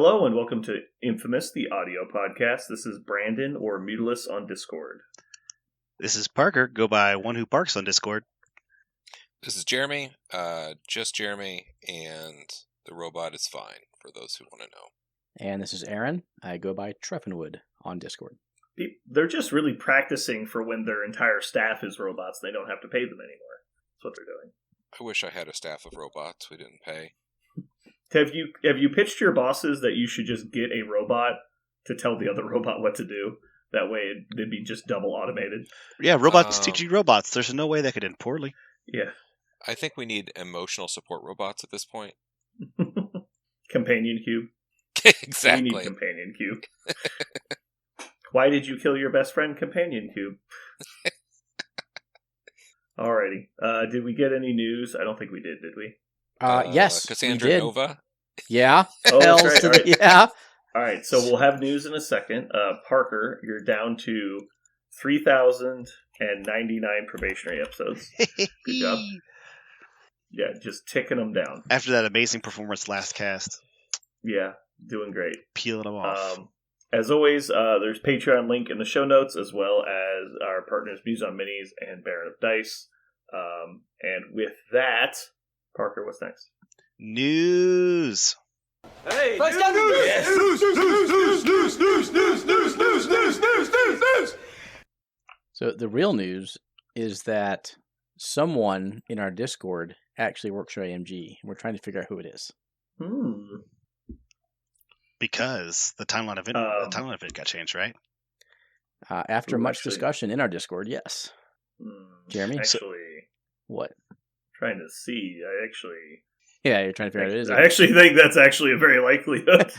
Hello and welcome to Infamous, the audio podcast. This is Brandon or Mutilus on Discord. This is Parker, go by One Who Parks on Discord. This is Jeremy, just Jeremy, and the robot is fine, for those who want to know. And this is Aaron, I go by Treffenwood on Discord. They're just really practicing for when their entire staff is robots. They don't have to pay them anymore. That's what they're doing. I wish I had a staff of robots we didn't pay. Have you pitched your bosses that you should just get a robot to tell the other robot what to do? That way it'd be just double automated. Yeah, robots teaching robots. There's no way that could end poorly. Yeah. I think we need emotional support robots at this point. Companion cube. Exactly. We need companion cube. Why did you kill your best friend, companion cube? Alrighty. Did we get any news? I don't think we did we? Yes, Cassandra we did. Nova. Yeah. Oh, that's right. All right. Yeah. All right, so we'll have news in a second. Parker, you're down to 3,099 probationary episodes. Good job. Yeah, just ticking them down. After that amazing performance last cast. Yeah, doing great. Peeling them off. As always, there's Patreon link in the show notes, as well as our partners Views on Minis and Baron of Dice. And with that, Parker, what's next? News. Hey, news! Yes. News! So the real news is that someone in our Discord actually works for AMG. We're trying to figure out who it is. Because the timeline of it got changed, right? After much discussion in our Discord, yes. Jeremy? Actually, what? Trying to see. Yeah, you're trying to figure out who it is. I actually think that's actually a very likelihood.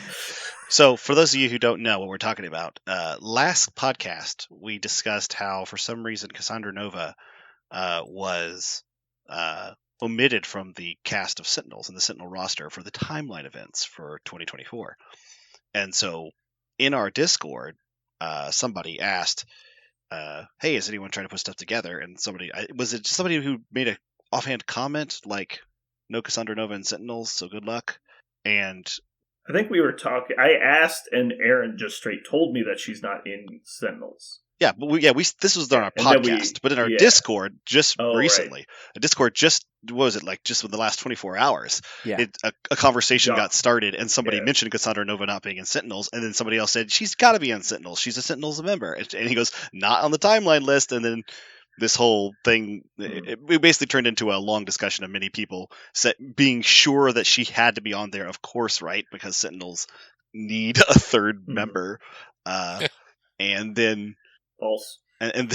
So, for those of you who don't know what we're talking about, last podcast we discussed how, for some reason, Cassandra Nova was omitted from the cast of Sentinels and the Sentinel roster for the timeline events for 2024. And so, in our Discord, somebody asked, "Hey, is anyone trying to put stuff together?" And was it just somebody who made a offhand comment like, "No Cassandra Nova and Sentinels, so good luck." And I think we were talking. I asked, and Aaron just straight told me that she's not in Sentinels. Yeah, but this was on our podcast, but in our Discord just recently, a Discord just within the last 24 hours, a conversation got started, and somebody mentioned Cassandra Nova not being in Sentinels, and then somebody else said she's got to be in Sentinels. She's a Sentinels member, and he goes, not on the timeline list, and then this whole thing, it basically turned into a long discussion of many people being sure that she had to be on there, of course, right? Because Sentinels need a third member, and then false, and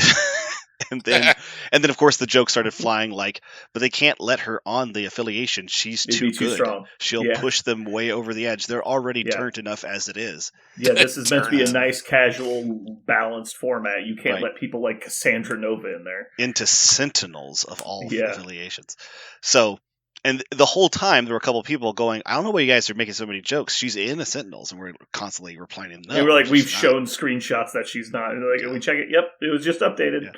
then of course the joke started flying but they can't let her on the affiliation. She's too good. Strong. She'll push them way over the edge. They're already turnt enough as it is. Yeah, this is meant to be a nice, casual, balanced format. You can't let people like Cassandra Nova in there. Into Sentinels of all affiliations. So, and the whole time there were a couple of people going, I don't know why you guys are making so many jokes. She's in the Sentinels, and we're constantly replying, no. They were like, we've shown screenshots that she's not. And they're like, we check it. Yep, it was just updated. Yeah.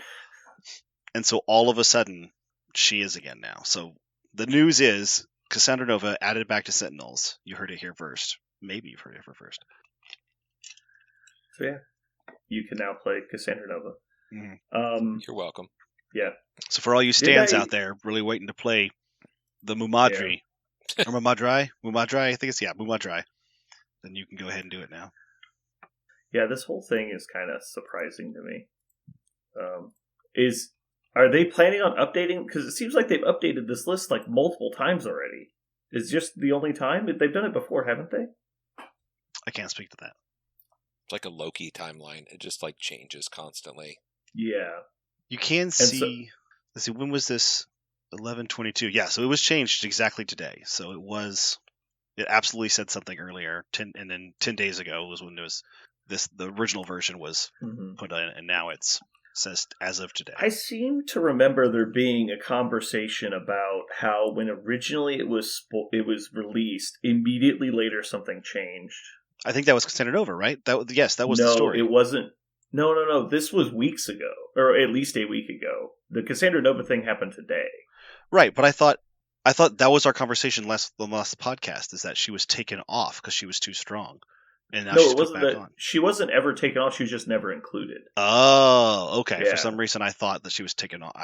And so all of a sudden, she is again now. So the news is Cassandra Nova added back to Sentinels. You heard it here first. Maybe you've heard it here first. So yeah, you can now play Cassandra Nova. Mm-hmm. You're welcome. Yeah. So for all you stands out there really waiting to play the Mumadri, or Mumadri, I think it's Mumadri, then you can go ahead and do it now. Yeah, this whole thing is kind of surprising to me. Are they planning on updating? Because it seems like they've updated this list multiple times already. Is just the only time? They've done it before, haven't they? I can't speak to that. It's like a Loki timeline. It just changes constantly. Yeah. You can see. Let's see. When was this? 11/22. Yeah. So it was changed exactly today. So it was. It absolutely said something earlier. 10 days ago was when there was this. The original version was put in, and now it's. Says as of today. I seem to remember there being a conversation about how when originally it was released, immediately later something changed. I think that was Cassandra Nova, right? That was the story. No, it wasn't. No. This was weeks ago, or at least a week ago. The Cassandra Nova thing happened today. Right, but I thought I thought that was our conversation the last podcast, is that she was taken off because she was too strong. And now she's put back on. She wasn't ever taken off. She was just never included. Oh, okay. Yeah. For some reason, I thought that she was taken off.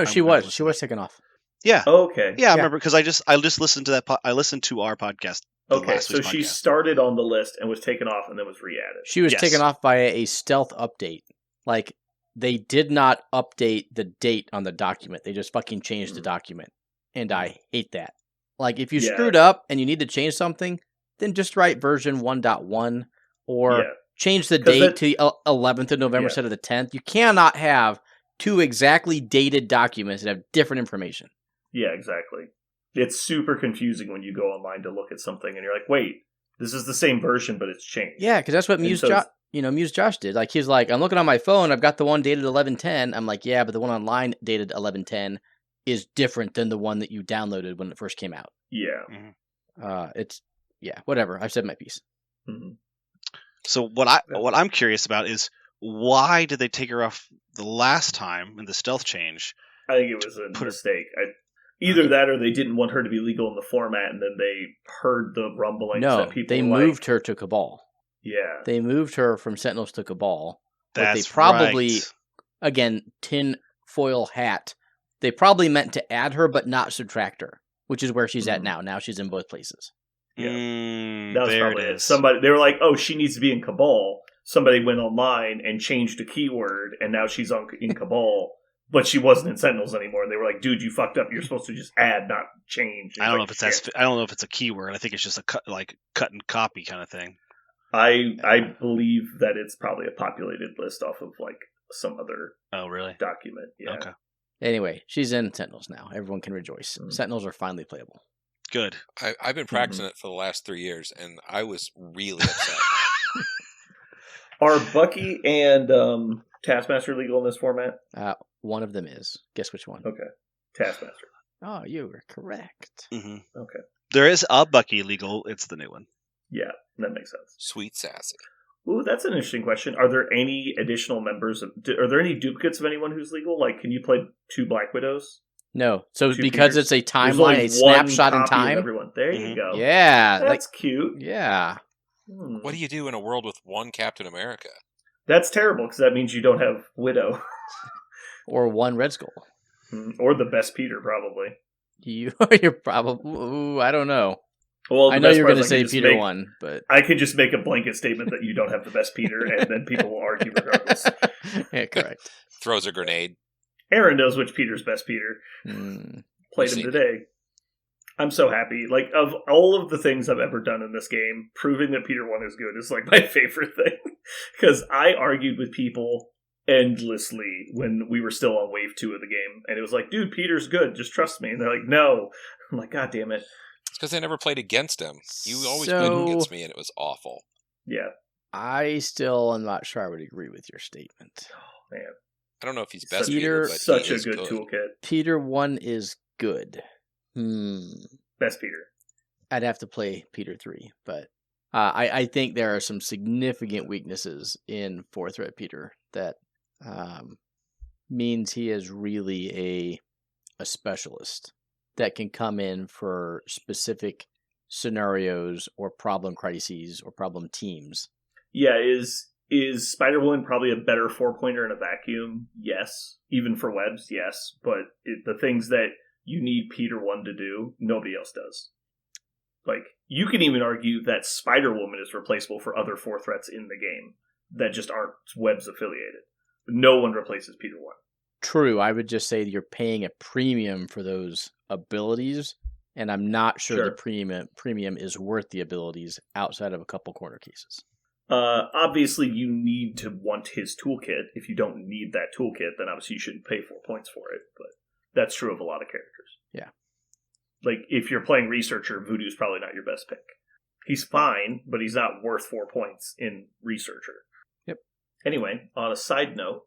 She was. She was taken off. Yeah. Oh, okay. Yeah, I remember because I just listened to that. I listened to our podcast. Okay, so she started on the list and was taken off and then was re-added. She was taken off by a stealth update. Like, they did not update the date on the document. They just fucking changed the document. And I hate that. Like, if you screwed up and you need to change something, then just write version 1.1 or change the date to 11th of November instead of the 10th. You cannot have two exactly dated documents that have different information. Yeah, exactly. It's super confusing when you go online to look at something and you're like, wait, this is the same version, but it's changed. Yeah, because that's what Muse Josh did. Like, he's like, I'm looking on my phone, I've got the one dated 11/10. I'm like, yeah, but the one online dated 11/10 is different than the one that you downloaded when it first came out. Yeah. Whatever. I've said my piece. Mm-hmm. So what I'm curious about is, why did they take her off the last time in the stealth change? I think it was a mistake. Either that or they didn't want her to be legal in the format, and then they heard the rumblings that people they moved her to Cabal. Yeah. They moved her from Sentinels to Cabal. That's they probably, right. Again, tin foil hat, they probably meant to add her but not subtract her, which is where she's at now. Now she's in both places. Yeah. That was probably it. They were like, oh, she needs to be in Cabal. Somebody went online and changed a keyword, and now she's in Cabal. But she wasn't in Sentinels anymore. And they were like, "Dude, you fucked up. You're supposed to just add, not change." I don't know if it's a keyword. I think it's just a cut and copy kind of thing. I believe that it's probably a populated list off of like some other document. Yeah. Okay. Anyway, she's in Sentinels now. Everyone can rejoice. Sentinels are finally playable. Good. I've been practicing it for the last 3 years, and I was really upset. Are Bucky and Taskmaster legal in this format? One of them is. Guess which one? Okay. Taskmaster. Oh, you were correct. Mm-hmm. Okay. There is a Bucky legal. It's the new one. Yeah, that makes sense. Sweet Sassy. Ooh, that's an interesting question. Are there any additional members? Are there any duplicates of anyone who's legal? Like, can you play 2 Black Widows? No. So because it's a timeline, a snapshot in time. Everyone. There you go. Yeah. That's cute. Yeah. What do you do in a world with one Captain America? That's terrible, because that means you don't have Widow. Or one Red Skull. Or the best Peter, probably. You're probably... I don't know. Well, I know you're going to say Peter 1, but... I could just make a blanket statement that you don't have the best Peter, and then people will argue regardless. Yeah, correct. Throws a grenade. Aaron knows which Peter's best Peter. Played him today. I'm so happy. Like, of all of the things I've ever done in this game, proving that Peter 1 is good is, like, my favorite thing. Because I argued with people endlessly when we were still on wave 2 of the game. And it was like, dude, Peter's good. Just trust me. And they're like, no. I'm like, God damn it. It's because I never played against him. You always played against me, and it was awful. Yeah. I still am not sure I would agree with your statement. Oh, man. I don't know if he's best Peter, but such he a is good toolkit. Peter 1 is good. Best Peter. I'd have to play Peter 3, but I think there are some significant weaknesses in 4th Red Peter that means he is really a specialist that can come in for specific scenarios or problem crises or problem teams. Yeah, is Spider-Woman probably a better 4-pointer in a vacuum? Yes. Even for webs, yes. But the things that you need Peter 1 to do, nobody else does. Like, you can even argue that Spider-Woman is replaceable for other 4 threats in the game that just aren't webs affiliated. No one replaces Peter 1. True. I would just say that you're paying a premium for those abilities, and I'm not sure the premium is worth the abilities outside of a couple corner cases. Obviously, you need to want his toolkit. If you don't need that toolkit, then obviously you shouldn't pay 4 points for it. But that's true of a lot of characters. Yeah. Like, if you're playing Researcher, Voodoo's probably not your best pick. He's fine, but he's not worth 4 points in Researcher. Yep. Anyway, on a side note,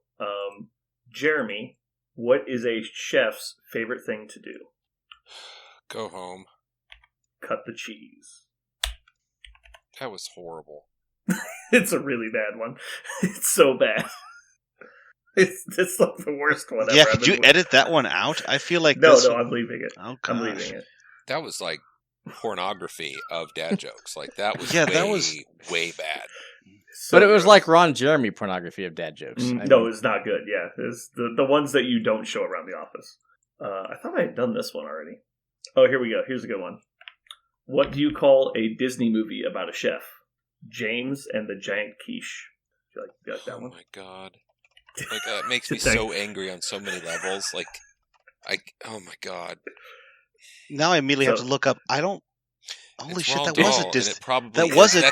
Jeremy, what is a chef's favorite thing to do? Go home. Cut the cheese. That was horrible. It's a really bad one. It's so bad. It's like the worst one ever. Yeah, could you edit that one out? I feel like No, I'm leaving it. Oh, I'm leaving it. that was like pornography of dad jokes. Like that was way bad. So but it was gross. Like Ron Jeremy pornography of dad jokes. No, it's not good. Yeah, it's the ones that you don't show around the office. I thought I had done this one already. Oh, here we go. Here's a good one. What do you call a Disney movie about a chef? James and the Giant Quiche. You like that one? Oh my god! Like that makes me so angry on so many levels. Like, oh my god! Now I immediately have to look up. I don't. Holy shit! That was a Disney. That wasn't.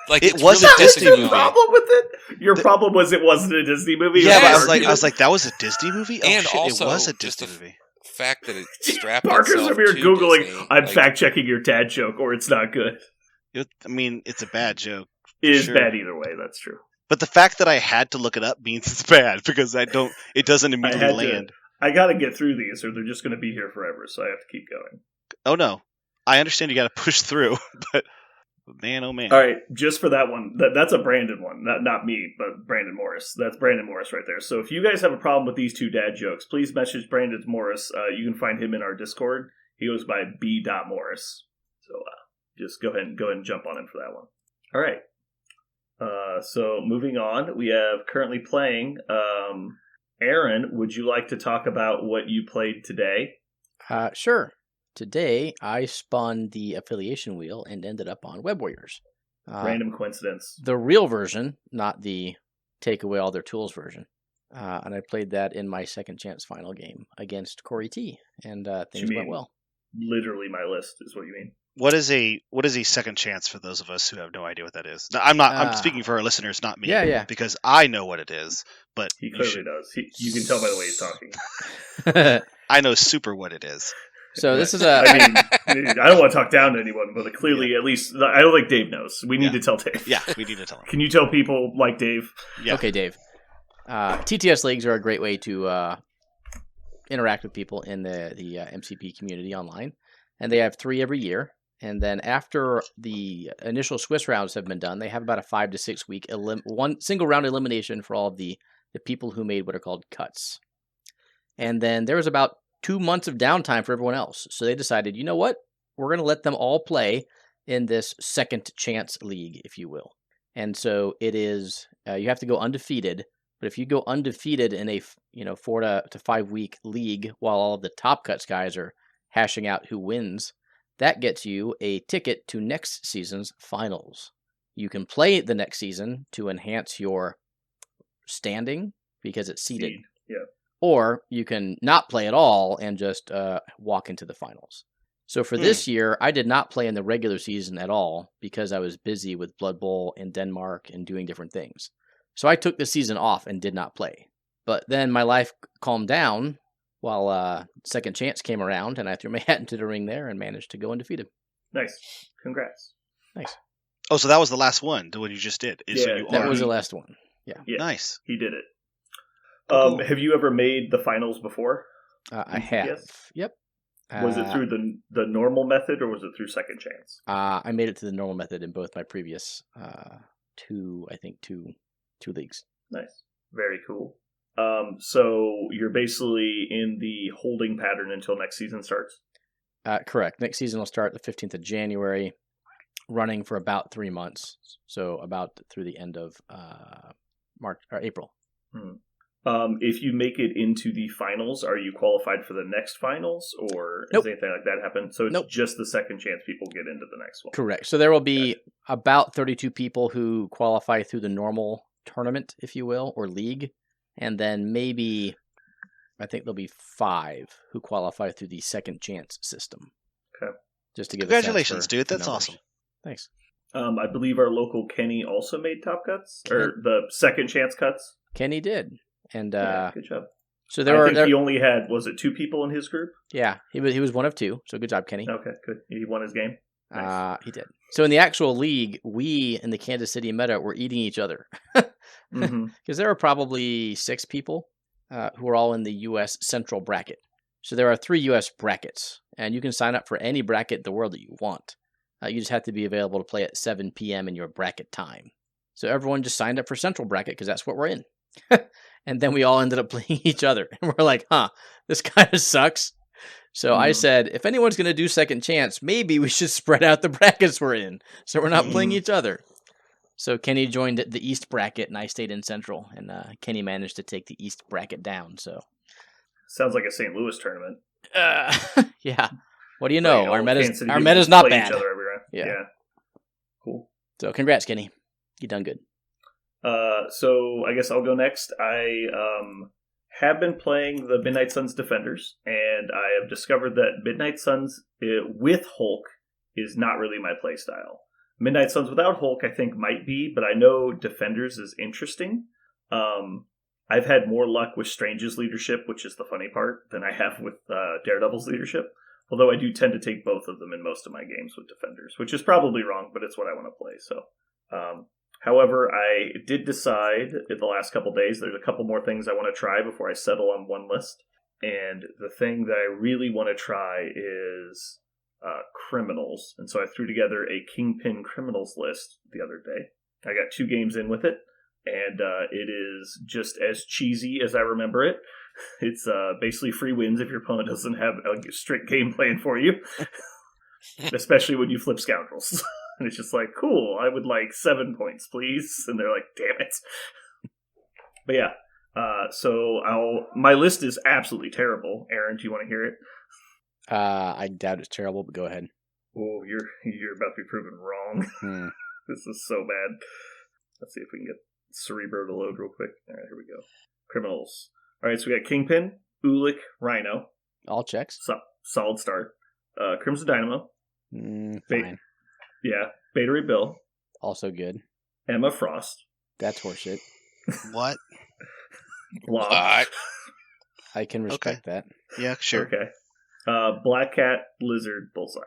Like it was a Disney movie. Problem with it? Your problem was it wasn't a Disney movie. Yeah, but I was like, that was a Disney movie. Oh, and shit, also, it was a Disney movie. Fact that it strapped Parker's itself over here to googling. Disney, I'm fact checking your dad joke, or it's not good. I mean, it's a bad joke. It is bad either way. That's true. But the fact that I had to look it up means it's bad because it doesn't immediately land. I got to get through these, or they're just going to be here forever. So I have to keep going. Oh no, I understand you got to push through, but man, oh man. All right, just for that one, that's a Brandon one, not me, but Brandon Morris. That's Brandon Morris right there. So if you guys have a problem with these two dad jokes, please message Brandon Morris. You can find him in our Discord. He goes by B.Morris. So just go ahead and jump on him for that one. All right. So moving on, we have currently playing. Aaron, would you like to talk about what you played today? Sure. Today, I spun the affiliation wheel and ended up on Web Warriors. Random coincidence. The real version, not the take away all their tools version. And I played that in my second chance final game against Corey T. And things went well. Literally my list is what you mean. What is a second chance for those of us who have no idea what that is? I'm speaking for our listeners, not me. Yeah. Because I know what it is, but he clearly does. You can tell by the way he's talking. I know super what it is. So this is I mean, I don't want to talk down to anyone, but clearly, at least, I don't think Dave knows. We need to tell Dave. Yeah, we need to tell him. Can you tell people like Dave? Yeah. Okay, Dave. TTS leagues are a great way to interact with people in the MCP community online, and they have 3 every year. And then after the initial Swiss rounds have been done, they have about a 5 to 6 week one single round elimination for all of the people who made what are called cuts. And then there was about 2 months of downtime for everyone else. So they decided, you know what? We're going to let them all play in this second chance league, if you will. And so it is, you have to go undefeated. But if you go undefeated in a 4 to 5 week league while all of the top cuts guys are hashing out who wins, that gets you a ticket to next season's finals. You can play the next season to enhance your standing because it's seeded. Yeah. Or you can not play at all and just walk into the finals. So for this year, I did not play in the regular season at all because I was busy with Blood Bowl in Denmark and doing different things. So I took the season off and did not play. But then my life calmed down while second chance came around, and I threw my hat into the ring there and managed to go undefeated. Nice. Congrats. Nice. Oh, so that was the last one, the one you just did. Yeah, that was the last one. Yeah. Nice. He did it. Cool. Have you ever made the finals before? I have. Yes. Yep. Was it through the normal method or was it through second chance? I made it to the normal method in both my previous two leagues. Nice. Very cool. So you're basically in the holding pattern until next season starts? Correct. Next season will start the 15th of January, running for about 3 months. So about through the end of March or April. If you make it into the finals, are you qualified for the next finals, or Nope. Has anything like that happened? So it's just the second chance people get into the next one. Correct. So there will be about 32 people who qualify through the normal tournament, if you will, or league, and then maybe I think there'll be 5 who qualify through the second chance system. Okay. Just to give congratulations, dude. That's awesome. Thanks. I believe our local Kenny also made top cuts or the second chance cuts. Kenny did. And good job. So he only had 2 people in his group? Yeah, he was one of 2. So good job, Kenny. Okay, good. He won his game. Nice. He did. So in the actual league, we in the Kansas City meta were eating each other because there are probably 6 people who are all in the U.S. Central bracket. So there are 3 U.S. brackets, and you can sign up for any bracket in the world that you want. You just have to be available to play at 7 p.m. in your bracket time. So everyone just signed up for Central bracket because that's what we're in. And then we all ended up playing each other. And we're like, this kind of sucks. So I said, if anyone's going to do second chance, maybe we should spread out the brackets we're in, so we're not playing each other. So Kenny joined the East bracket, and I stayed in Central, and Kenny managed to take the East bracket down. So sounds like a St. Louis tournament. Yeah. What do you know? Our meta's not bad. Each other every round. Yeah. Cool. So congrats, Kenny. You done good. So I guess I'll go next. I have been playing the Midnight Suns Defenders, and I have discovered that Midnight Suns with Hulk is not really my playstyle. Midnight Suns without Hulk, I think, might be, but I know Defenders is interesting. I've had more luck with Strange's leadership, which is the funny part, than I have with Daredevil's leadership. Although I do tend to take both of them in most of my games with Defenders, which is probably wrong, but it's what I want to play. So, however, I did decide in the last couple days there's a couple more things I want to try before I settle on one list. And the thing that I really want to try is Criminals. And so I threw together a Kingpin Criminals list the other day. I got 2 games in with it, and it is just as cheesy as I remember it. It's basically free wins if your opponent doesn't have a strict game plan for you, especially when you flip Scoundrels. And it's just like, cool, I would like 7 points, please. And they're like, damn it. But yeah, so my list is absolutely terrible. Aaron, do you want to hear it? I doubt it's terrible, but go ahead. Oh, you're about to be proven wrong. This is so bad. Let's see if we can get Cerebro to load real quick. All right, here we go. Criminals. All right, so we got Kingpin, Ulik, Rhino. All checks. Solid start. Crimson Dynamo. Fine. Beta Ray Bill. Also good. Emma Frost. That's horseshit. What? Blob. I can respect that. Yeah, sure. Okay. Black Cat, Lizard, Bullseye.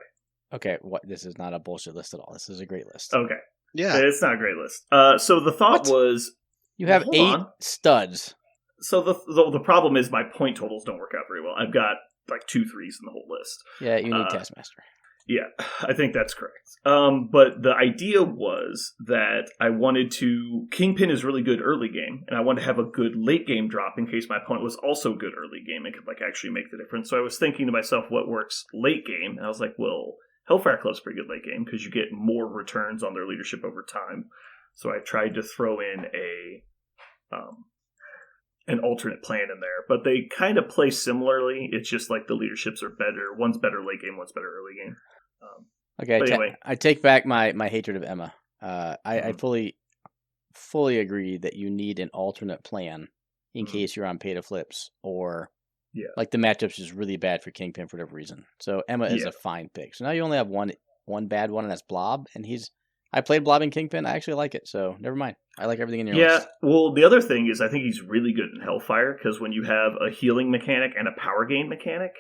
Okay, this is not a bullshit list at all. This is a great list. Okay. Yeah. It's not a great list. So the thought was... You have 8 studs. So the problem is my point totals don't work out very well. I've got like 2 3s in the whole list. Yeah, you need Taskmaster. Yeah, I think that's correct. But the idea was that I wanted to... Kingpin is really good early game, and I wanted to have a good late game drop in case my opponent was also good early game and could like actually make the difference. So I was thinking to myself, what works late game? And I was like, well, Hellfire Club's pretty good late game because you get more returns on their leadership over time. So I tried to throw in an alternate plan in there, but they kind of play similarly. It's just like the leaderships are better. One's better late game, one's better early game. Okay, anyway. I take back my hatred of Emma. I fully agree that you need an alternate plan in case you're on pay to flips or like the matchups is really bad for Kingpin for whatever reason. So Emma is a fine pick. So now you only have one bad one, and that's Blob, and I played Blob in Kingpin. I actually like it, so never mind. I like everything in your list. Yeah, well, the other thing is I think he's really good in Hellfire, because when you have a healing mechanic and a power gain mechanic,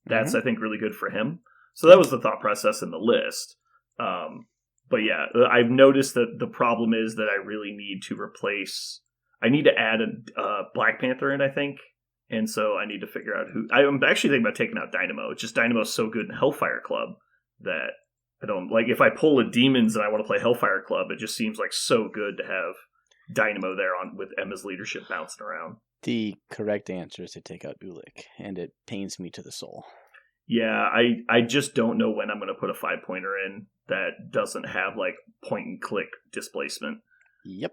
that's, I think, really good for him. So that was the thought process in the list. But yeah, I've noticed that the problem is that I really need to replace... I need to add a Black Panther in, I think. And so I need to figure out who... I'm actually thinking about taking out Dynamo. It's just Dynamo's so good in Hellfire Club that... I don't like if I pull a Demons and I want to play Hellfire Club, it just seems like so good to have Dynamo there with Emma's leadership bouncing around. The correct answer is to take out Ulik, and it pains me to the soul. Yeah, I just don't know when I'm going to put a 5-pointer in that doesn't have like point and click displacement. Yep.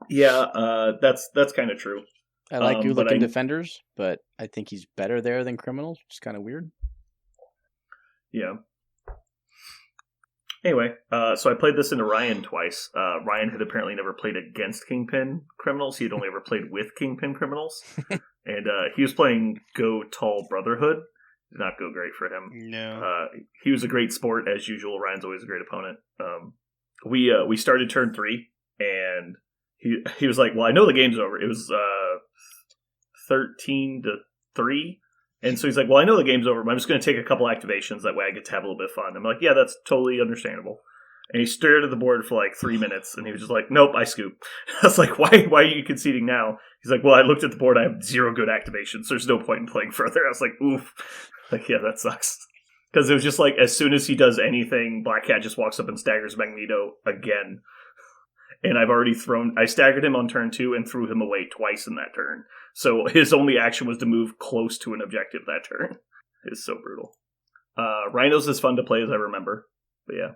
That's kind of true. I like Ulik in Defenders, but I think he's better there than Criminals, which is kind of weird. Yeah. Anyway, so I played this into Ryan twice. Ryan had apparently never played against Kingpin Criminals. He had only ever played with Kingpin Criminals. And he was playing Go Tall Brotherhood. Did not go great for him. No. He was a great sport, as usual. Ryan's always a great opponent. We started turn 3, and he was like, well, I know the game's over. It was 13-3. And so he's like, well, I know the game's over, but I'm just going to take a couple activations. That way I get to have a little bit of fun. I'm like, yeah, that's totally understandable. And he stared at the board for like 3 minutes, and he was just like, nope, I scoop. I was like, why are you conceding now? He's like, well, I looked at the board. I have 0 good activations. So there's no point in playing further. I was like, oof. Like, yeah, that sucks. Because it was just like, as soon as he does anything, Black Cat just walks up and staggers Magneto again. And I staggered him on turn 2 and threw him away twice in that turn. So his only action was to move close to an objective that turn. is so brutal. Rhinos is fun to play, as I remember. But yeah.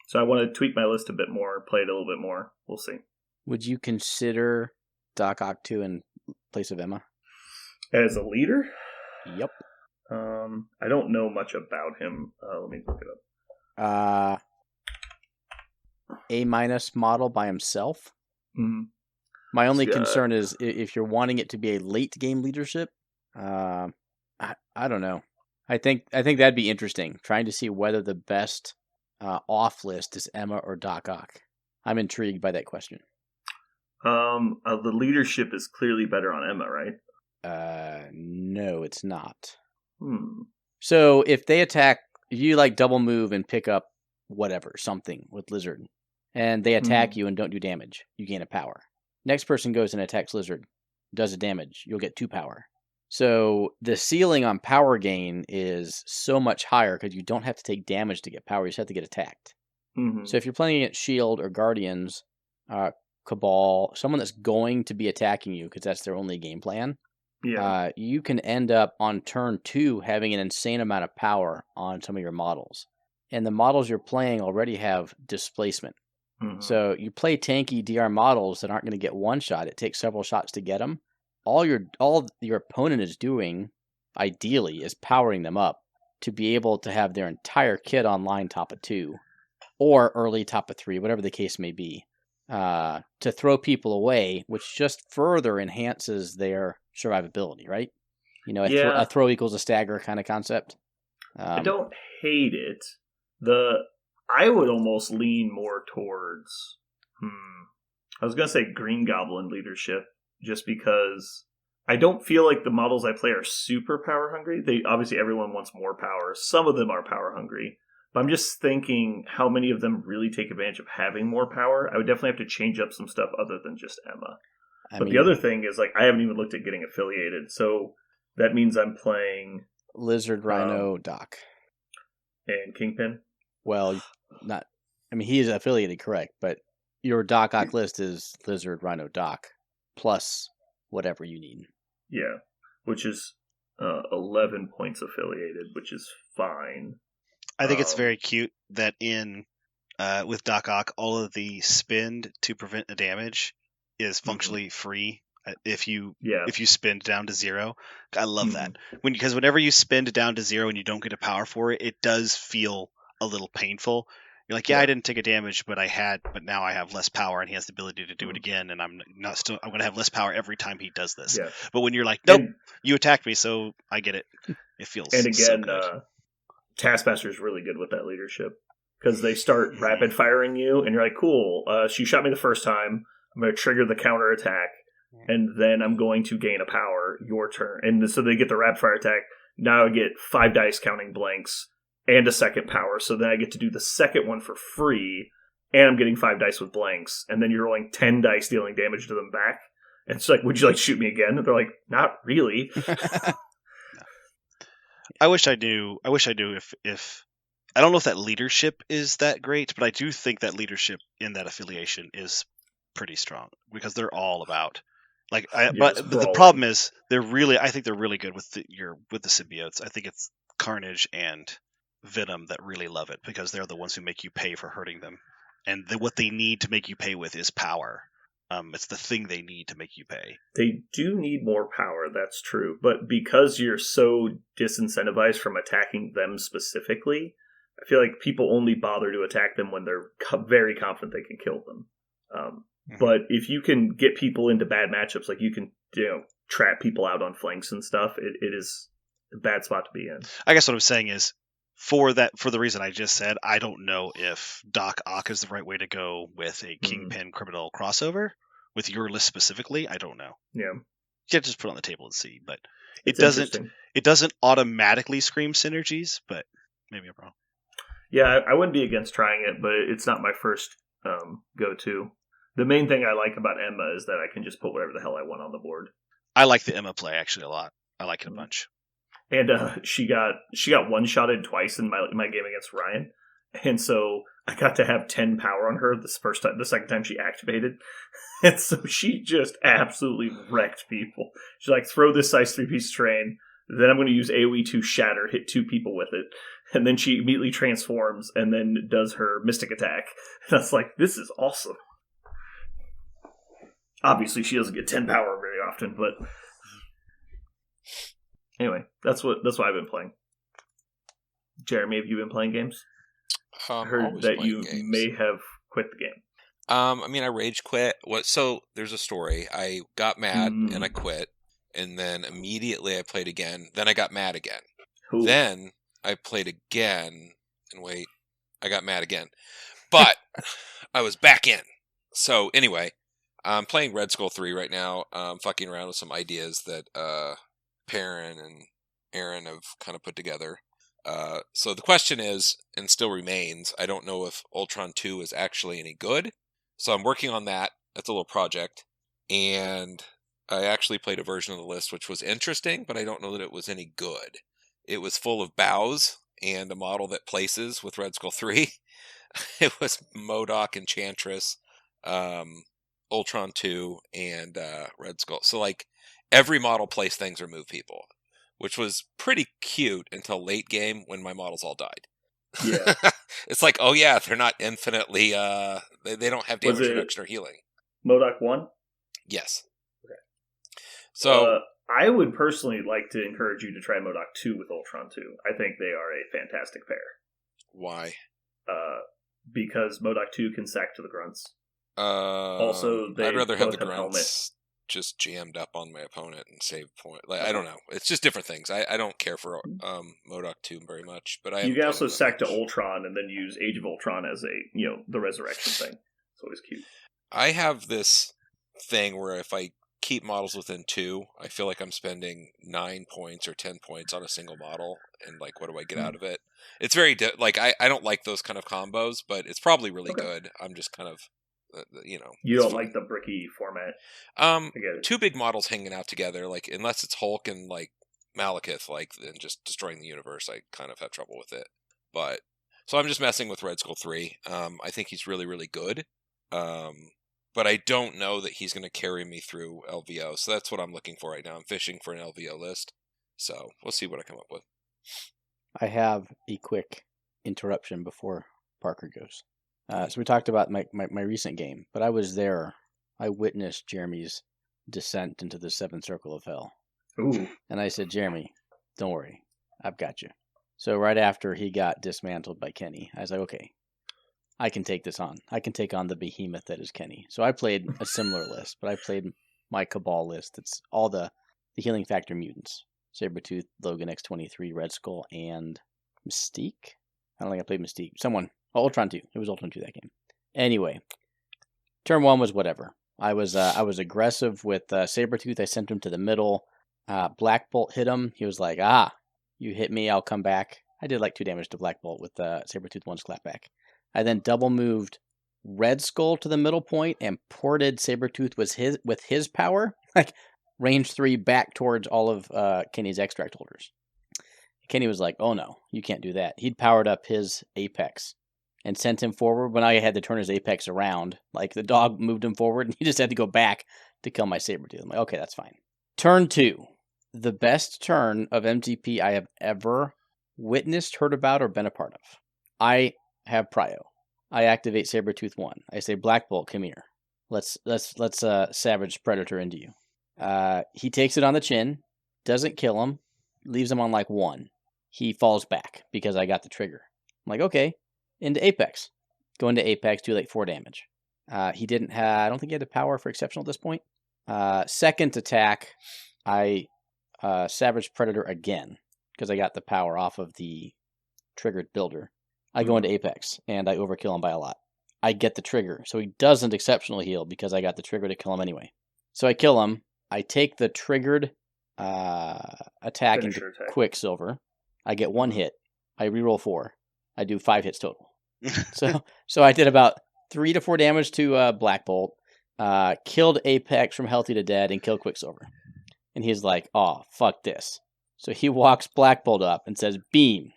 So I want to tweak my list a bit more, play it a little bit more. We'll see. Would you consider Doc Ock 2 in place of Emma? As a leader? Yep. I don't know much about him. Let me look it up. A- model by himself. Mm-hmm. My only concern is if you're wanting it to be a late game leadership. I don't know. I think that'd be interesting. Trying to see whether the best off list is Emma or Doc Ock. I'm intrigued by that question. The leadership is clearly better on Emma, right? No, it's not. Hmm. So if they attack, if you like double move and pick up whatever, something with Lizard, and they attack you and don't do damage, you gain a power. Next person goes and attacks Lizard, does a damage, you'll get 2 power. So the ceiling on power gain is so much higher because you don't have to take damage to get power, you just have to get attacked. Mm-hmm. So if you're playing against Shield or Guardians, Cabal, someone that's going to be attacking you because that's their only game plan, you can end up on turn 2 having an insane amount of power on some of your models. And the models you're playing already have displacement. Mm-hmm. So you play tanky DR models that aren't going to get one shot. It takes several shots to get them. All your opponent is doing, ideally, is powering them up to be able to have their entire kit online top of 2 or early top of 3, whatever the case may be, to throw people away, which just further enhances their survivability, right? You know, a throw equals a stagger kind of concept. I don't hate it. I would almost lean more towards, I was going to say Green Goblin leadership, just because I don't feel like the models I play are super power hungry. Obviously everyone wants more power. Some of them are power hungry. But I'm just thinking how many of them really take advantage of having more power. I would definitely have to change up some stuff other than just Emma. But the other thing is, like, I haven't even looked at getting affiliated. So that means I'm playing Lizard, Rhino, Doc. And Kingpin? Well, not. I mean, he is affiliated, correct. But your Doc Ock list is Lizard, Rhino, Doc, plus whatever you need. Yeah, which is 11 points affiliated, which is fine. I think it's very cute that with Doc Ock, all of the spend to prevent a damage is functionally free if you spend down to 0. I love that because whenever you spend down to 0 and you don't get a power for it, it does feel a little painful. You're like, I didn't take a damage, but now I have less power, and he has the ability to do it again, and I'm going to have less power every time he does this. Yeah. But when you're like, nope, you attacked me, so I get it. It feels and again, so good. Taskmaster is really good with that leadership because they start rapid firing you, and you're like, cool, she shot me the first time. I'm going to trigger the counter attack, and then I'm going to gain a power. Your turn. And so they get the rapid fire attack. Now I get 5 dice counting blanks and a second power. So then I get to do the second one for free, and I'm getting 5 dice with blanks. And then you're rolling 10 dice dealing damage to them back. And it's like, would you like to shoot me again? And they're like, not really. I wish I knew if I don't know if that leadership is that great, but I do think that leadership in that affiliation is pretty strong because they're all about but the problem is I think they're really good with the symbiotes. I think it's Carnage and Venom that really love it because they're the ones who make you pay for hurting them, and what they need to make you pay with is power. It's the thing they need to make you pay. They do need more power, that's true. But because you're so disincentivized from attacking them specifically, I feel like people only bother to attack them when they're very confident they can kill them. But if you can get people into bad matchups, like you can trap people out on flanks and stuff, it is a bad spot to be in. I guess what I'm saying is, for the reason I just said, I don't know if Doc Ock is the right way to go with a Kingpin criminal crossover with your list specifically. I don't know. Yeah, you can just put it on the table and see, but it doesn't automatically scream synergies. But maybe I'm wrong. Yeah, I wouldn't be against trying it, but it's not my first go-to. The main thing I like about Emma is that I can just put whatever the hell I want on the board. I like the Emma play actually a lot. I like it a bunch. And she got one-shotted twice in my game against Ryan, and so I got to have 10 power on her the second time she activated, and so she just absolutely wrecked people. She's like, throw this size 3-piece train, Then I'm going to use AoE to shatter, hit 2 people with it. And then she immediately transforms and then does her mystic attack. And that's like, this is awesome. Obviously, she doesn't get 10 power very often, but anyway, that's what I've been playing. Jeremy, have you been playing games? I heard that you may have quit the game. I rage quit. So there's a story. I got mad and I quit, and then immediately I played again. Then I got mad again. Ooh. Then I played again, and I got mad again. But I was back in. So anyway, I'm playing Red Skull 3 right now. I'm fucking around with some ideas that Perrin and Aaron have kind of put together. So the question is, and still remains, I don't know if Ultron 2 is actually any good. So I'm working on that. That's a little project. And I actually played a version of the list which was interesting, but I don't know that it was any good. It was full of bows and a model that places with Red Skull 3. It was MODOK, Enchantress, Ultron 2, and Red Skull. So like every model place things or move people, which was pretty cute until late game when my models all died. Yeah. It's like, oh yeah, they're not infinitely, they don't have damage reduction or healing. MODOK 1? Yes. Okay. So, I would personally like to encourage you to try MODOK 2 with Ultron 2. I think they are a fantastic pair. Why? Because MODOK 2 can sack to the grunts. Also, I'd rather have the grunts just jammed up on my opponent and save point. Like, I don't know. It's just different things. I don't care for MODOK 2 very much, but you can also sack to Ultron and then use Age of Ultron as the resurrection thing. It's always cute. I have this thing where if I keep models within 2, I feel like I'm spending 9 points or 10 points on a single model, and like, what do I get out of it? It's very I don't like those kind of combos, but it's probably really good. I'm just kind of you don't like the bricky format. 2 big models hanging out together, like unless it's Hulk and like Malekith, like and just destroying the universe, I kind of have trouble with it. But so I'm just messing with Red Skull 3. I think he's really, really good. But I don't know that he's going to carry me through LVO. So that's what I'm looking for right now. I'm fishing for an LVO list. So we'll see what I come up with. I have a quick interruption before Parker goes. So we talked about my recent game, but I was there. I witnessed Jeremy's descent into the 7th circle of hell. Ooh. And I said, Jeremy, don't worry. I've got you. So right after he got dismantled by Kenny, I was like, okay, I can take this on. I can take on the behemoth that is Kenny. So I played a similar list, but I played my Cabal list. It's all the healing factor mutants. Sabretooth, Logan X-23, Red Skull, and Mystique? I don't think I played Mystique. Ultron 2. It was Ultron 2 that game. Anyway, turn 1 was whatever. I was aggressive with Sabretooth. I sent him to the middle. Black Bolt hit him. He was like, you hit me, I'll come back. I did like 2 damage to Black Bolt with Sabretooth 1's clapback. I then double moved Red Skull to the middle point and ported Sabretooth with his power, like range 3 back towards all of Kenny's extract holders. Kenny was like, oh no, you can't do that. He'd powered up his Apex and sent him forward, but now he had to turn his Apex around. Like the dog moved him forward and he just had to go back to kill my Sabretooth. I'm like, okay, that's fine. Turn 2. The best turn of MTP I have ever witnessed, heard about, or been a part of. I have Prio. I activate Sabretooth 1. I say, Black Bolt, come here. Let's Savage Predator into you. He takes it on the chin, doesn't kill him, leaves him on like 1. He falls back because I got the trigger. I'm like, okay, into Apex. Go into Apex, do like 4 damage. He didn't have, I don't think he had the power for exceptional at this point. Second attack, I Savage Predator again because I got the power off of the triggered builder. I go into Apex, and I overkill him by a lot. I get the trigger, so he doesn't exceptional heal because I got the trigger to kill him anyway. So I kill him. I take the triggered attack into Quicksilver. I get 1 hit. I reroll 4. I do 5 hits total. So I did about 3 to 4 damage to Black Bolt, killed Apex from healthy to dead, and killed Quicksilver. And he's like, oh, fuck this. So he walks Black Bolt up and says, beam.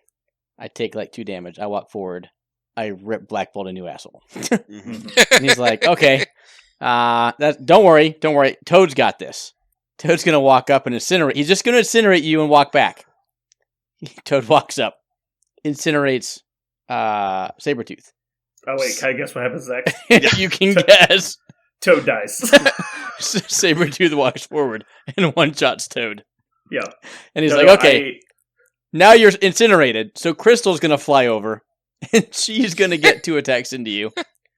I take like 2 damage. I walk forward. I rip Black Bolt a new asshole. And he's like, okay, don't worry. Toad's got this. Toad's going to walk up and incinerate. He's just going to incinerate you and walk back. Toad walks up, incinerates Sabretooth. Oh, wait, can I guess what happens next? You can guess. Toad dies. Sabretooth walks forward and one-shots Toad. Yeah. And he's okay, now you're incinerated, so Crystal's going to fly over, and she's going to get 2 attacks into you.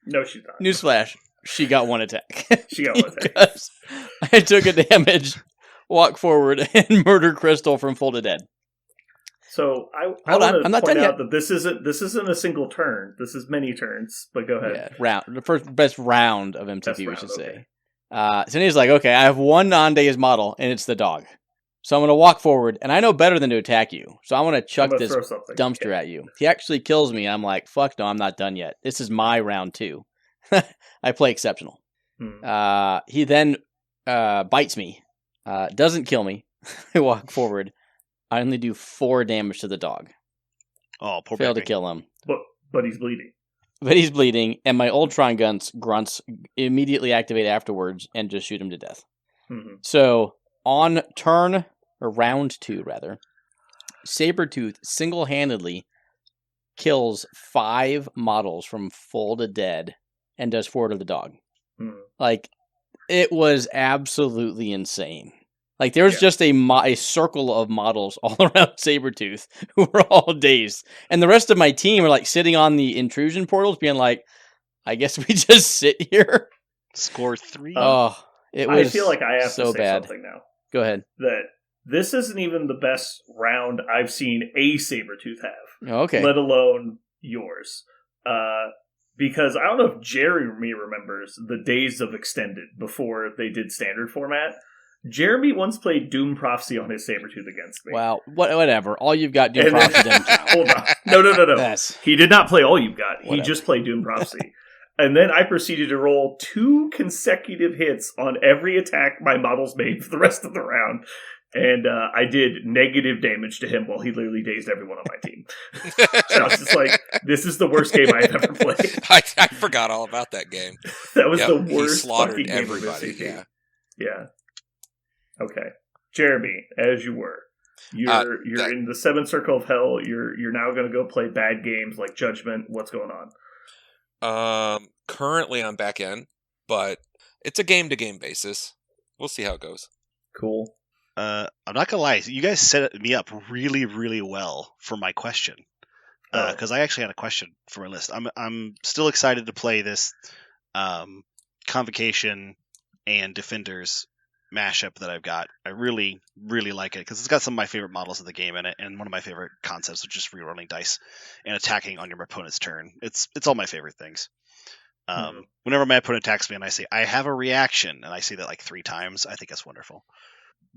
No, she's not. Newsflash, she got 1 attack. She got 1 attack. I took a damage, walk forward, and murder Crystal from full to dead. So I want to point out that this isn't a single turn. This is many turns. But go ahead. Yeah, the first best round of MTP, we should say. So he's like, okay, I have 1 non-dazed model, and it's the dog. So I'm going to walk forward, and I know better than to attack you. So I'm going to chuck this dumpster at you. He actually kills me. I'm like, fuck no, I'm not done yet. This is my round 2. I play exceptional. He then bites me. Doesn't kill me. I walk forward. I only do 4 damage to the dog. Oh, poor Fail to kill him. But he's bleeding. But he's bleeding, and my Ultron grunts immediately activate afterwards and just shoot him to death. Mm-hmm. So on round 2, rather, Sabretooth single-handedly kills 5 models from full to dead and does 4 to the dog. Mm. Like, it was absolutely insane. Like, there was just a circle of models all around Sabretooth who were all dazed. And the rest of my team are, like, sitting on the intrusion portals being like, I guess we just sit here. Score 3. It was I feel like I have so to say bad. Something now. Go ahead. That this isn't even the best round I've seen a Sabretooth have. Okay. Let alone yours. Because I don't know if Jeremy remembers the days of Extended before they did standard format. Jeremy once played Doom Prophecy on his Sabretooth against me. Wow, whatever. All You've Got Doom Prophecy doesn't count. Hold on. No. Yes. He did not play All You've Got. Whatever. He just played Doom Prophecy. And then I proceeded to roll 2 consecutive hits on every attack my models made for the rest of the round. And I did negative damage to him while he literally dazed everyone on my team. So I was just like, this is the worst game I've ever played. I forgot all about that game. That was the worst he slaughtered fucking game everybody. Yeah. Okay. Jeremy, as you were. You're in the 7th circle of hell. You're now going to go play bad games like Judgment. What's going on? Currently on back end, but it's a game-to-game basis. We'll see how it goes. Cool. I'm not gonna lie, you guys set me up really, really well for my question. Because I actually had a question for my list. I'm still excited to play this Convocation and Defenders mashup that I've got. I really, really like it because it's got some of my favorite models of the game in it, and one of my favorite concepts, which is rerolling dice and attacking on your opponent's turn. It's all my favorite things. Whenever my opponent attacks me and I say, I have a reaction, and I say that like 3 times, I think that's wonderful.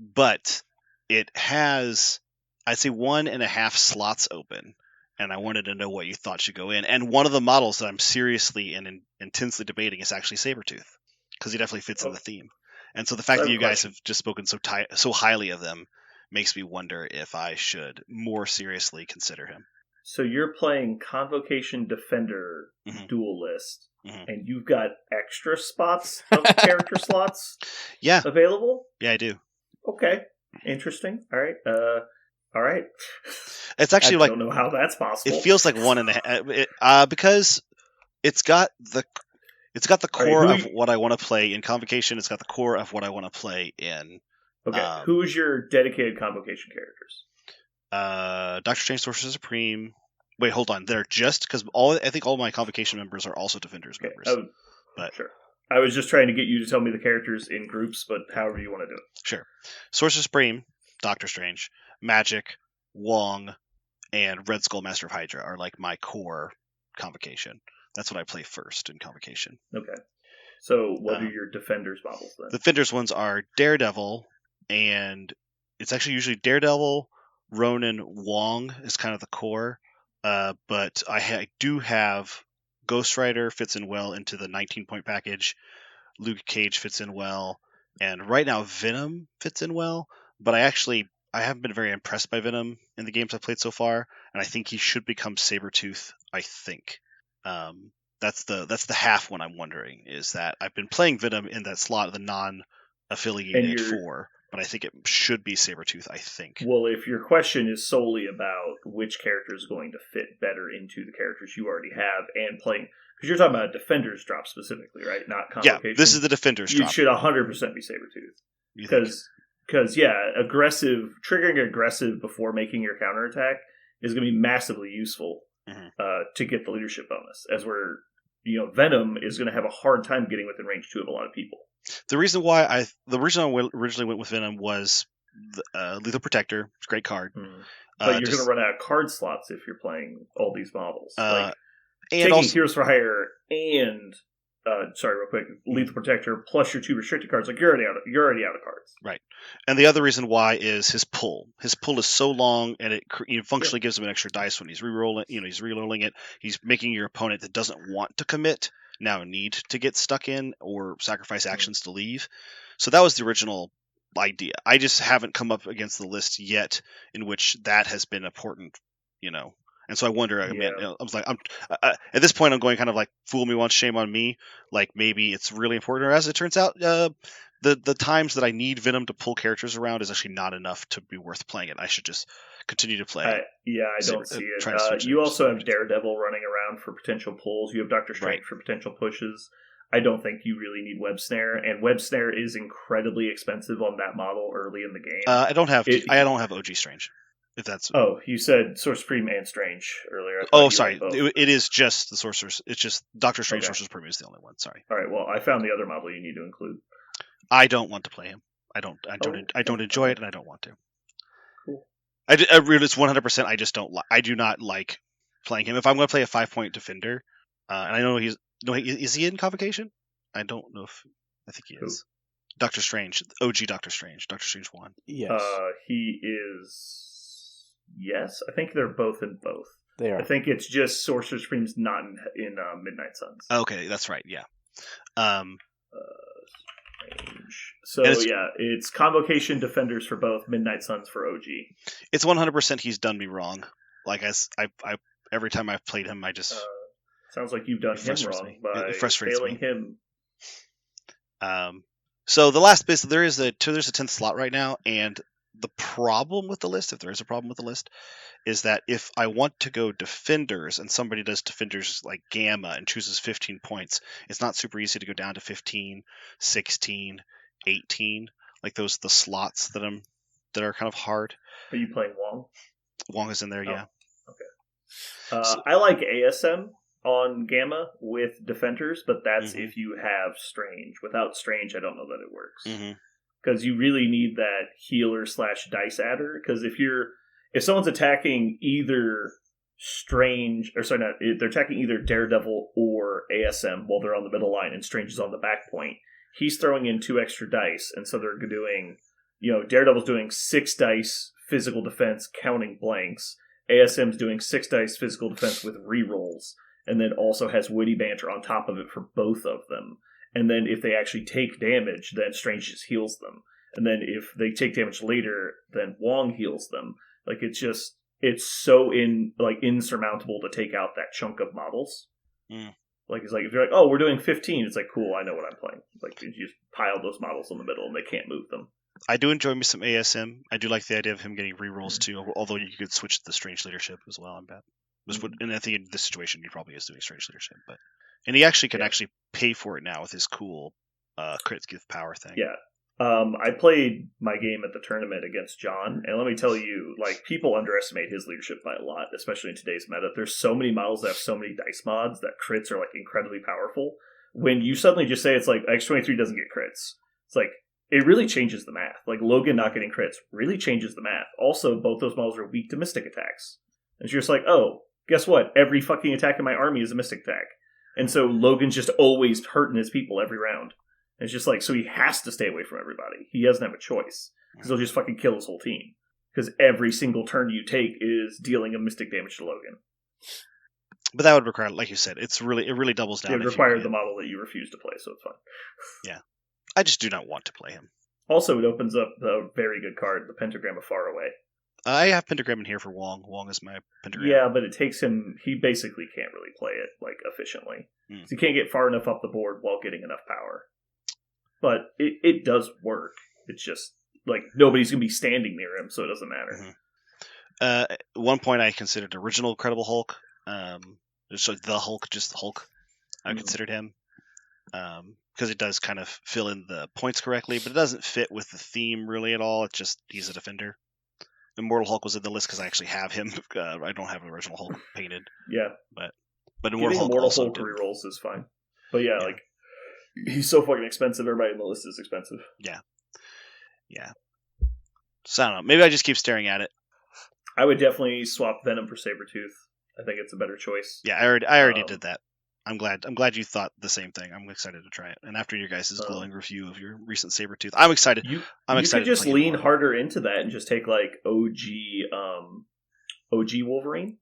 But it has, I'd say, 1.5 slots open, and I wanted to know what you thought should go in. And one of the models that I'm seriously and intensely debating is actually Sabretooth, because he definitely fits in the theme. And so the fact that you guys have just spoken so highly of them makes me wonder if I should more seriously consider him. So you're playing Convocation Defender Duelist, and you've got extra spots of character slots available? Yeah, I do. Okay. Interesting. All right. It's actually I don't know how that's possible. It feels like 1.5 because it's got the core of what I want to play in Convocation. It's got the core of what I want to play in. Okay. Who's your dedicated Convocation characters? Dr. Strange, Sorcerer Supreme. Wait, hold on. They're just because I think all my Convocation members are also Defenders members. But sure. I was just trying to get you to tell me the characters in groups, but however you want to do it. Sure. Sorcerer Supreme, Doctor Strange, Magic, Wong, and Red Skull, Master of Hydra are like my core Convocation. That's what I play first in Convocation. Okay. So what are your Defenders models then? The Defenders ones are Daredevil, and it's actually usually Daredevil, Ronin, Wong is kind of the core. But I do have Ghost Rider fits in well into the 19-point package. Luke Cage fits in well. And right now Venom fits in well. But I haven't been very impressed by Venom in the games I've played so far. And I think he should become Sabretooth, I think. That's the half one I'm wondering, is that I've been playing Venom in that slot, the non-affiliated 4. but I think it should be Sabretooth, I think. Well, if your question is solely about which character is going to fit better into the characters you already have and playing, because you're talking about a Defender's drop specifically, right? Not Convocation. Yeah, this is the Defender's drop. You should 100% be Sabretooth. Because, triggering aggressive before making your counterattack is going to be massively useful to get the leadership bonus, as Venom is going to have a hard time getting within range 2 of a lot of people. The reason I originally went with Venom was Lethal Protector. It's a great card. But you're going to run out of card slots if you're playing all these models. And taking also, Heroes for Hire and Lethal Protector plus your 2 restricted cards, you're already out of cards. Right. And the other reason why is his pull. His pull is so long, and it functionally gives him an extra dice when he's rerolling. He's rerolling it. He's making your opponent that doesn't want to commit now need to get stuck in or sacrifice actions to leave. So that was the original idea. I just haven't come up against the list yet in which that has been important, And so I wonder. I was like, at this point, I'm going kind of like, fool me once, shame on me. Like maybe it's really important. Or as it turns out, the times that I need Venom to pull characters around is actually not enough to be worth playing it. I should just continue to play. I don't see it. You also have Daredevil running around for potential pulls. You have Doctor Strange for potential pushes. I don't think you really need Web Snare, and Web Snare is incredibly expensive on that model early in the game. I don't have OG Strange. If that's you said Sorcerer Supreme and Strange earlier. Sorry, it is just the Sorcerers. It's just Doctor Strange. Sorcerer Supreme is the only one. Sorry. All right. Well, I found the other model you need to include. I don't want to play him. I don't enjoy it, and I don't want to. Cool. It's 100%. I just don't. I do not like playing him. If I'm going to play a 5-point defender, and I know is he in Convocation? I don't know if I think he is. Doctor Strange, OG Doctor Strange 1. Yes. He is. Yes, I think they're both in both. They are. I think it's just Sorcerer Supreme's not in Midnight Suns. Okay, that's right. Yeah. Strange. So it's Convocation Defenders for both, Midnight Suns for OG. It's 100%. He's done me wrong. Like I every time I've played him, I just sounds like you've done him wrong by failing him. So the last bit, there's a 10th slot right now, and the problem with the list, if there is a problem with the list, is that if I want to go Defenders and somebody does Defenders like Gamma and chooses 15 points, it's not super easy to go down to 15, 16, 18. Like the slots that are kind of hard. Are you playing Wong? Wong is in there, yeah. Okay. I like ASM on Gamma with Defenders, but that's if you have Strange. Without Strange, I don't know that it works. Because you really need that healer/dice adder. Because if someone's attacking either they're attacking either Daredevil or ASM while they're on the middle line, and Strange is on the back point. He's throwing in 2 extra dice, and so they're doing, Daredevil's doing 6 dice physical defense, counting blanks. ASM's doing 6 dice physical defense with rerolls, and then also has witty banter on top of it for both of them. And then if they actually take damage, then Strange just heals them. And then if they take damage later, then Wong heals them. Like it's so insurmountable to take out that chunk of models. Like it's like if you're like, oh, we're doing 15, it's like cool, I know what I'm playing. Like you just pile those models in the middle and they can't move them. I do enjoy me some ASM. I do like the idea of him getting rerolls too, although you could switch to the Strange Leadership as well, I bet. And I think in this situation he probably is doing Strange Leadership, and he actually can actually pay for it now with his cool crits give power thing. Yeah. I played my game at the tournament against John, and let me tell you, people underestimate his leadership by a lot, especially in today's meta. There's so many models that have so many dice mods that crits are incredibly powerful. When you suddenly just say it's like X23 doesn't get crits, it's like it really changes the math. Like Logan not getting crits really changes the math. Also, both those models are weak to mystic attacks. And you're just like, oh, guess what? Every fucking attack in my army is a mystic attack. And so Logan's just always hurting his people every round. And it's just so he has to stay away from everybody. He doesn't have a choice. Because he'll just fucking kill his whole team. Because every single turn you take is dealing a mystic damage to Logan. But that would require, like you said, it really doubles down. It would require the model that you refuse to play, so it's fine. Yeah. I just do not want to play him. Also, it opens up a very good card, the Pentagram of Far Away. I have Pentagram in here for Wong. Wong is my Pentagram. Yeah, but it takes him... He basically can't really play it, efficiently. So he can't get far enough up the board while getting enough power. But it does work. It's just... like nobody's gonna be standing near him, so it doesn't matter. At one point, I considered original Incredible Hulk. So the Hulk, just the Hulk. I considered him because it does kind of fill in the points correctly, but it doesn't fit with the theme really at all. It's just he's a defender. Immortal Hulk was in the list because I actually have him. I don't have original Hulk painted. Yeah, but Immortal Hulk also rerolls is fine. But yeah, like he's so fucking expensive. Everybody in the list is expensive. Yeah. So I don't know. Maybe I just keep staring at it. I would definitely swap Venom for Sabretooth. I think it's a better choice. Yeah, I already did that. I'm glad you thought the same thing. I'm excited to try it. And after your guys' glowing review of your recent Sabretooth, I'm excited. You could just lean harder into that and just take like OG Wolverine,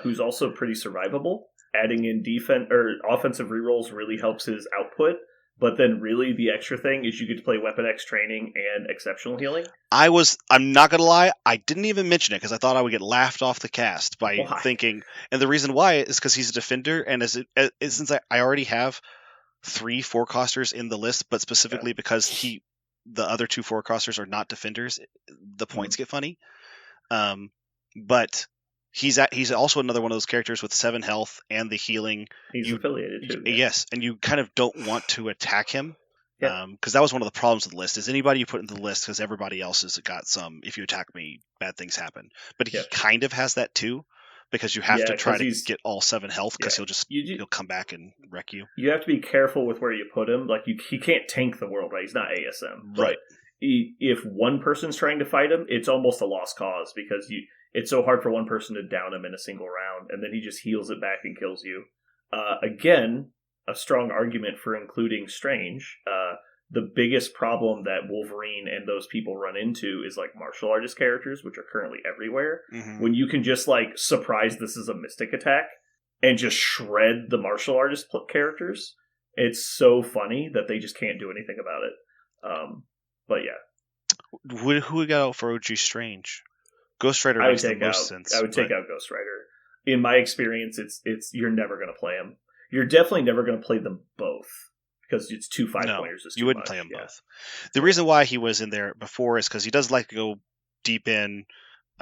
who's also pretty survivable. Adding in defense or offensive rerolls really helps his output. But then really the extra thing is you get to play Weapon X training and exceptional healing. I'm not going to lie, I didn't even mention it because I thought I would get laughed off the cast by thinking, and the reason why is because he's a defender, and since I already have 3 forecasters in the list, but specifically because the other 2 forecasters are not defenders, the points get funny. But he's also another one of those characters with 7 health and the healing. He's affiliated too. Yes, and you kind of don't want to attack him. Because that was one of the problems with the list, is anybody you put into the list, because everybody else has got some, if you attack me, bad things happen. But he kind of has that too, because you have to try to get all 7 health, because he'll come back and wreck you. You have to be careful with where you put him. Like he can't tank the world, right? He's not ASM. Right. If one person's trying to fight him, it's almost a lost cause, because it's so hard for one person to down him in a single round, and then he just heals it back and kills you. Again, a strong argument for including Strange. The biggest problem that Wolverine and those people run into is like martial artist characters, which are currently everywhere. Mm-hmm. When you can just like surprise this is a mystic attack and just shred the martial artist characters, it's so funny that they just can't do anything about it. But yeah, who would go out for OG Strange? Ghost Rider makes the most sense. I would take out Ghost Rider. In my experience, it's you're never going to play them. You're definitely never going to play them both, because it's 2 5-pointers. You wouldn't play them both. The reason why he was in there before is because he does like to go deep in.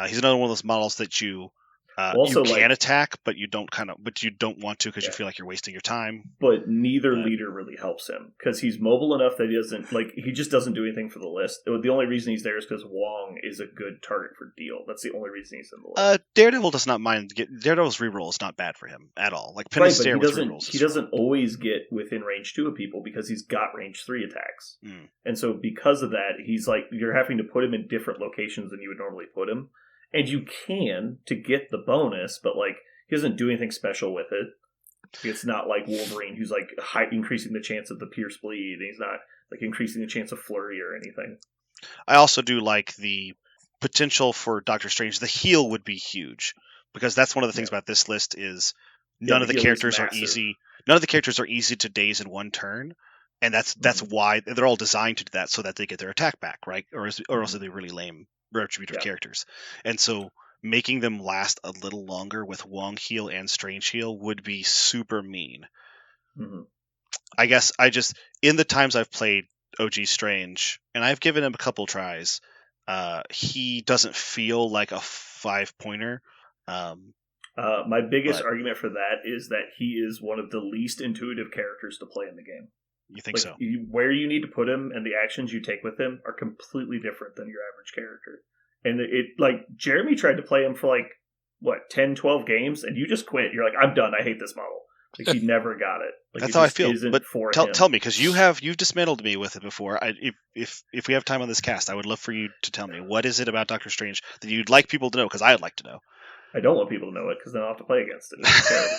He's another one of those models that you can attack, but you don't want to because you feel like you're wasting your time. But neither leader really helps him, because he's mobile enough that he just doesn't do anything for the list. The only reason he's there is because Wong is a good target for deal. That's the only reason he's in the list. Daredevil does not mind. Daredevil's reroll is not bad for him at all. Like Penny with rerolls. He doesn't always get within range 2 of people because he's got range 3 attacks. And so because of that, he's like, you're having to put him in different locations than you would normally put him. And you can to get the bonus, but like he doesn't do anything special with it. It's not like Wolverine, who's like increasing the chance of the pierce bleed, and he's not like increasing the chance of flurry or anything. I also do like the potential for Doctor Strange. The heal would be huge, because that's one of the things about this list is none of the characters are easy. None of the characters are easy to daze in one turn, and that's why they're all designed to do that, so that they get their attack back, right? Or else are they really lame retributive characters. And so making them last a little longer with Wong heal and Strange heal would be super mean. Mm-hmm. I guess in the times I've played OG Strange, and I've given him a couple tries, he doesn't feel like a 5-pointer. My biggest argument for that is that he is one of the least intuitive characters to play in the game. You think so? Where you need to put him and the actions you take with him are completely different than your average character. And Jeremy tried to play him for 10, 12 games, and you just quit. You're like, I'm done. I hate this model. Like, he never got it. That's how I feel. But tell me, because you've dismantled me with it before. If we have time on this cast, I would love for you to tell me, what is it about Doctor Strange that you'd like people to know? Because I'd like to know. I don't want people to know it, because then I'll have to play against it. It's terrible.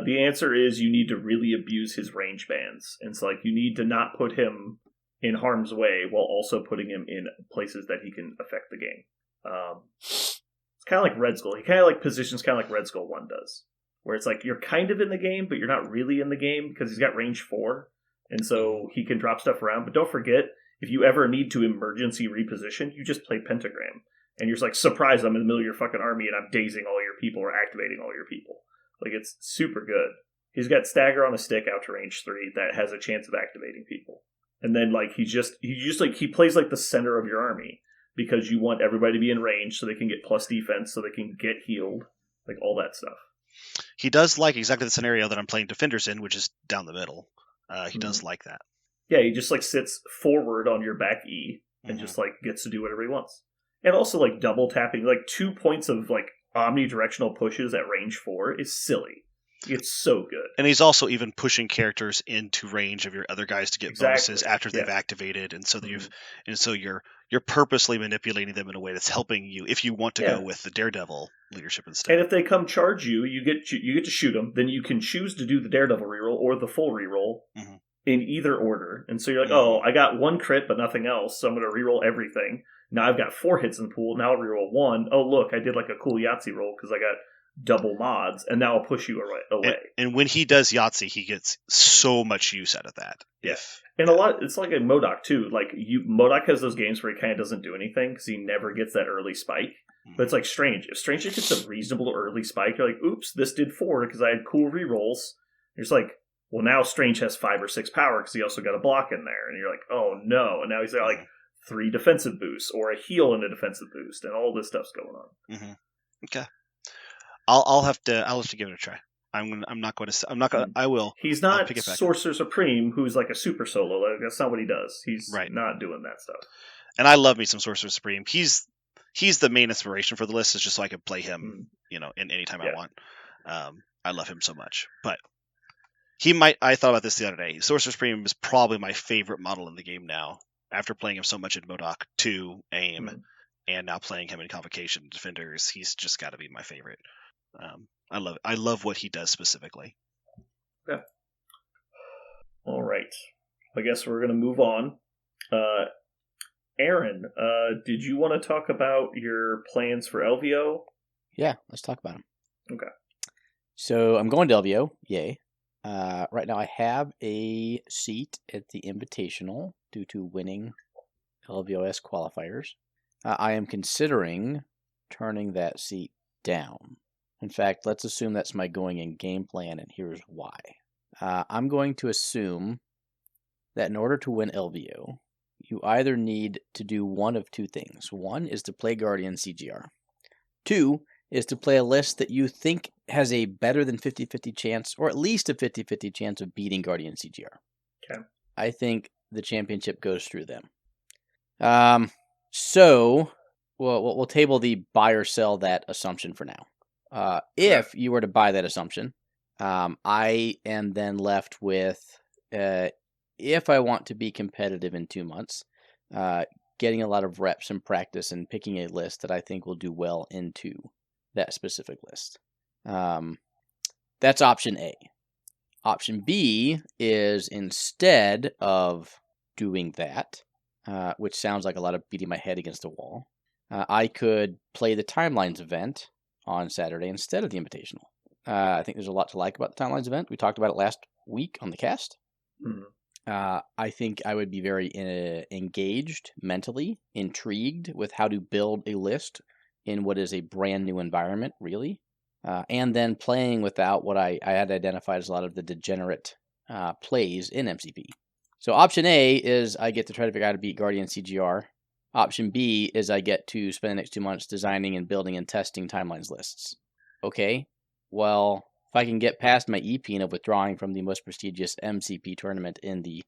The answer is you need to really abuse his range bands. And so you need to not put him in harm's way while also putting him in places that he can affect the game. It's kind of like Red Skull. He kind of positions kind of like Red Skull 1 does, where it's like you're kind of in the game, but you're not really in the game because he's got range 4. And so he can drop stuff around. But don't forget, if you ever need to emergency reposition, you just play Pentagram. And you're just like, surprise, I'm in the middle of your fucking army and I'm dazing all your people or activating all your people. It's super good. He's got Stagger on a stick out to range 3 that has a chance of activating people. And then like he plays like the center of your army because you want everybody to be in range so they can get plus defense, so they can get healed, like all that stuff. He does like exactly the scenario that I'm playing defenders in, which is down the middle. He does like that. Yeah, he just like sits forward on your back E and just like gets to do whatever he wants. And also like double tapping, like 2 points of like omnidirectional pushes at range 4 is silly. It's so good. And he's also even pushing characters into range of your other guys to get bonuses after they've activated, and so you're purposely manipulating them in a way that's helping you if you want to go with the Daredevil leadership instead. And if they come charge you, you get to shoot them. Then you can choose to do the Daredevil reroll or the full reroll in either order. And so you're like, oh, I got 1 crit but nothing else, so I'm going to reroll everything. Now I've got 4 hits in the pool. Now I'll reroll 1. Oh, look, I did like a cool Yahtzee roll because I got double mods, and now I'll push you away. And when he does Yahtzee, he gets so much use out of that. And a lot, it's like a MODOK too. Like MODOK has those games where he kind of doesn't do anything because he never gets that early spike. But it's like Strange. If Strange gets a reasonable early spike, you're like, oops, this did 4 because I had cool rerolls. You're just like, well, now Strange has 5 or 6 power because he also got a block in there, and you're like, oh no, and now he's got like 3 defensive boosts or a heal and a defensive boost, and all this stuff's going on. Okay. I'll have to give it a try. I will. He's not Sorcerer Supreme, who's like a super solo. Like, that's not what he does. He's not doing that stuff. And I love me some Sorcerer Supreme. He's the main inspiration for the list. Is just so I can play him, in any time I want. I love him so much. But I thought about this the other day. Sorcerer Supreme is probably my favorite model in the game now. After playing him so much in MODOK 2, AIM, and now playing him in Convocation Defenders, he's just got to be my favorite. I love what he does specifically. Yeah. All right. I guess we're going to move on. Aaron, did you want to talk about your plans for LVO? Yeah, let's talk about them. Okay. So I'm going to LVO. Yay. Right now I have a seat at the Invitational due to winning LVOS qualifiers. I am considering turning that seat down. In fact, let's assume that's my going in game plan, and here's why. I'm going to assume that in order to win LVO, you either need to do one of 2 things. 1 is to play Guardian CGR. 2 is to play a list that you think has a better than 50-50 chance, or at least a 50-50 chance of beating Guardian CGR. Okay. I think the championship goes through them. So we'll table the buy or sell that assumption for now. If you were to buy that assumption, I am then left with, if I want to be competitive in 2 months, getting a lot of reps and practice and picking a list that I think will do well into that specific list. That's option A. Option B is, instead of doing that, which sounds like a lot of beating my head against a wall, I could play the Timelines event on Saturday instead of the Invitational. I think there's a lot to like about the Timelines event. We talked about it last week on the cast. I think I would be very engaged mentally, intrigued with how to build a list in what is a brand new environment, really. And then playing without what I had identified as a lot of the degenerate plays in MCP. So option A is I get to try to figure out how to beat Guardian CGR. Option B is I get to spend the next 2 months designing and building and testing Timelines lists. Okay, well, if I can get past my EP of withdrawing from the most prestigious MCP tournament in the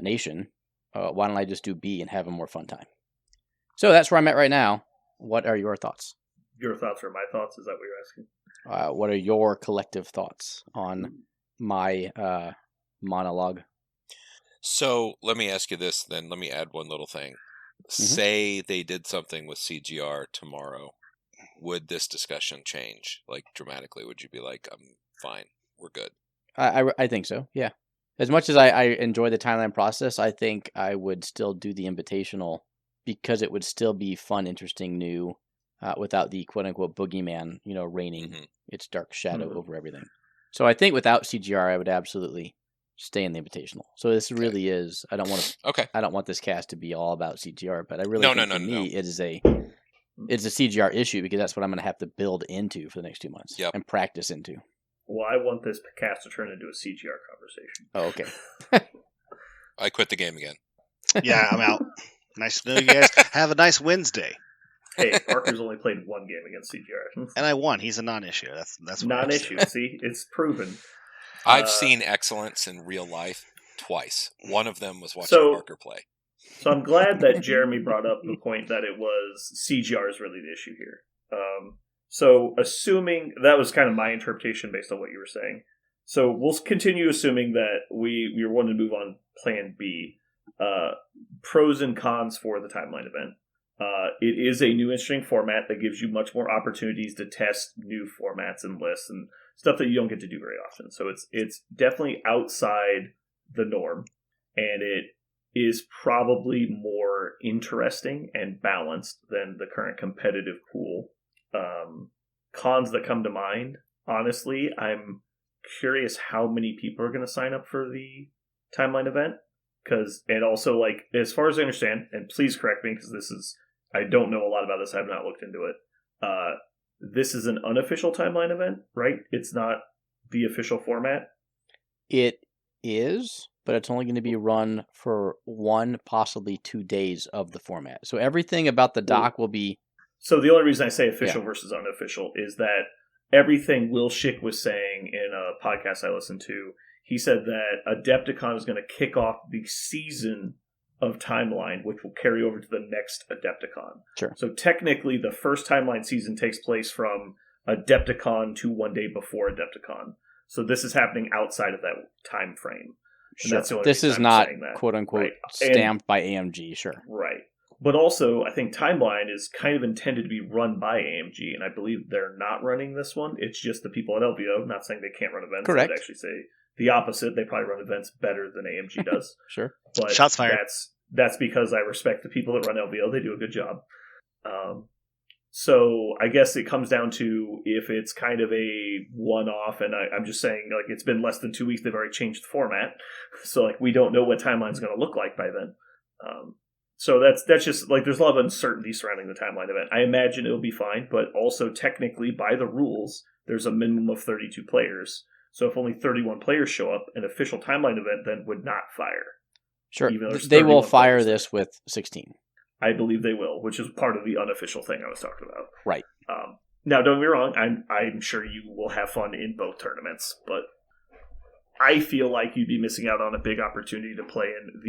nation, why don't I just do B and have a more fun time? So that's where I'm at right now. What are your thoughts? Your thoughts are my thoughts? Is that what you're asking? What are your collective thoughts on my monologue? So let me ask you this then. Let me add one little thing. Say they did something with CGR tomorrow. Would this discussion change dramatically? Would you be like, I'm fine, we're good? I think so, yeah. As much as I enjoy the timeline process, I think I would still do the Invitational because it would still be fun, interesting, new, without the quote-unquote boogeyman, reigning its dark shadow over everything. So I think without CGR, I would absolutely stay in the Invitational. So this really is, I don't want to. Okay. I don't want this cast to be all about CGR, but I really think for me it is it's a CGR issue because that's what I'm going to have to build into for the next 2 months and practice into. Well, I want this cast to turn into a CGR conversation. Oh, okay. I quit the game again. Yeah, I'm out. Nice to know you guys. Have a nice Wednesday. Hey, Parker's only played one game against CGR. And I won. He's a non-issue. That's non-issue. See, it's proven. I've seen excellence in real life twice. One of them was watching Parker play. So I'm glad that Jeremy brought up the point that it was CGR is really the issue here. So assuming that was kind of my interpretation based on what you were saying. So we'll continue assuming that we want to move on plan B. Pros and cons for the timeline event. It is a new interesting format that gives you much more opportunities to test new formats and lists and stuff that you don't get to do very often. So it's definitely outside the norm, and it is probably more interesting and balanced than the current competitive pool. Cons that come to mind, honestly, I'm curious how many people are going to sign up for the timeline event. And also, like, as far as I understand, and please correct me because I don't know a lot about this, I have not looked into it. This is an unofficial timeline event, right? It's not the official format? It is, but it's only going to be run for 1, possibly 2 days of the format. So everything about the doc will be... So the only reason I say official versus unofficial is that everything Will Schick was saying in a podcast I listened to, he said that Adepticon is going to kick off the season of Timeline, which will carry over to the next Adepticon. Sure. So technically, the first Timeline season takes place from Adepticon to 1 day before Adepticon. So this is happening outside of that time frame. Sure. This is not, quote unquote, stamped by AMG, sure. Right. But also, I think Timeline is kind of intended to be run by AMG, and I believe they're not running this one. It's just the people at LVO, not saying they can't run events. Correct. I would actually say the opposite. They probably run events better than AMG does. Sure. But shots fired. That's because I respect the people that run LVO. They do a good job. So I guess it comes down to if it's kind of a one-off, and I'm just saying, like, it's been less than 2 weeks. They've already changed the format. So, like, we don't know what Timeline's going to look like by then. So that's just, like, there's a lot of uncertainty surrounding the timeline event. I imagine it'll be fine, but also technically, by the rules, there's a minimum of 32 players. So if only 31 players show up, an official timeline event then would not fire. Sure, they will fire this with 16. I believe they will, which is part of the unofficial thing I was talking about. Right. Now, don't get me wrong, I'm sure you will have fun in both tournaments, but I feel like you'd be missing out on a big opportunity to play in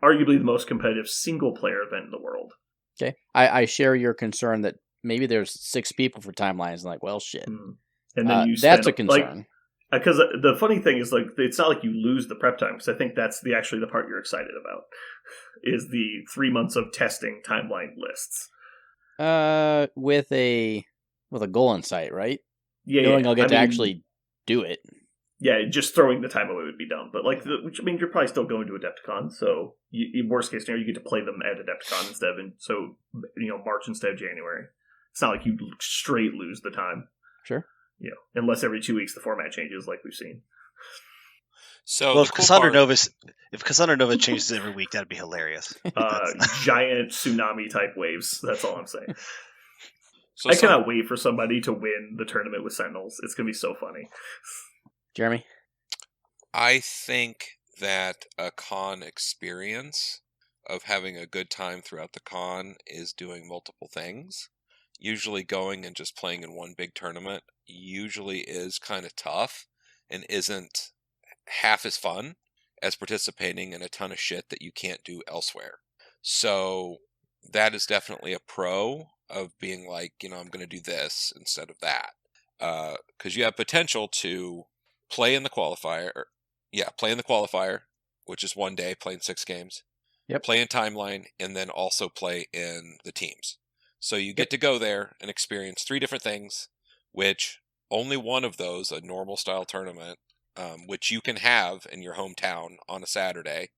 arguably the most competitive single-player event in the world. Okay. I share your concern that maybe there's 6 people for timelines, and like, well, shit. And then that's a concern. Because the funny thing is, like, it's not like you lose the prep time, because I think that's actually the part you're excited about, is the 3 months of testing timeline lists. With a goal in sight, right? Yeah, knowing I'll get to actually do it. Yeah, just throwing the time away would be dumb. But, like, which means you're probably still going to Adepticon, so worst case scenario, you get to play them at Adepticon instead of, March instead of January. It's not like you straight lose the time. Sure. Unless every 2 weeks the format changes, like we've seen. So, if Cassandra Nova changes every week, that'd be hilarious. Giant tsunami type waves. That's all I'm saying. I cannot wait for somebody to win the tournament with Sentinels. It's going to be so funny. Jeremy? I think that a con experience of having a good time throughout the con is doing multiple things. Usually going and just playing in one big tournament usually is kind of tough and isn't half as fun as participating in a ton of shit that you can't do elsewhere. So that is definitely a pro of being like, I'm going to do this instead of that. Because you have potential to play in the qualifier, which is 1 day, playing 6 games. Yep. Play in Timeline, and then also play in the teams. So you get to go there and experience 3 different things, which only one of those, a normal style tournament, which you can have in your hometown on a Saturday,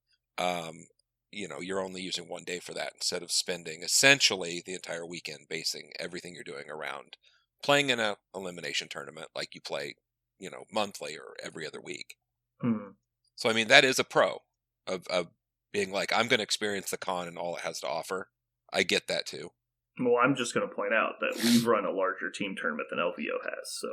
you're only using 1 day for that instead of spending essentially the entire weekend basing everything you're doing around playing in a elimination tournament like you play, monthly or every other week. So, I mean, that is a pro of being like, I'm going to experience the con and all it has to offer. I get that too. Well, I'm just going to point out that we've run a larger team tournament than LVO has, so,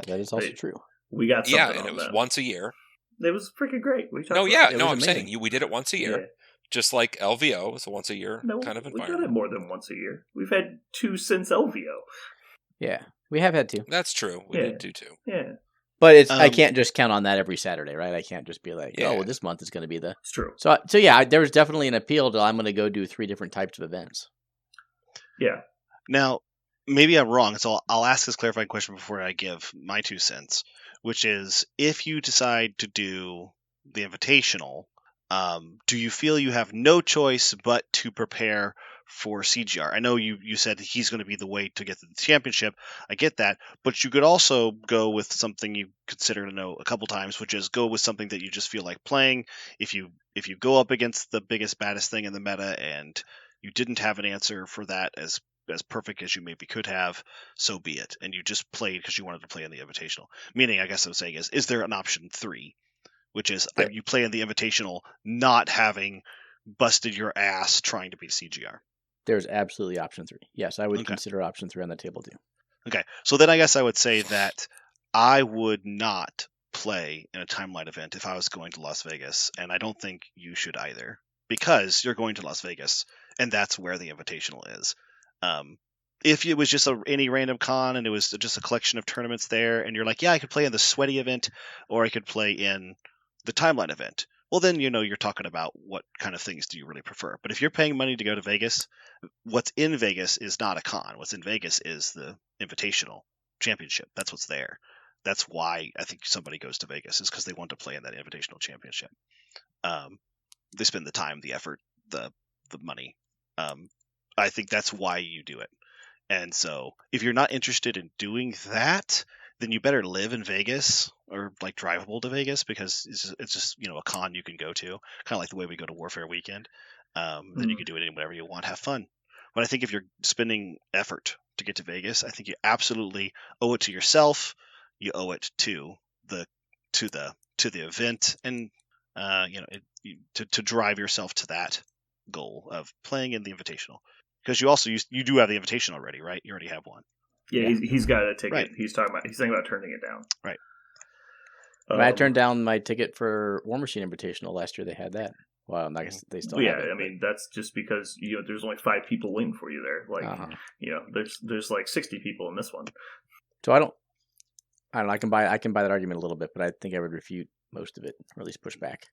That is also true. We got something on and it was them. once a year. It was freaking great. I'm saying we did it once a year. Yeah. Just like LVO is a once a year kind of environment. We've done it more than once a year. We've had 2 since LVO. Yeah, we have had 2. That's true. We did do 2. Yeah. But it's I can't just count on that every Saturday, right? I can't just be like, oh, well, this month is going to be the... It's true. So yeah, there's definitely an appeal to I'm going to go do 3 different types of events. Yeah. Now, maybe I'm wrong, so I'll ask this clarifying question before I give my 2 cents, which is, if you decide to do the Invitational, do you feel you have no choice but to prepare for CGR? I know you said he's going to be the way to get to the championship. I get that, but you could also go with something you consider to know a couple times, which is go with something that you just feel like playing. If you go up against the biggest, baddest thing in the meta and you didn't have an answer for that as perfect as you maybe could have, so be it. And you just played because you wanted to play in the Invitational. Meaning, I guess I was saying is there an option 3? Which is you play in the Invitational not having busted your ass trying to beat CGR. There's absolutely option 3. Yes, I would consider option 3 on the table too. Okay, so then I guess I would say that I would not play in a timeline event if I was going to Las Vegas, and I don't think you should either, because you're going to Las Vegas, and that's where the Invitational is. If it was just any random con and it was just a collection of tournaments there, and you're like, yeah, I could play in the sweaty event, or I could play in the timeline event, well, then you're talking about what kind of things do you really prefer. But if you're paying money to go to Vegas, what's in Vegas is not a con. What's in Vegas is the Invitational Championship. That's what's there. That's why I think somebody goes to Vegas, is because they want to play in that Invitational Championship. They spend the time, the effort, the money. I think that's why you do it. And so if you're not interested in doing that, then you better live in Vegas or like drivable to Vegas, because it's just a con you can go to, kind of like the way we go to Warfare Weekend. Then you can do it whenever you want, have fun. But I think if you're spending effort to get to Vegas, I think you absolutely owe it to yourself. You owe it to the event, and to drive yourself to that goal of playing in the Invitational. Because you do have the Invitational already, right? You already have one. Yeah, he's got a ticket. Right. He's thinking about turning it down. Right. I turned down my ticket for War Machine Invitational last year. They had that. Well, I guess they still have it. I mean, that's just because there's only 5 people waiting for you there. Like there's like 60 people in this one. So I don't know. I can buy that argument a little bit, but I think I would refute most of it, or at least push back.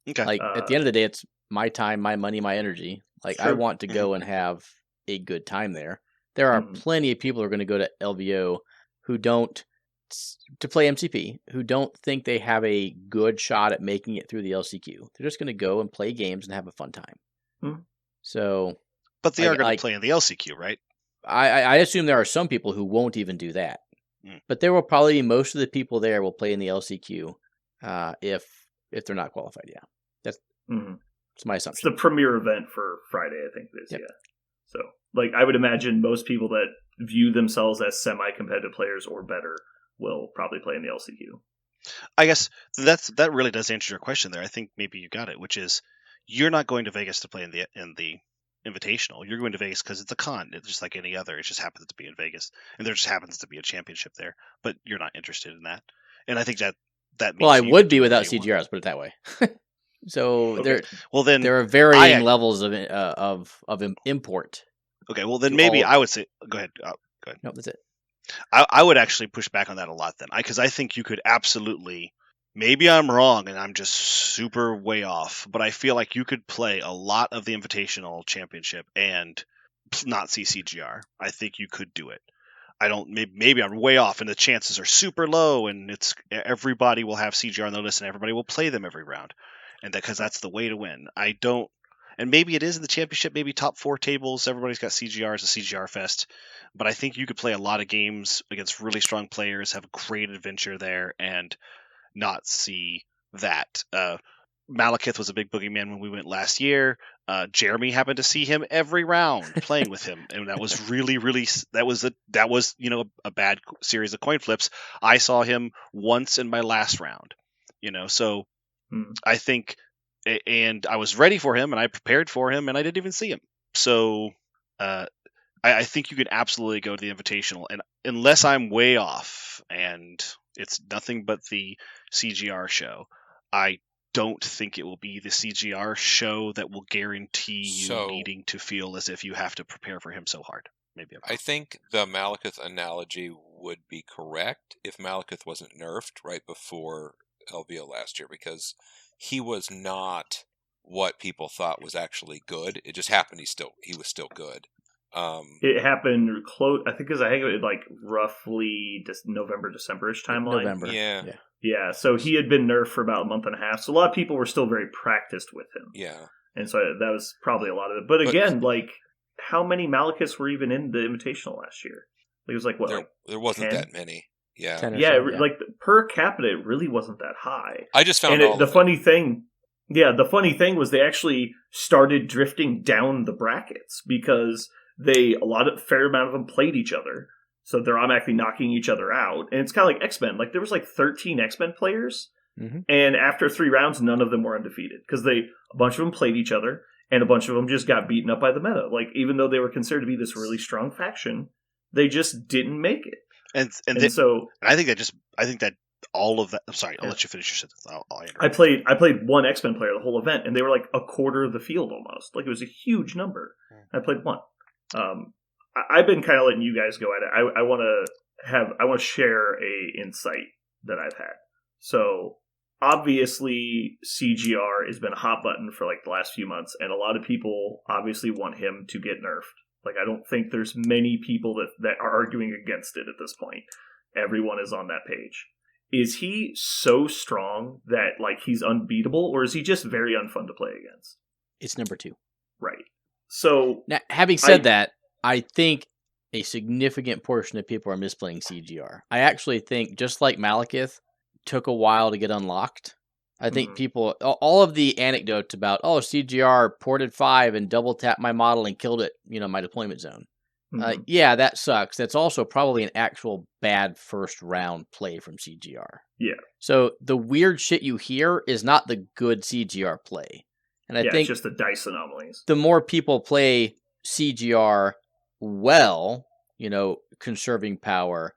Okay. Like at the end of the day, it's my time, my money, my energy. Like I want to go and have a good time there. There are plenty of people who are going to go to LVO who don't, to play MCP, who don't think they have a good shot at making it through the LCQ. They're just going to go and play games and have a fun time. So, but they are going to play in the LCQ, right? I assume there are some people who won't even do that. But there will probably be most of the people there will play in the LCQ if they're not qualified. Yeah, that's my assumption. It's the premier event for Friday, I think it is. Yep. Yeah. So, I would imagine most people that view themselves as semi-competitive players or better will probably play in the LCQ. I guess that really does answer your question there. I think maybe you got it, which is you're not going to Vegas to play in the Invitational. You're going to Vegas because it's a con. It's just like any other. It just happens to be in Vegas, and there just happens to be a championship there. But you're not interested in that, and I think that means. Well, I would be without CGR. Let's put it that way. So there are varying levels of import. Okay, well then maybe I would say go ahead. Go ahead. No, that's it. I would actually push back on that a lot then, because I think you could absolutely. Maybe I'm wrong and I'm just super way off, but I feel like you could play a lot of the Invitational Championship and not see CGR. I think you could do it. I don't. Maybe I'm way off, and the chances are super low, and everybody will have CGR on their list, and everybody will play them every round. And because that's the way to win. I don't, and maybe it is in the championship, maybe top 4 tables, everybody's got CGR as a CGR fest, but I think you could play a lot of games against really strong players, have a great adventure there, and not see that. Malekith was a big boogeyman when we went last year. Jeremy happened to see him every round playing with him, and that was really, really that was a bad series of coin flips. I saw him once in my last round, so. I think, and I was ready for him, and I prepared for him, and I didn't even see him. So I think you can absolutely go to the Invitational, and unless I'm way off, and it's nothing but the CGR show, I don't think it will be the CGR show that will guarantee you needing to feel as if you have to prepare for him so hard. Maybe I think the Malekith analogy would be correct if Malekith wasn't nerfed right before LVO last year, because he was not what people thought was actually good. It just happened he was still good. It happened close. I think because I think it was like roughly November, December-ish timeline. November. Yeah. So he had been nerfed for about a month and a half. So a lot of people were still very practiced with him. Yeah. And so that was probably a lot of it. But again, like, how many Malekiths were even in the Invitational last year? It was like, what? There wasn't 10? that many. Yeah. Like per capita, it really wasn't that high. I just found the funny thing was they actually started drifting down the brackets because fair amount of them played each other, so they're automatically knocking each other out. And it's kind of like X-Men. Like there was like 13 X-Men players, and after 3 rounds, none of them were undefeated because a bunch of them played each other, and a bunch of them just got beaten up by the meta. Like even though they were considered to be this really strong faction, they just didn't make it. And I think that all of that. I'm sorry, I'll let you finish your sentence. I played one X-Men player the whole event, and they were like a quarter of the field almost. Like it was a huge number. I played one. I've been kind of letting you guys go at it. I want to share a insight that I've had. So obviously CGR has been a hot button for like the last few months, and a lot of people obviously want him to get nerfed. Like I don't think there's many people that are arguing against it at this point. Everyone is on that page. Is he so strong that like he's unbeatable, or is he just very unfun to play against? It's number 2. Right. So now, having said that, I think a significant portion of people are misplaying CGR. I actually think, just like Malekith took a while to get unlocked, I think people, all of the anecdotes about, CGR ported 5 and double tapped my model and killed it, my deployment zone. Yeah, that sucks. That's also probably an actual bad first round play from CGR. Yeah. So the weird shit you hear is not the good CGR play. And I think it's just the dice anomalies. The more people play CGR well, conserving power,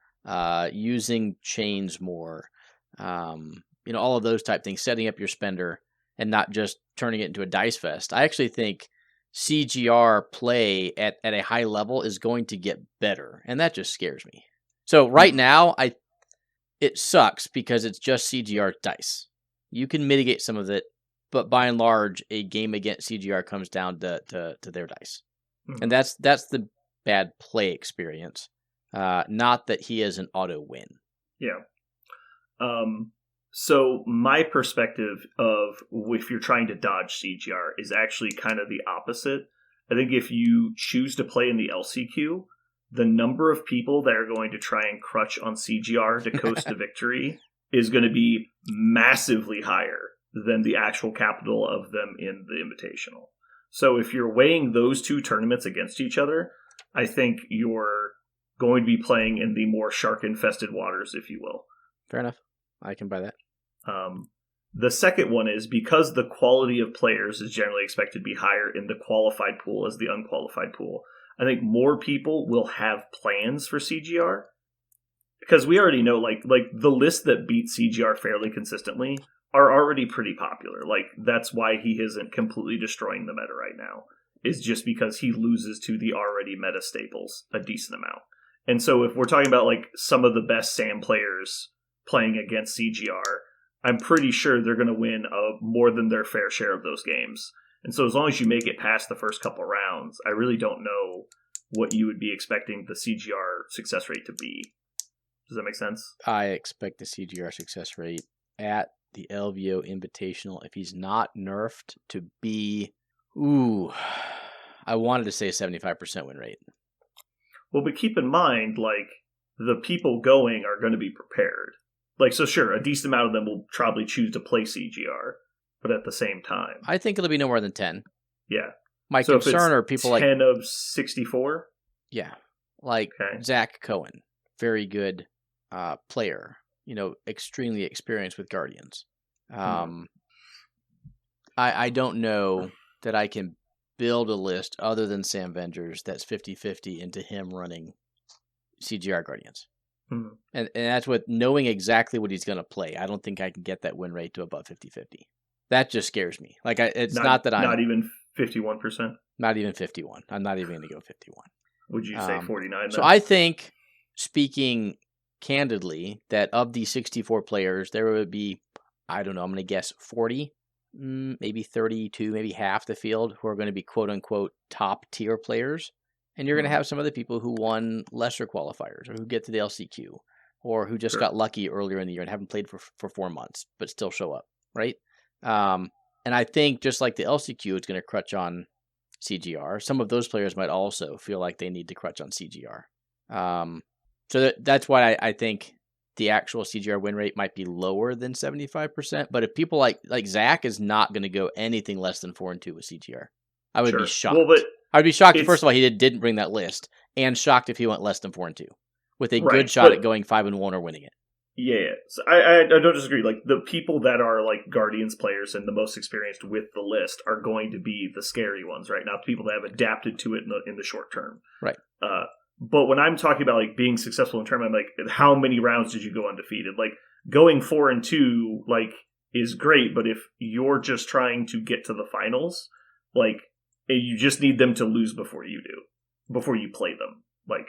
using chains more, all of those type things, setting up your spender and not just turning it into a dice fest. I actually think CGR play at a high level is going to get better, and that just scares me. So right now, it sucks because it's just CGR dice. You can mitigate some of it, but by and large, a game against CGR comes down to their dice. And that's the bad play experience, not that he is an auto win. Yeah. So my perspective of if you're trying to dodge CGR is actually kind of the opposite. I think if you choose to play in the LCQ, the number of people that are going to try and crutch on CGR to coast to victory is going to be massively higher than the actual capital of them in the Invitational. So if you're weighing those two tournaments against each other, I think you're going to be playing in the more shark-infested waters, if you will. Fair enough. I can buy that. The second one is because the quality of players is generally expected to be higher in the qualified pool as the unqualified pool. I think more people will have plans for CGR because we already know like the list that beat CGR fairly consistently are already pretty popular. Like that's why he isn't completely destroying the meta right now, is just because he loses to the already meta staples a decent amount. And so if we're talking about like some of the best SAM players playing against CGR, I'm pretty sure they're going to win more than their fair share of those games. And so as long as you make it past the first couple rounds, I really don't know what you would be expecting the CGR success rate to be. Does that make sense? I expect the CGR success rate at the LVO Invitational, if he's not nerfed, to be, I wanted to say a 75% win rate. Well, but keep in mind, like, the people going are going to be prepared. Like, so sure, a decent amount of them will probably choose to play CGR, but at the same time, I think it'll be no more than 10. Yeah. My concern are people 10 like 10 of 64? Yeah. Like Zach Cohen, very good player, extremely experienced with Guardians. I don't know that I can build a list other than Sam Vengers that's 50-50 into him running CGR Guardians. Mm-hmm. And that's with knowing exactly what he's going to play. I don't think I can get that win rate to above 50-50. That just scares me. Like, it's not that I'm... Not even 51%? Not even 51. I'm not even going to go 51. Would you say 49 then? So I think, speaking candidly, that of the 64 players, there would be, I don't know, I'm going to guess 40, maybe 32, maybe half the field who are going to be quote-unquote top-tier players. And you're going to have some other people who won lesser qualifiers or who get to the LCQ or who just got lucky earlier in the year and haven't played for 4 months but still show up, right? And I think just like the LCQ, it's going to crutch on CGR. Some of those players might also feel like they need to crutch on CGR. So that's why I think the actual CGR win rate might be lower than 75%. But if people like Zach is not going to go anything less than 4-2 with CGR, I would be shocked. Well, I'd be shocked if, first of all, he didn't bring that list, and shocked if he went less than 4-2 with a good shot at going 5-1 or winning it. Yeah, so I don't disagree. Like, the people that are like Guardians players and the most experienced with the list are going to be the scary ones, right? Not the people that have adapted to it in the short term, right? But when I'm talking about like being successful in tournament, I'm like, how many rounds did you go undefeated? Like, going 4-2 like is great, but if you're just trying to get to the finals, like, you just need them to lose before you play them, like.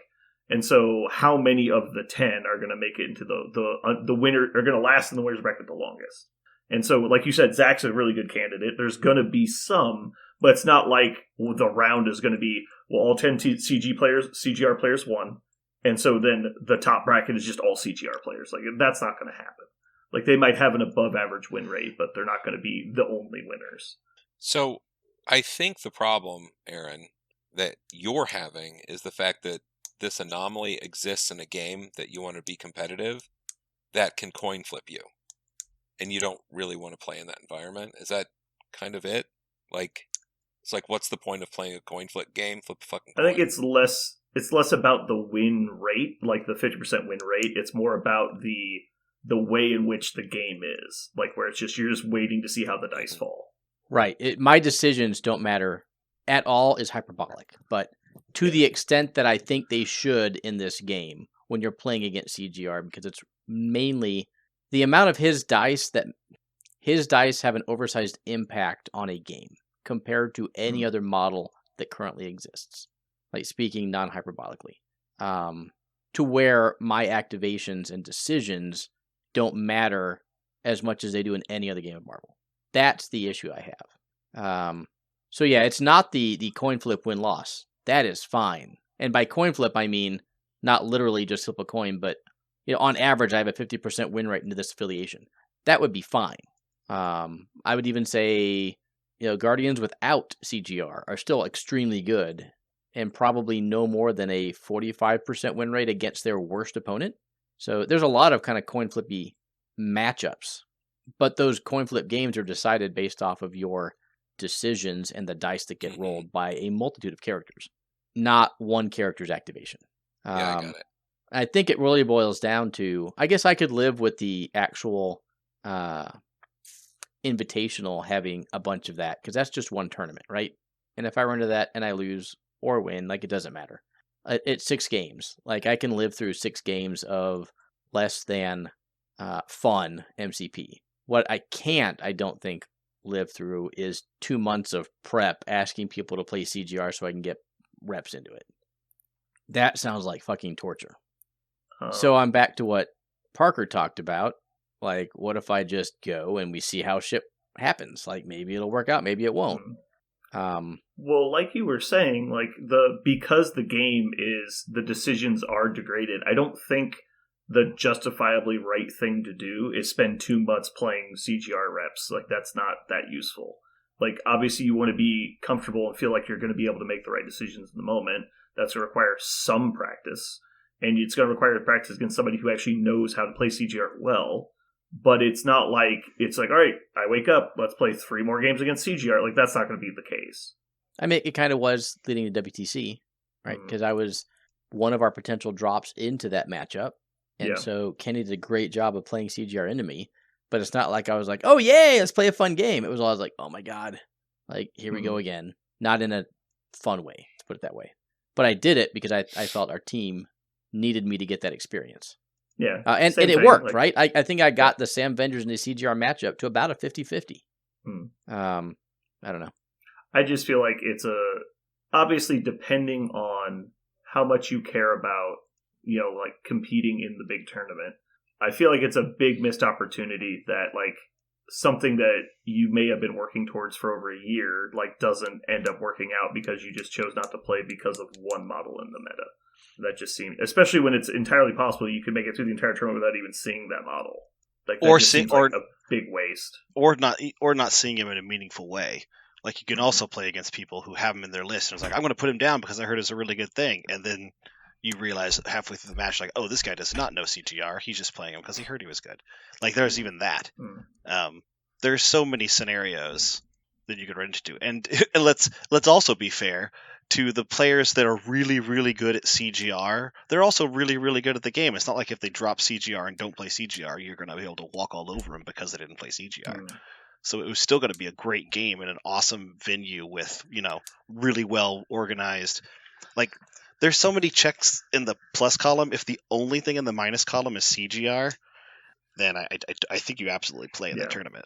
And so, how many of the 10 are going to make it into the winner, are going to last in the winners bracket the longest? And so, like you said, Zach's a really good candidate. There's going to be some, but it's not like the round is going to be, well, all 10 CGR players won, and so then the top bracket is just all CGR players. Like, that's not going to happen. Like, they might have an above average win rate, but they're not going to be the only winners. So, I think the problem, Aaron, that you're having is the fact that this anomaly exists in a game that you want to be competitive that can coin flip you, and you don't really want to play in that environment. Is that kind of it? Like, it's like, what's the point of playing a coin flip game? Flip the fucking coin. I think it's less about the win rate, like the 50% win rate. It's more about the way in which the game is, like, where it's just, you're just waiting to see how the dice fall. Right. My decisions don't matter at all is hyperbolic, but to the extent that I think they should in this game when you're playing against CGR, because it's mainly the amount of his dice have an oversized impact on a game compared to any other model that currently exists. Like, speaking non-hyperbolically, to where my activations and decisions don't matter as much as they do in any other game of Marvel. That's the issue I have. So yeah, it's not the coin flip win-loss. That is fine. And by coin flip, I mean not literally just flip a coin, but on average, I have a 50% win rate into this affiliation. That would be fine. I would even say, Guardians without CGR are still extremely good and probably no more than a 45% win rate against their worst opponent. So there's a lot of kind of coin flippy matchups, but those coin flip games are decided based off of your decisions and the dice that get rolled by a multitude of characters, not one character's activation. Yeah, I got it. I think it really boils down to, I guess I could live with the actual invitational having a bunch of that, because that's just one tournament, right? And if I run to that and I lose or win, like, it doesn't matter. It's 6 games. Like, I can live through 6 games of less than fun MCP. What I don't think, live through is 2 months of prep asking people to play CGR so I can get reps into it. That sounds like fucking torture. So I'm back to what Parker talked about. Like, what if I just go and we see how shit happens? Like, maybe it'll work out, maybe it won't. Well, like you were saying, like, because the game is, the decisions are degraded, I don't think the justifiably right thing to do is spend 2 months playing CGR reps. Like, that's not that useful. Like, obviously you want to be comfortable and feel like you're going to be able to make the right decisions in the moment. That's going to require some practice. And it's going to require practice against somebody who actually knows how to play CGR well. But it's not like, it's like, all right, I wake up, let's play 3 more games against CGR. Like, that's not going to be the case. I mean, it kind of was leading to WTC, right? Because I was one of our potential drops into that matchup. And so Kenny did a great job of playing CGR into me, but it's not like I was like, oh, yay, let's play a fun game. It was always like, oh my God, like, here we go again. Not in a fun way, to put it that way. But I did it because I felt our team needed me to get that experience. Yeah. And it worked, right? I think I got the Sam Vendors and the CGR matchup to about a 50-50. I don't know. I just feel like it's obviously depending on how much you care about, like competing in the big tournament. I feel like it's a big missed opportunity that like something that you may have been working towards for over a year, like doesn't end up working out because you just chose not to play because of one model in the meta. That just seems, especially when it's entirely possible you could make it through the entire tournament without even seeing that model. Like, that seems like a big waste, or not seeing him in a meaningful way. Like, you can also play against people who have him in their list, and it's like, I'm going to put him down because I heard it's a really good thing, and then you realize halfway through the match, like, oh, this guy does not know CGR. He's just playing him because he heard he was good. Like, there's even that. There's so many scenarios that you could run into, and let's also be fair to the players that are really, really good at CGR. They're also really, really good at the game. It's not like if they drop CGR and don't play CGR, you're going to be able to walk all over them because they didn't play CGR. So it was still going to be a great game in an awesome venue with, really well organized. Like, there's so many checks in the plus column. If the only thing in the minus column is CGR, then I think you absolutely play in that tournament.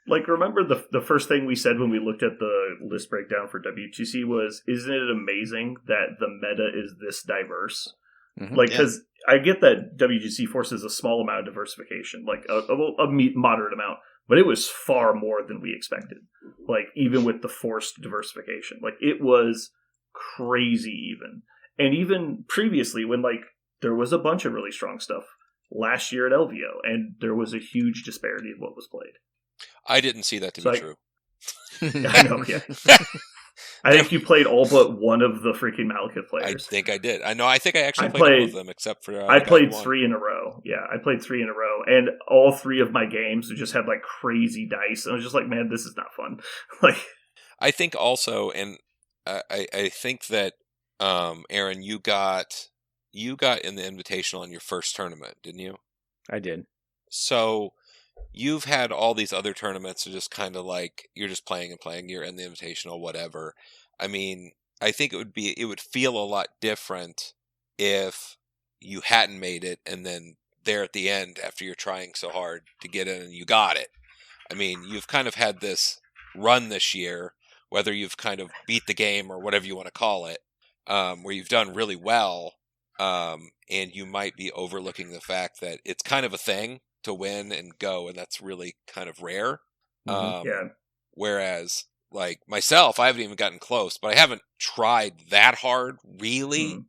Like, remember the first thing we said when we looked at the list breakdown for WGC was, isn't it amazing that the meta is this diverse? Like, because I get that WGC forces a small amount of diversification, like a moderate amount, but it was far more than we expected. Like, even with the forced diversification, like, it was crazy even. And even previously when, like, there was a bunch of really strong stuff last year at LVO, and there was a huge disparity of what was played. I didn't see that to be true. I know, yeah. I think you played all but one of the freaking Malekith players. I think I did. I think I actually played all of them except for... I played 3 in a row. Yeah, I played 3 in a row. And all 3 of my games just had, like, crazy dice. And I was just like, man, this is not fun. Like, I think also, and I think that, Aaron, you got in the Invitational in your first tournament, didn't you? I did. So... you've had all these other tournaments that just kind of like you're just playing and playing. You're in the Invitational, whatever. I mean, I think it would feel a lot different if you hadn't made it and then there at the end after you're trying so hard to get in and you got it. I mean, you've kind of had this run this year, whether you've kind of beat the game or whatever you want to call it, where you've done really well, and you might be overlooking the fact that it's kind of a thing to win and go, and that's really kind of rare. Whereas, like myself, I haven't even gotten close, but I haven't tried that hard, really.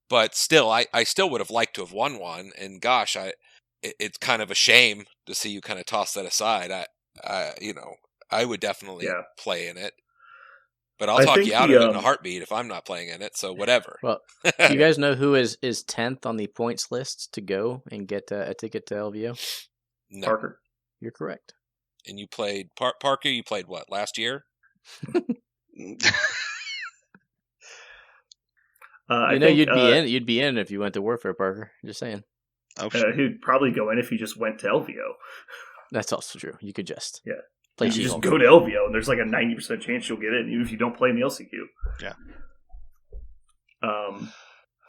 But still, I still would have liked to have won one, and gosh, it's kind of a shame to see you kind of toss that aside. I would definitely play in it. But I'll talk you out of it in a heartbeat if I'm not playing in it, so whatever. Well, do you guys know who is 10th on the points list to go and get a ticket to LVO? No. Parker. You're correct. And you played Parker, you played what, last year? You'd be in if you went to Warfare, Parker. Just saying. He'd probably go in if he just went to LVO. That's also true. You could just play. You just go to LVO, and there's like a 90% chance you'll get in, even if you don't play in the LCQ. Yeah.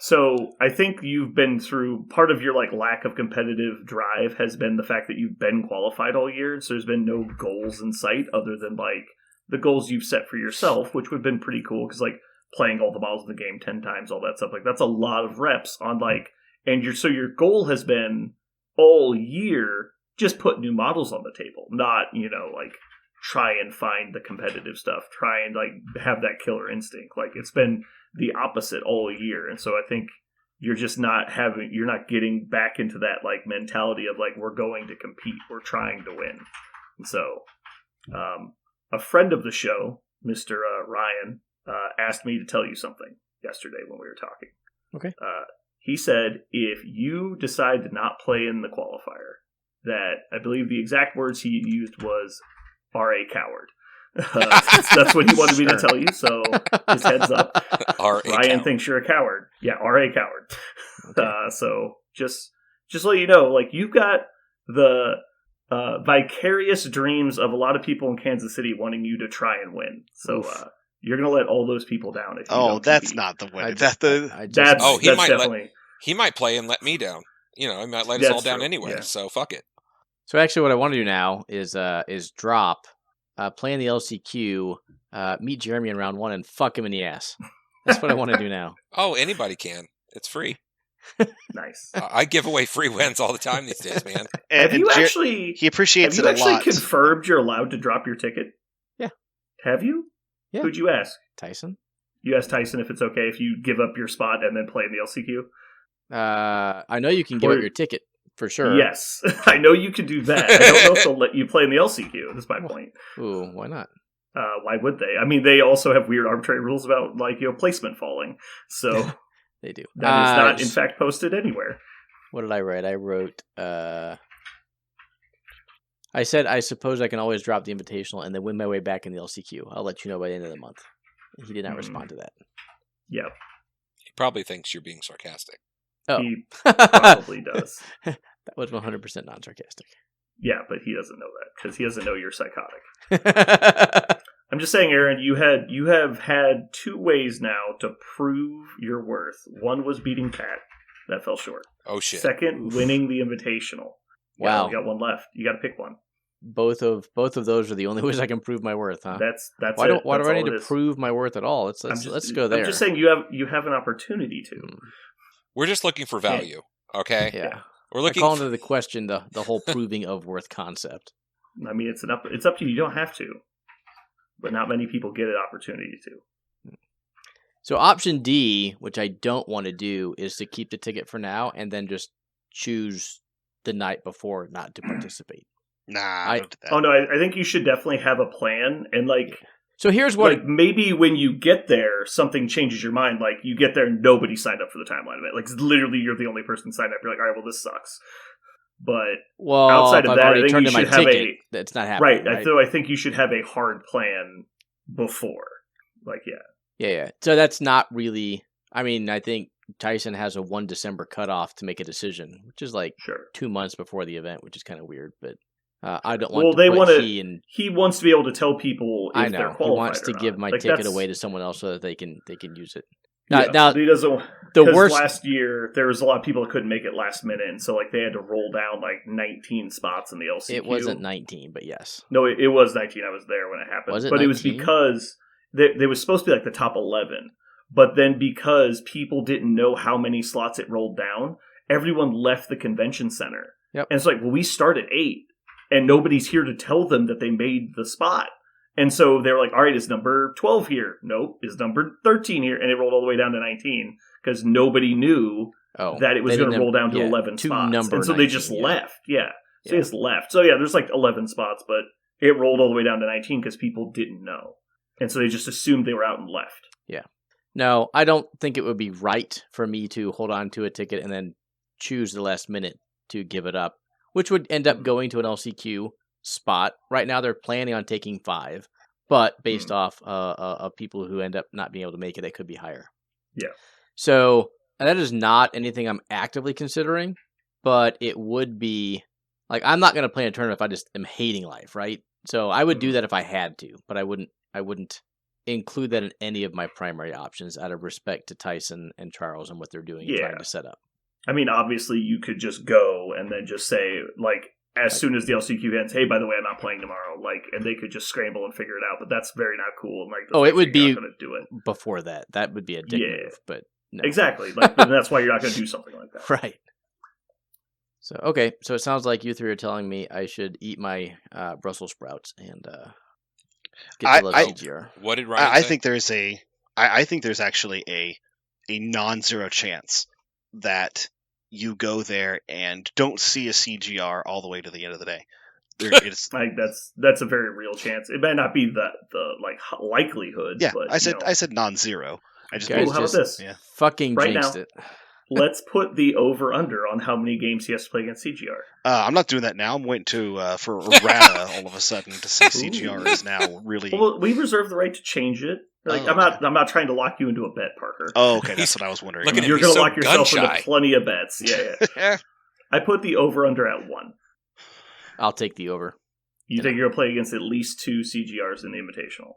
So I think you've been through part of your like lack of competitive drive has been the fact that you've been qualified all year. So there's been no goals in sight other than like the goals you've set for yourself, which would have been pretty cool because like playing all the models in the game 10 times, all that stuff, like that's a lot of reps on like, and your goal has been all year just put new models on the table, not, like try and find the competitive stuff, try and like have that killer instinct. Like it's been the opposite all year. And so I think you're just not getting back into that like mentality of like, we're going to compete, we're trying to win. And so, a friend of the show, Mr. Ryan, asked me to tell you something yesterday when we were talking. Okay. He said, if you decide to not play in the qualifier, that I believe the exact words he used was, are a coward. That's what he wanted me to tell you, so just heads up. Ryan thinks you're a coward. Yeah, are a coward. Okay. So just let you know, like you've got the vicarious dreams of a lot of people in Kansas City wanting you to try and win. So you're going to let all those people down. If you that's not the win. He might play and let me down. I might let us all down anyway. So fuck it. So actually, what I want to do now is drop, play in the LCQ, meet Jeremy in round 1, and fuck him in the ass. That's what I want to do now. Oh, anybody can. It's free. Nice. I give away free wins all the time these days, man. He appreciates it a lot. Have you actually confirmed you're allowed to drop your ticket? Yeah. Have you? Yeah. Who'd you ask? Tyson. You asked Tyson if it's okay if you give up your spot and then play in the LCQ? I know you can give up your ticket, for sure. Yes. I know you can do that. I don't know if they'll let you play in the LCQ. That's my point. Ooh, why not? Why would they? I mean, they also have weird arbitrary rules about, placement falling. So they do. That is not, in fact, posted anywhere. What did I write? I wrote, I said, I suppose I can always drop the invitational and then win my way back in the LCQ. I'll let you know by the end of the month. He did not respond to that. Yeah. He probably thinks you're being sarcastic. Oh. He probably does. That was 100% non-sarcastic. Yeah, but he doesn't know that because he doesn't know you're psychotic. I'm just saying, Aaron, you have had 2 ways now to prove your worth. One was beating Pat. That fell short. Oh, shit. Second, winning the invitational. Wow. You got one left. You got to pick one. Both of those are the only ways I can prove my worth, huh? That's why do I need to prove my worth at all? Let's go there. I'm just saying you have an opportunity to. We're just looking for value, okay? Yeah. We're looking. I call into the question the whole proving of worth concept. I mean, it's up to you. You don't have to, but not many people get an opportunity to. So option D, which I don't want to do, is to keep the ticket for now and then just choose the night before not to participate. Nah, I don't do that. Oh no, I think you should definitely have a plan and So here's what maybe when you get there, something changes your mind. Like you get there and nobody signed up for the timeline event. Like literally, you're the only person signed up. You're like, all right, well, this sucks. But outside of that, I think you should have that's not happening. Right. So I think you should have a hard plan before. Yeah. So that's not really. I mean, I think Tyson has a 1 December cutoff to make a decision, which is 2 months before the event, which is kind of weird, but. I don't want. He wants to be able to tell people if they're qualified. He wants to give my ticket away to someone else so that they can use it. Now he doesn't. Because last year there was a lot of people that couldn't make it last minute, and so they had to roll down 19 spots in the LCQ. It wasn't 19, but yes. No, it was 19. I was there when it happened. Was it? But 19? It was because they was supposed to be the top 11, but then because people didn't know how many slots it rolled down, everyone left the convention center. Yep. And it's we start at 8. And nobody's here to tell them that they made the spot. And so they're like, all right, is number 12 here? Nope. Is number 13 here? And it rolled all the way down to 19 because nobody knew that it was going to roll down to 11 spots. And so they just left. Yeah. So they just left. So yeah, there's 11 spots, but it rolled all the way down to 19 because people didn't know. And so they just assumed they were out and left. Yeah. No, I don't think it would be right for me to hold on to a ticket and then choose the last minute to give it up, which would end up going to an LCQ spot. Right now, they're planning on taking 5, but based off of people who end up not being able to make it, it could be higher. Yeah. So that is not anything I'm actively considering, but it would be I'm not going to play in a tournament if I just am hating life, right? So I would do that if I had to, but I wouldn't include that in any of my primary options out of respect to Tyson and Charles and what they're doing and trying to set up. I mean, obviously, you could just go and then just say, as soon as the LCQ ends, hey, by the way, I'm not playing tomorrow. And they could just scramble and figure it out. But that's very not cool. And it would be do it. Before that. That would be a dick move. But no. Exactly. And that's why you're not going to do something like that. Right. So, okay. So it sounds like you 3 are telling me I should eat my Brussels sprouts and get the CGR. What did Ryan say? I think there's actually a non-zero chance that you go there and don't see a CGR all the way to the end of the day. That's a very real chance. It might not be the likelihood. Yeah, but, I said non-zero. I just how about this? Yeah. Fucking right jinxed now, it. Let's put the over/under on how many games he has to play against CGR. I'm not doing that now. I'm waiting for errata all of a sudden to say CGR is now really. Well, we reserve the right to change it. I'm not trying to lock you into a bet, Parker. Oh, okay, that's what I was wondering. You're going to lock yourself into plenty of bets. Yeah. I put the over/under at 1. I'll take the over. You think you're going to play against at least 2 CGRs in the Invitational?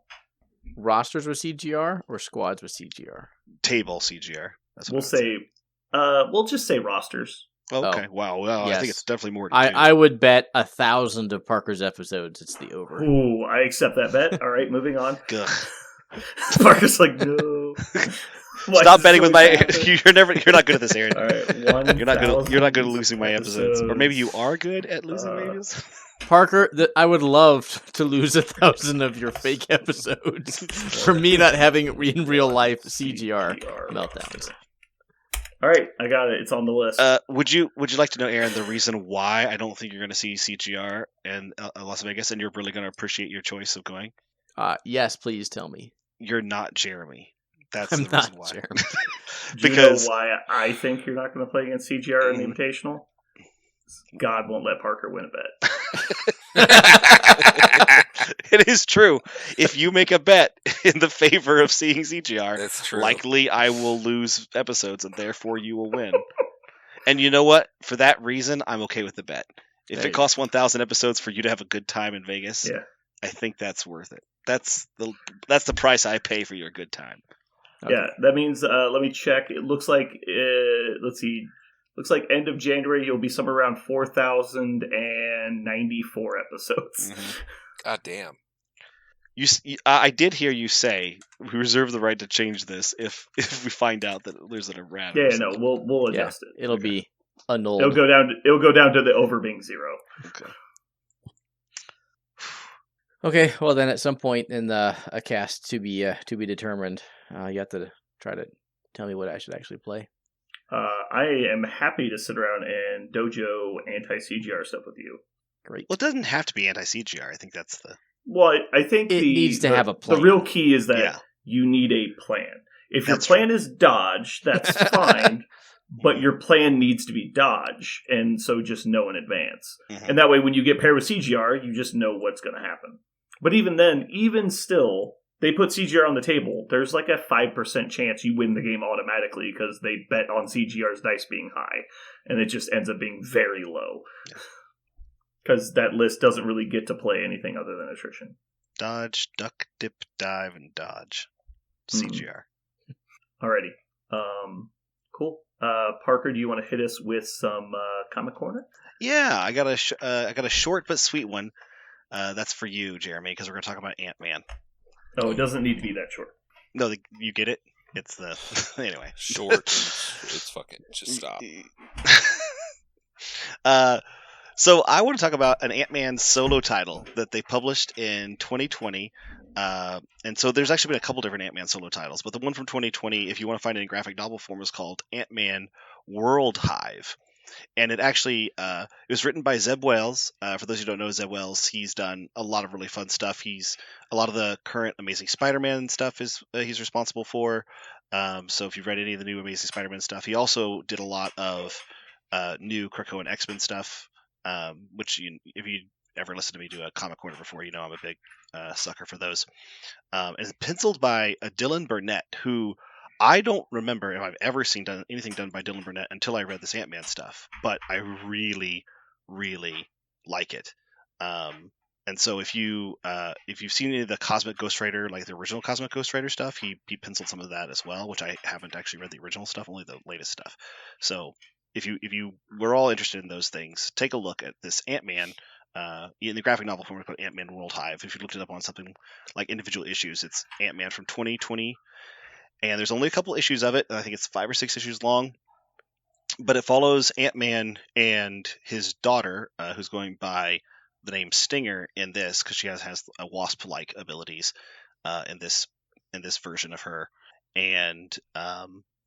Rosters with CGR or squads with CGR? Table CGR. We'll just say rosters. Okay. Wow. Well, yes. I think it's definitely more than 2. I would bet 1,000 of Parker's episodes. It's the over. Ooh, I accept that bet. All right, moving on. Parker's like, no. Stop betting with my. You're not good at this, Aaron. All right, you're not good at losing my episodes, or maybe you are good at losing my episodes. Parker, I would love to lose 1,000 of your fake episodes for me not having in real life CGR meltdowns. All right, I got it. It's on the list. Would you like to know, Aaron, the reason why I don't think you're going to see CGR in Las Vegas, and you're really going to appreciate your choice of going? Yes, please tell me. You're not Jeremy. That's I'm the reason why. Jeremy. Because you know why I think you're not going to play against CGR in the Invitational? God won't let Parker win a bet. It is true. If you make a bet in the favor of seeing CGR, that's true. Likely I will lose episodes, and therefore you will win. And you know what? For that reason, I'm okay with the bet. If it costs 1,000 episodes for you to have a good time in Vegas, I think that's worth it. That's the price I pay for your good time. Okay. Yeah, that means, let me check. It looks like, let's see. Looks like end of January, you'll be somewhere around 4,094 episodes. Mm-hmm. God damn. I did hear you say we reserve the right to change this if we find out that there's an errata. Yeah, no, we'll adjust it. It'll be annulled. It'll go down to the over being 0. Okay. Well, then at some point in a cast to be determined, you have to try to tell me what I should actually play. I am happy to sit around and dojo anti-CGR stuff with you. Great. Well, it doesn't have to be anti-CGR. I think that's the... Well, I think it needs to have a plan. The real key is that you need a plan. If your plan is dodge, that's fine, but your plan needs to be dodge, and so just know in advance. Mm-hmm. And that way, when you get paired with CGR, you just know what's going to happen. But even then, even still... They put CGR on the table. There's like a 5% chance you win the game automatically because they bet on CGR's dice being high. And it just ends up being very low. Because that list doesn't really get to play anything other than attrition. Dodge, duck, dip, dive, and dodge. CGR. Alrighty. Cool. Parker, do you want to hit us with some Comic Corner? Yeah, I got a short but sweet one. That's for you, Jeremy, because we're going to talk about Ant-Man. Oh, it doesn't need to be that short. No, you get it? It's the... Anyway. Short. It's fucking... Just stop. So I want to talk about an Ant-Man solo title that they published in 2020. And so there's actually been a couple different Ant-Man solo titles. But the one from 2020, if you want to find it in graphic novel form, is called Ant-Man World Hive. And it actually it was written by Zeb Wells. For those who don't know Zeb Wells, he's done a lot of really fun stuff. A lot of the current Amazing Spider-Man stuff is he's responsible for. So if you've read any of the new Amazing Spider-Man stuff, he also did a lot of new Krakoan X-Men stuff. Which if you ever listened to me do a Comic Corner before, you know I'm a big sucker for those. And it's penciled by Dylan Burnett, who I don't remember if I've ever seen anything done by Dylan Burnett until I read this Ant-Man stuff, but I really, really like it. And so if you've seen any of the Cosmic Ghost Rider, like the original Cosmic Ghost Rider stuff, he penciled some of that as well, which I haven't actually read the original stuff, only the latest stuff. So if you were all interested in those things, take a look at this Ant-Man. In the graphic novel form, it's called Ant-Man World Hive. If you looked it up on something like individual issues, it's Ant-Man from 2020. And there's only a couple issues of it. I think it's 5 or 6 issues long. But it follows Ant-Man and his daughter, who's going by the name Stinger in this, because she has a wasp-like abilities in this version of her. And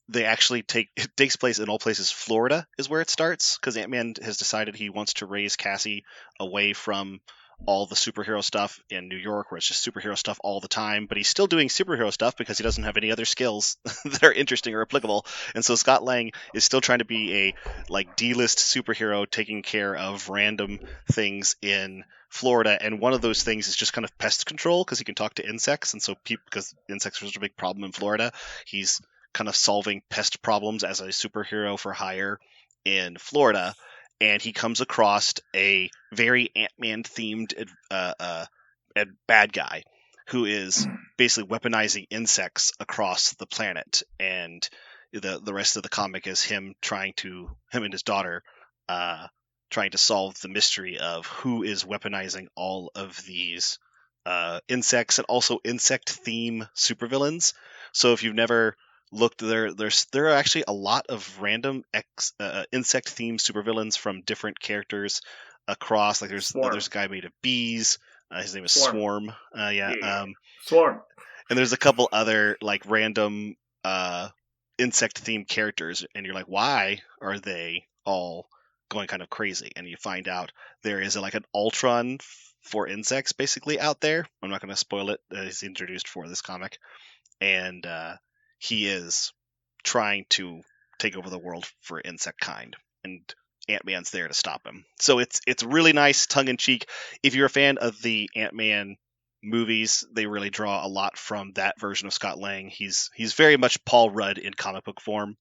they actually it takes place in all places. Florida is where it starts, because Ant-Man has decided he wants to raise Cassie away from all the superhero stuff in New York, where it's just superhero stuff all the time, but he's still doing superhero stuff because he doesn't have any other skills that are interesting or applicable. And so Scott Lang is still trying to be a D-list superhero taking care of random things in Florida, and one of those things is just kind of pest control, because he can talk to insects, and so because insects are such a big problem in Florida, he's kind of solving pest problems as a superhero for hire in Florida. And he comes across a very Ant-Man themed bad guy who is basically weaponizing insects across the planet. And the rest of the comic is him and his daughter trying to solve the mystery of who is weaponizing all of these insects and also insect theme supervillains. So if you've never looked, there are actually a lot of random insect themed supervillains from different characters across. Like there's a guy made of bees. His name is Swarm. Swarm. And there's a couple other like random insect themed characters, and you're like, why are they all going kind of crazy? And you find out there is like an Ultron for insects basically out there. I'm not going to spoil it. He's introduced for this comic, and he is trying to take over the world for insect kind, and Ant-Man's there to stop him. So it's really nice, tongue-in-cheek. If you're a fan of the Ant-Man movies, they really draw a lot from that version of Scott Lang. He's very much Paul Rudd in comic book form.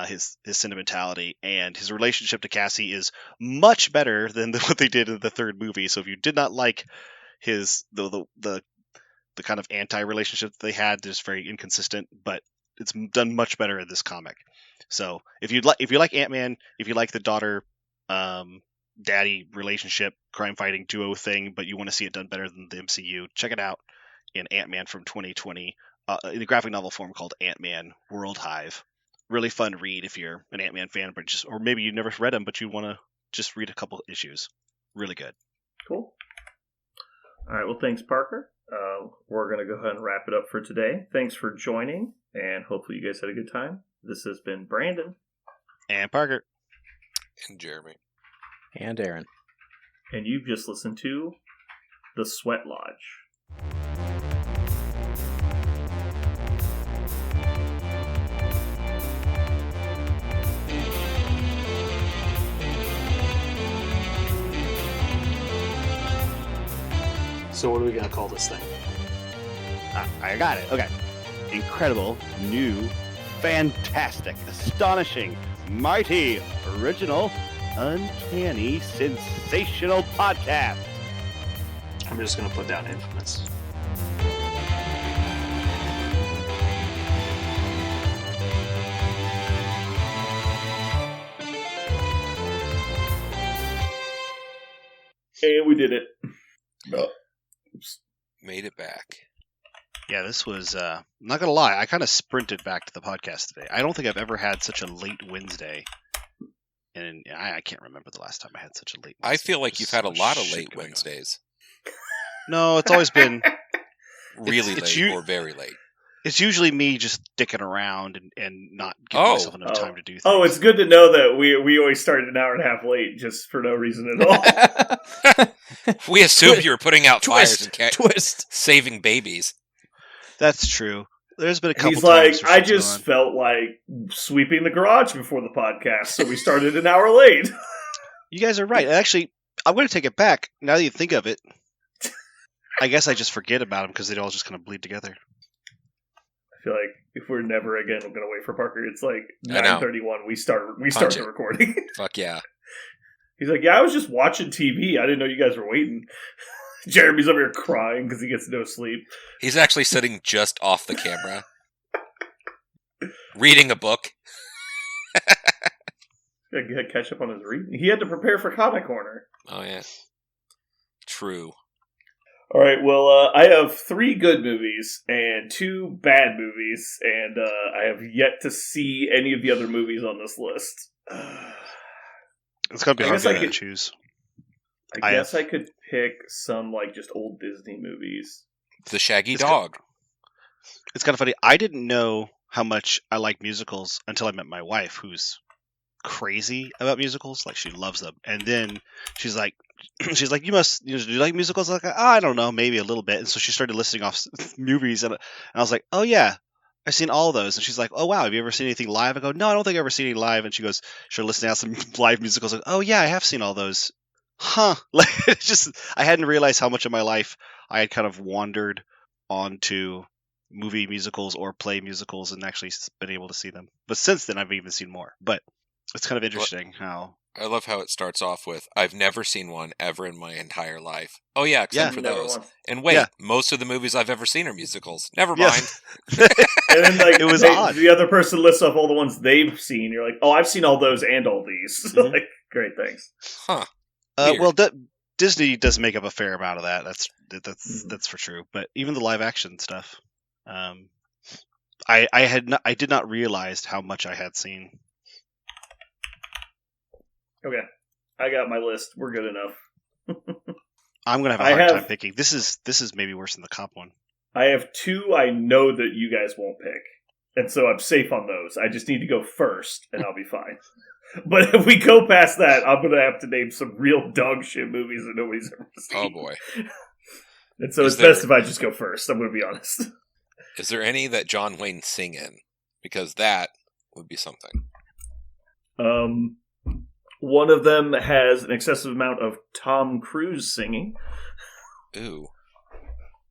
His sentimentality and his relationship to Cassie is much better than what they did in the third movie. So if you did not like the kind of anti-relationship that they had, just very inconsistent, but it's done much better in this comic. So if you like Ant-Man, if you like the daughter daddy relationship, crime fighting duo thing, but you want to see it done better than the MCU, check it out in Ant-Man from 2020 in a graphic novel form called Ant-Man World Hive. Really fun read if you're an Ant-Man fan, or maybe you never read them, but you want to just read a couple issues. Really good. Cool. All right. Well, thanks, Parker. We're going to go ahead and wrap it up for today. Thanks for joining, and hopefully you guys had a good time. This has been Brandon. And Parker. And Jeremy. And Aaron. And you've just listened to The Sweat Lodge. So what are we going to call this thing? I got it. Okay. Incredible, new, fantastic, astonishing, mighty, original, uncanny, sensational podcast. I'm just going to put down infamous. And we did it. Oh. Oops. Made it back. Yeah, this was, I'm not going to lie, I kind of sprinted back to the podcast today. I don't think I've ever had such a late Wednesday. And I can't remember the last time I had such a late Wednesday. I feel like you've had a lot of late Wednesdays. No, it's always been really late or very late. It's usually me just dicking around and not giving myself enough time to do things. Oh, it's good to know that we always started an hour and a half late just for no reason at all. We assumed you were putting out fires and saving babies. That's true. There's been a couple He's times. Like, I just felt like sweeping the garage before the podcast, so we started an hour late. You guys are right. Actually, I'm going to take it back. Now that you think of it, I guess I just forget about them because they all just kind of bleed together. I feel like if we're never again going to wait for Parker, it's like 9:31. We start the recording. Fuck yeah. He's like, yeah, I was just watching TV. I didn't know you guys were waiting. Jeremy's over here crying because he gets no sleep. He's actually sitting just off the camera, reading a book. Gotta catch up on his reading. He had to prepare for Comic Corner. Oh yeah, true. All right, well, I have 3 good movies and 2 bad movies, and I have yet to see any of the other movies on this list. It's gonna be hard to choose. I guess I could pick some like just old Disney movies. The Shaggy Dog. It's kind of funny. I didn't know how much I like musicals until I met my wife, who's crazy about musicals. Like, she loves them. And then she's like, do you like musicals? Like, I don't know, maybe a little bit. And so she started listing off movies, and I was like, oh yeah, I've seen all of those. And she's like, oh wow, have you ever seen anything live? I go, no, I don't think I've ever seen any live. And she goes, started listing out some live musicals. Like, oh yeah, I have seen all those. Huh. Like, it's just, I hadn't realized how much of my life I had kind of wandered onto movie musicals or play musicals and actually been able to see them. But since then, I've even seen more. But it's kind of interesting how I love how it starts off with, I've never seen one ever in my entire life. Oh, yeah, except for those. And wait, most of the movies I've ever seen are musicals. Never mind. And then, like, it was odd. The other person lists off all the ones they've seen. You're like, oh, I've seen all those and all these. Mm-hmm. Like, great, thanks. Huh. Well, Disney does make up a fair amount of that. That's for true. But even the live action stuff, I did not realize how much I had seen. Okay, I got my list. We're good enough. I'm gonna have a hard time picking. This is maybe worse than the cop one. I have two I know that you guys won't pick, and so I'm safe on those. I just need to go first, and I'll be fine. But if we go past that, I'm gonna have to name some real dog shit movies that nobody's ever seen. Oh boy! And so it's best if I just go first. I'm gonna be honest. Is there any that John Wayne sing in? Because that would be something. One of them has an excessive amount of Tom Cruise singing. Ooh.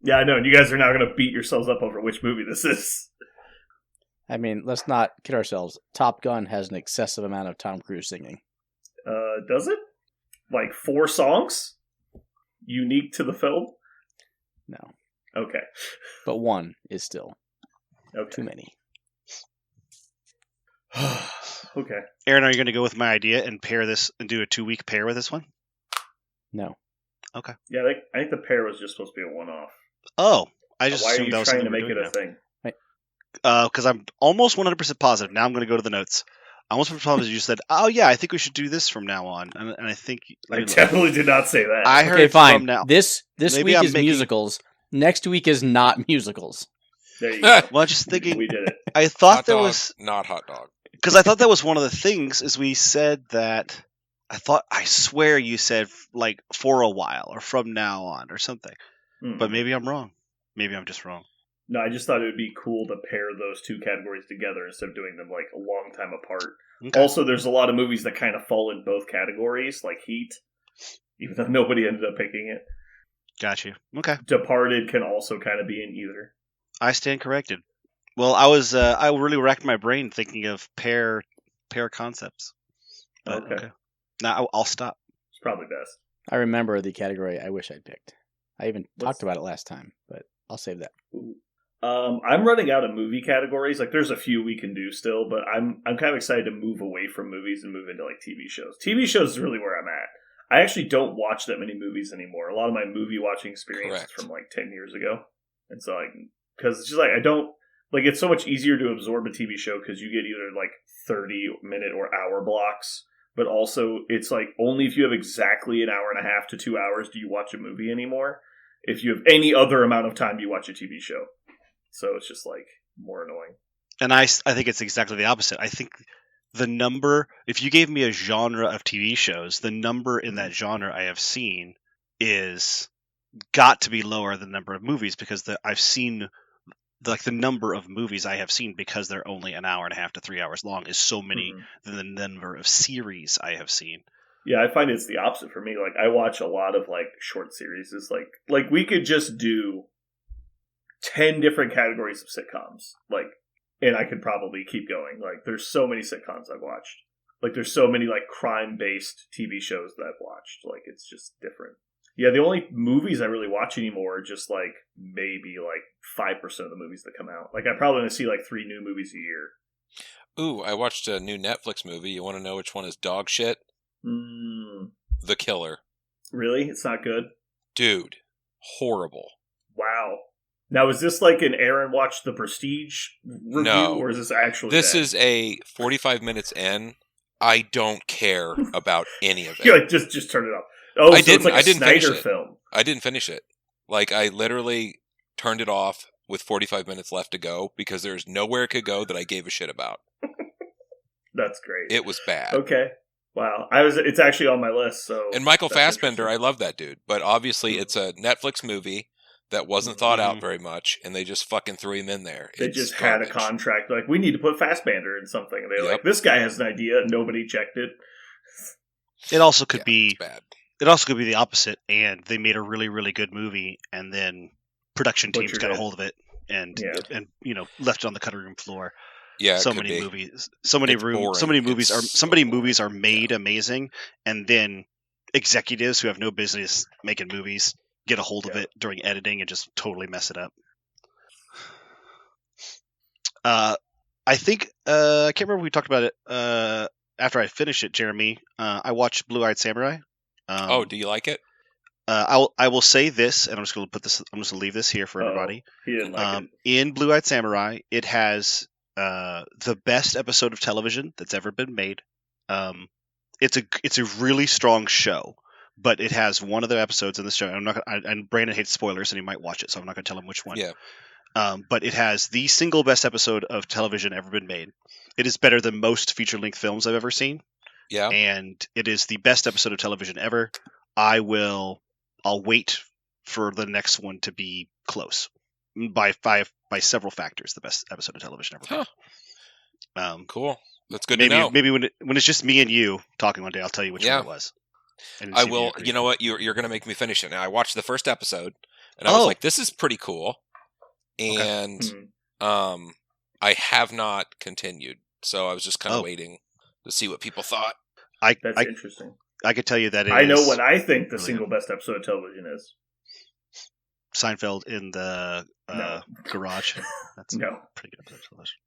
Yeah, I know. And you guys are now going to beat yourselves up over which movie this is. I mean, let's not kid ourselves. Top Gun has an excessive amount of Tom Cruise singing. Does it? Like 4 songs? Unique to the film? No. Okay. But 1 is still too many. Okay. Aaron, are you going to go with my idea and pair this and do a 2-week pair with this one? No. Okay. Yeah, I think the pair was just supposed to be a one-off. Oh, I just assumed that was something. Why are you trying to make it a thing? Because I'm almost 100% positive. Now I'm going to go to the notes. I'm almost positive you said, "Oh yeah, I think we should do this from now on," and I think I definitely did not say that. I heard fine. From now. This week is musicals. Next week is not musicals. There you go. Well, just thinking, we did it. I thought hot there dog, was not hot dog. Because I thought that was one of the things is we said that I swear you said like for a while or from now on or something. Mm-hmm. But maybe I'm wrong. Maybe I'm just wrong. No, I just thought it would be cool to pair those two categories together instead of doing them like a long time apart. Okay. Also, there's a lot of movies that kind of fall in both categories, like Heat, even though nobody ended up picking it. Got you. Okay. Departed can also kind of be in either. I stand corrected. Well, I really racked my brain thinking of pair concepts. But, okay. Now I'll stop. It's probably best. I remember the category I wish I'd picked. I even talked about it last time, but I'll save that. I'm running out of movie categories. Like, there's a few we can do still, but I'm kind of excited to move away from movies and move into like TV shows. TV shows is really where I'm at. I actually don't watch that many movies anymore. A lot of my movie watching experience is from like 10 years ago, and so because it's just like I don't. Like, it's so much easier to absorb a TV show because you get either, like, 30-minute or hour blocks, but also it's, like, only if you have exactly an hour and a half to 2 hours do you watch a movie anymore. If you have any other amount of time, you watch a TV show. So it's just, like, more annoying. And I think it's exactly the opposite. I think the number, if you gave me a genre of TV shows, the number in that genre I have seen is got to be lower than the number of movies because I've seen... Like the number of movies I have seen because they're only an hour and a half to 3 hours long is so many than the number of series I have seen. Yeah, I find it's the opposite for me. Like I watch a lot of like short series. It's like we could just do 10 different categories of sitcoms. Like, and I could probably keep going. Like there's so many sitcoms I've watched. Like there's so many like crime-based TV shows that I've watched. Like it's just different. Yeah, the only movies I really watch anymore are just, like, maybe, like, 5% of the movies that come out. Like, I probably only see, like, 3 new movies a year. Ooh, I watched a new Netflix movie. You want to know which one is dog shit? The Killer. Really? It's not good? Dude, horrible. Wow. Now, is this like an Aaron watched The Prestige review? No. Or is this actually This is a 45 minutes in. I don't care about any of it. You're like, just turn it off. Oh, I so it's like a didn't Snyder film. I didn't finish it. Like, I literally turned it off with 45 minutes left to go because there's nowhere it could go that I gave a shit about. That's great. It was bad. Okay. Wow. It's actually on my list. So. And Michael Fassbender, I love that dude. But obviously it's a Netflix movie that wasn't thought out very much, and they just fucking threw him in there. They just had a contract. Like, we need to put Fassbender in something. And they're like, this guy has an idea. Nobody checked it. It also could be bad. It also could be the opposite, and they made a really, really good movie, and then production teams got a hold of it and left it on the cutting room floor. Yeah, so many movies, so many movies are made amazing, and then executives who have no business making movies get a hold of it during editing and just totally mess it up. I think I can't remember if we talked about it after I finished it, Jeremy. I watched Blue-Eyed Samurai. Do you like it? I will say this, and I'm just going to leave this here for everybody. He didn't like it. In Blue-Eyed Samurai, it has the best episode of television that's ever been made. It's a really strong show, but it has one of the episodes in the show. And Brandon hates spoilers, and he might watch it, so I'm not going to tell him which one. Yeah. But it has the single best episode of television ever been made. It is better than most feature-length films I've ever seen. Yeah. And it is the best episode of television ever. I'll wait for the next one to be close by several factors. The best episode of television ever. Huh. Cool. That's good to know. Maybe when it's just me and you talking one day, I'll tell you which one it was. I will. You know what? You're going to make me finish it now. I watched the first episode, and I was like, "This is pretty cool," and I have not continued. So I was just kind of waiting to see what people thought. That's interesting. I could tell you that I know what I think the single best episode of television is. Seinfeld in the garage. That's a pretty good episode of television.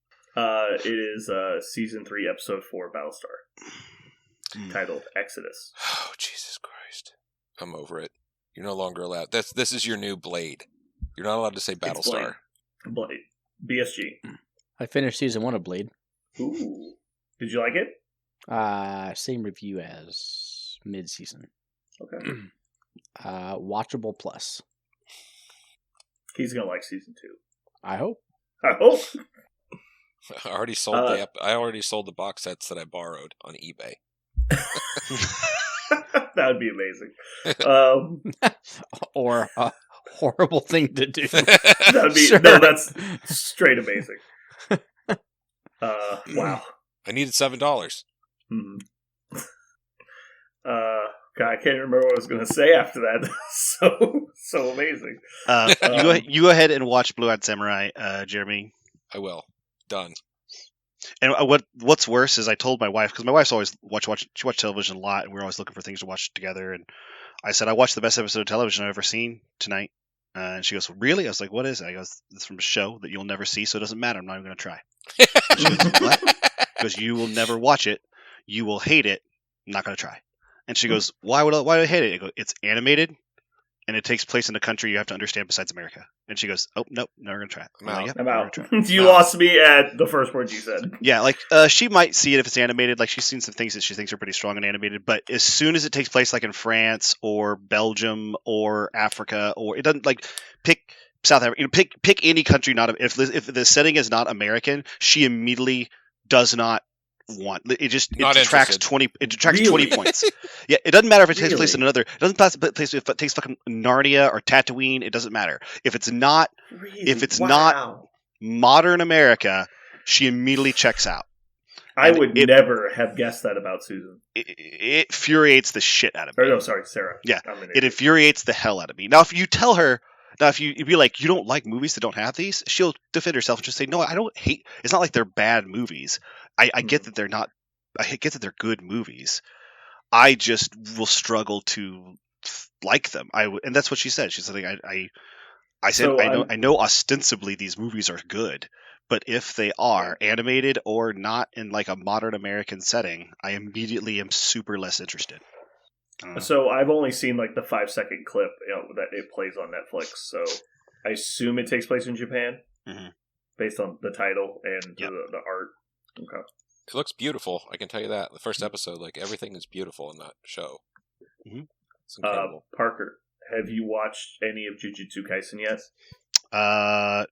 It is season 3, episode 4, Battlestar, titled Exodus. Oh, Jesus Christ! I'm over it. You're no longer allowed. This is your new Blade. You're not allowed to say Battlestar. Blade. BSG. I finished season 1 of Blade. Ooh. Did you like it? Same review as mid-season. Okay. Watchable plus. He's gonna like season 2. I hope. I hope. I already sold the box sets that I borrowed on eBay. That would be amazing. Or a horrible thing to do. That'd be no. That's straight amazing. Wow. I needed $7. Mm-hmm. God, I can't remember what I was going to say after that. so amazing. You go ahead and watch Blue-Eyed Samurai, Jeremy. I will. Done. And what's worse is I told my wife, because my wife's always she watched television a lot, and we're always looking for things to watch together. And I said, I watched the best episode of television I've ever seen tonight. And she goes, really? I was like, what is it? I goes, it's from a show that you'll never see, so it doesn't matter. I'm not even going to try. And she goes, what? Because you will never watch it. You will hate it. I'm not going to try. And she goes, why do I hate it? I go, it's animated, and it takes place in a country you have to understand besides America. And she goes, oh, nope, never going to try it. I'm out. You lost me at the first words you said. Yeah, like, she might see it if it's animated. Like, she's seen some things that she thinks are pretty strong and animated. But as soon as it takes place, like, in France or Belgium or Africa, or it doesn't, like, pick South Africa, pick any country, if the setting is not American, she immediately does not want it. Detracts 20 points. Yeah, it doesn't matter if it takes place in another. It doesn't place if it takes fucking Narnia or Tatooine. It doesn't matter if it's not not modern America. She immediately checks out. I would never have guessed that about Susan. It infuriates the shit out of me. Oh, no, sorry, Sarah. Yeah, it infuriates the hell out of me. Now, if you tell her. Now, if you'd be like, you don't like movies that don't have these, she'll defend herself and just say, no, I don't hate. It's not like they're bad movies. I get that they're not. I get that they're good movies. I just will struggle to like them. And that's what she said. She said, I know ostensibly these movies are good, but if they are animated or not in like a modern American setting, I immediately am super less interested. So I've only seen like the 5-second clip that it plays on Netflix. So I assume it takes place in Japan, based on the title and the art. Okay. It looks beautiful. I can tell you that. The first episode, like everything is beautiful in that show. Mm-hmm. It's incredible. Parker, have you watched any of Jujutsu Kaisen yet?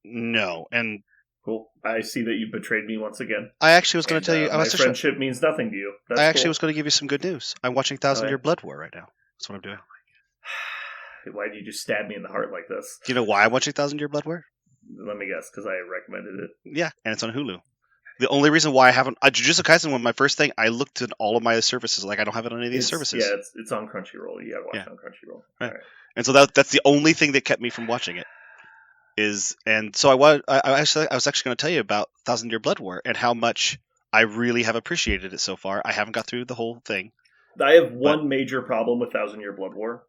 No. And cool. I see that you betrayed me once again. I actually was going to tell you. My friendship means nothing to you. That's I actually was going to give you some good news. I'm watching 1,000-Year Blood War right now. That's what I'm doing. Why do you just stab me in the heart like this? Do you know why I'm watching 1,000-Year Blood War? Let me guess, because I recommended it. Yeah, and it's on Hulu. The only reason why I haven't... Jujutsu Kaisen was my first thing. I looked at all of my services. Like, I don't have it on any of these services. Yeah, it's on Crunchyroll. You gotta watch it on Crunchyroll. Right. And so that's the only thing that kept me from watching it. and so I was actually going to tell you about 1,000 Year Blood War and how much I really have appreciated it so far. I haven't got through the whole thing. I have one major problem with 1,000 Year Blood War.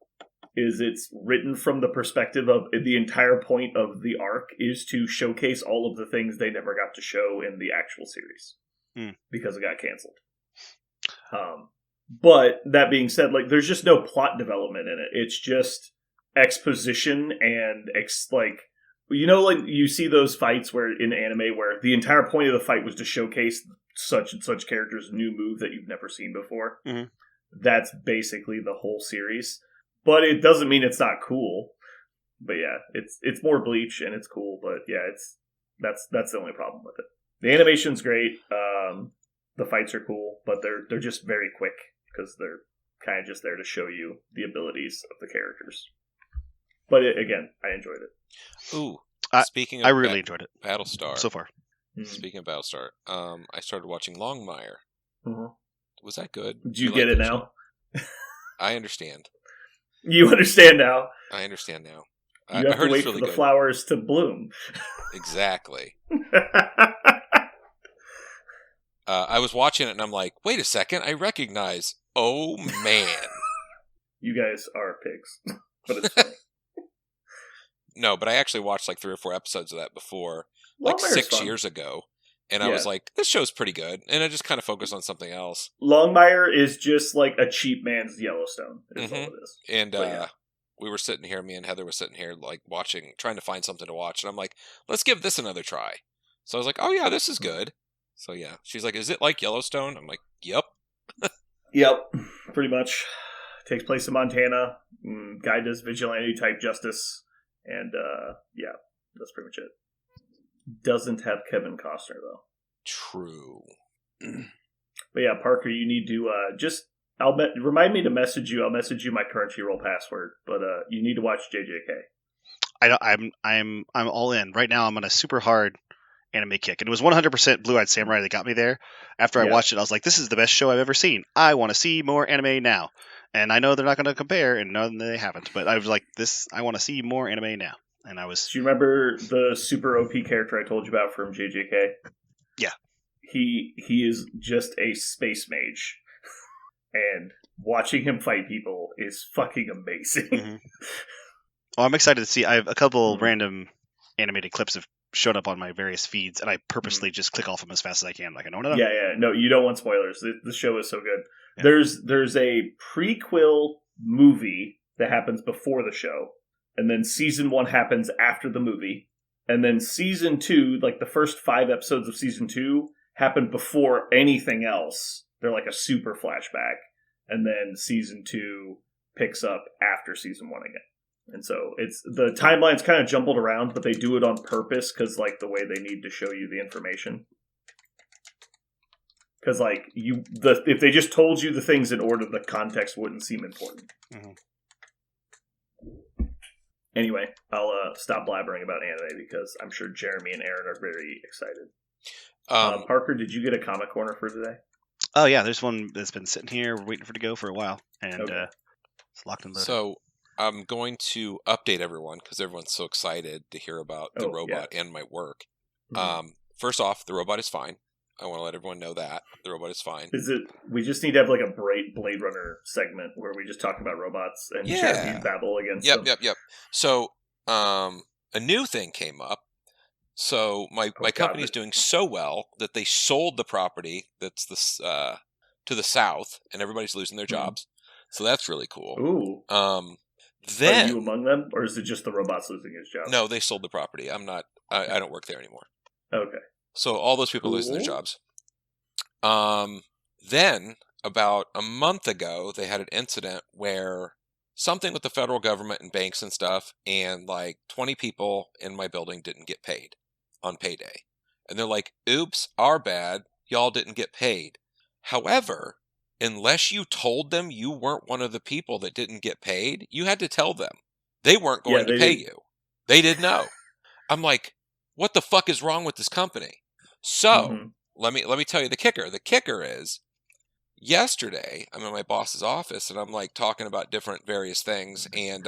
Is it's written from the perspective of the entire point of the arc is to showcase all of the things they never got to show in the actual series because it got canceled. But that being said, like there's just no plot development in it. It's just exposition and like you see those fights where in anime where the entire point of the fight was to showcase such and such character's new move that you've never seen before. Mm-hmm. That's basically the whole series. But it doesn't mean it's not cool. But yeah, it's more Bleach and it's cool. But yeah, that's the only problem with it. The animation's great. The fights are cool, but they're just very quick because they're kind of just there to show you the abilities of the characters. But again, I enjoyed it. Ooh, speaking of I really enjoyed it. Battlestar so far. Speaking of Battlestar, I started watching Longmire. Mm-hmm. Was that good? Do you get it now? I understand. You understand now. I understand now. You have to wait for the flowers to bloom. Exactly. I was watching it and I'm like, wait a second, I recognize. Oh man. You guys are pigs. But it's funny. No, but I actually watched like 3 or 4 episodes of that before, like 6 years ago. And I was like, this show's pretty good. And I just kind of focused on something else. Longmire is just like a cheap man's Yellowstone. Is all it is. And we were sitting here, me and Heather were sitting here like watching, trying to find something to watch. And I'm like, let's give this another try. So I was like, oh yeah, this is good. So yeah, she's like, is it like Yellowstone? I'm like, yep. Yep, pretty much. Takes place in Montana. Guy does vigilante type justice. And yeah, that's pretty much it. Doesn't have Kevin Costner though. True. But yeah, Parker, you need to remind me to message you. I'll message you my Crunchyroll password. But you need to watch JJK. I'm all in right now. I'm on a super hard anime kick, and it was 100% Blue Eyed Samurai that got me there. After I watched it, I was like, "This is the best show I've ever seen. I want to see more anime now." And I know they're not going to compare, and no, they haven't. But I was like, "This, I want to see more anime now." And I was. Do you remember the super OP character I told you about from JJK? Yeah. He is just a space mage, and watching him fight people is fucking amazing. Mm-hmm. Well, I'm excited to see. I have a couple random animated clips have shown up on my various feeds, and I purposely just click off them as fast as I can. Like, I don't know. Yeah. No, you don't want spoilers. The show is so good. Yeah. There's a prequel movie that happens before the show. And then season 1 happens after the movie. And then season 2, like the first 5 episodes of season 2, happen before anything else. They're like a super flashback. And then season 2 picks up after season 1 again. And so the timeline's kind of jumbled around, but they do it on purpose because like the way they need to show you the information. Because like if they just told you the things in order, the context wouldn't seem important. Mm-hmm. Anyway, I'll stop blabbering about anime because I'm sure Jeremy and Aaron are very excited. Parker, did you get a comic corner for today? Oh yeah, there's one that's been sitting here waiting for it to go for a while, and it's locked and loaded. So I'm going to update everyone because everyone's so excited to hear about the robot and my work. Mm-hmm. First off, the robot is fine. I want to let everyone know that the robot is fine. We just need to have like a Blade Runner segment where we just talk about robots and Cherokee babble against them. Yep. So, a new thing came up. So my company is doing so well that they sold the property that's to the south, and everybody's losing their jobs. So that's really cool. Ooh. Then are you among them, or is it just the robots losing his job? No, they sold the property. I'm not. I don't work there anymore. Okay. So all those people are losing their jobs. Then, about a month ago, they had an incident where something with the federal government and banks and stuff, and like 20 people in my building didn't get paid on payday. And they're like, oops, our bad, y'all didn't get paid. However, unless you told them you weren't one of the people that didn't get paid, you had to tell them. They weren't going to pay you. They didn't know. I'm like, what the fuck is wrong with this company? So, let me tell you the kicker. The kicker is, yesterday, I'm in my boss's office, and I'm like talking about different various things, and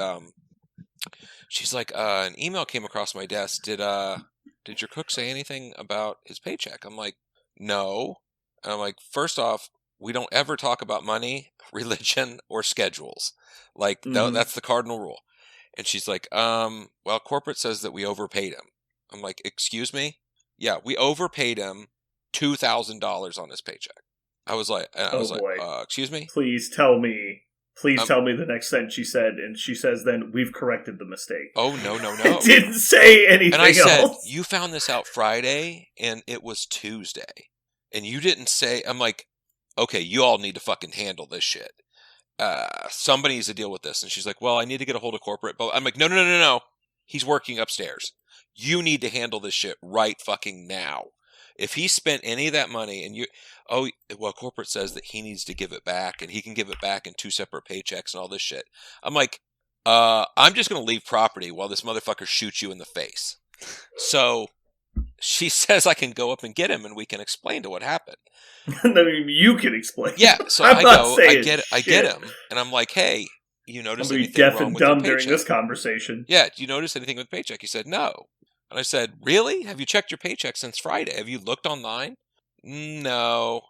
She's like, an email came across my desk. Did your cook say anything about his paycheck? I'm like, no. And I'm like, first off, we don't ever talk about money, religion, or schedules. Like, that's the cardinal rule. And she's like, well, corporate says that we overpaid him. I'm like, excuse me? Yeah, we overpaid him $2,000 on his paycheck. I was like, excuse me? Please tell me the next sentence she said, and she says, then we've corrected the mistake. Oh, no. I didn't say anything and I said, else. You found this out Friday, and it was Tuesday. And you didn't say, I'm like, okay, you all need to fucking handle this shit. Somebody needs to deal with this. And she's like, well, I need to get a hold of corporate. But I'm like, no. He's working upstairs. You need to handle this shit right fucking now. If he spent any of that money and corporate says that he needs to give it back and he can give it back in 2 separate paychecks and all this shit. I'm like, I'm just going to leave property while this motherfucker shoots you in the face. So she says I can go up and get him and we can explain to what happened. I mean, you can explain. Yeah. So I get him and I'm like, hey, you notice anything deaf wrong and with your dumb during paycheck? this conversation. Yeah. Do you notice anything with paycheck? He said, no. And I said, really? Have you checked your paycheck since Friday? Have you looked online? No.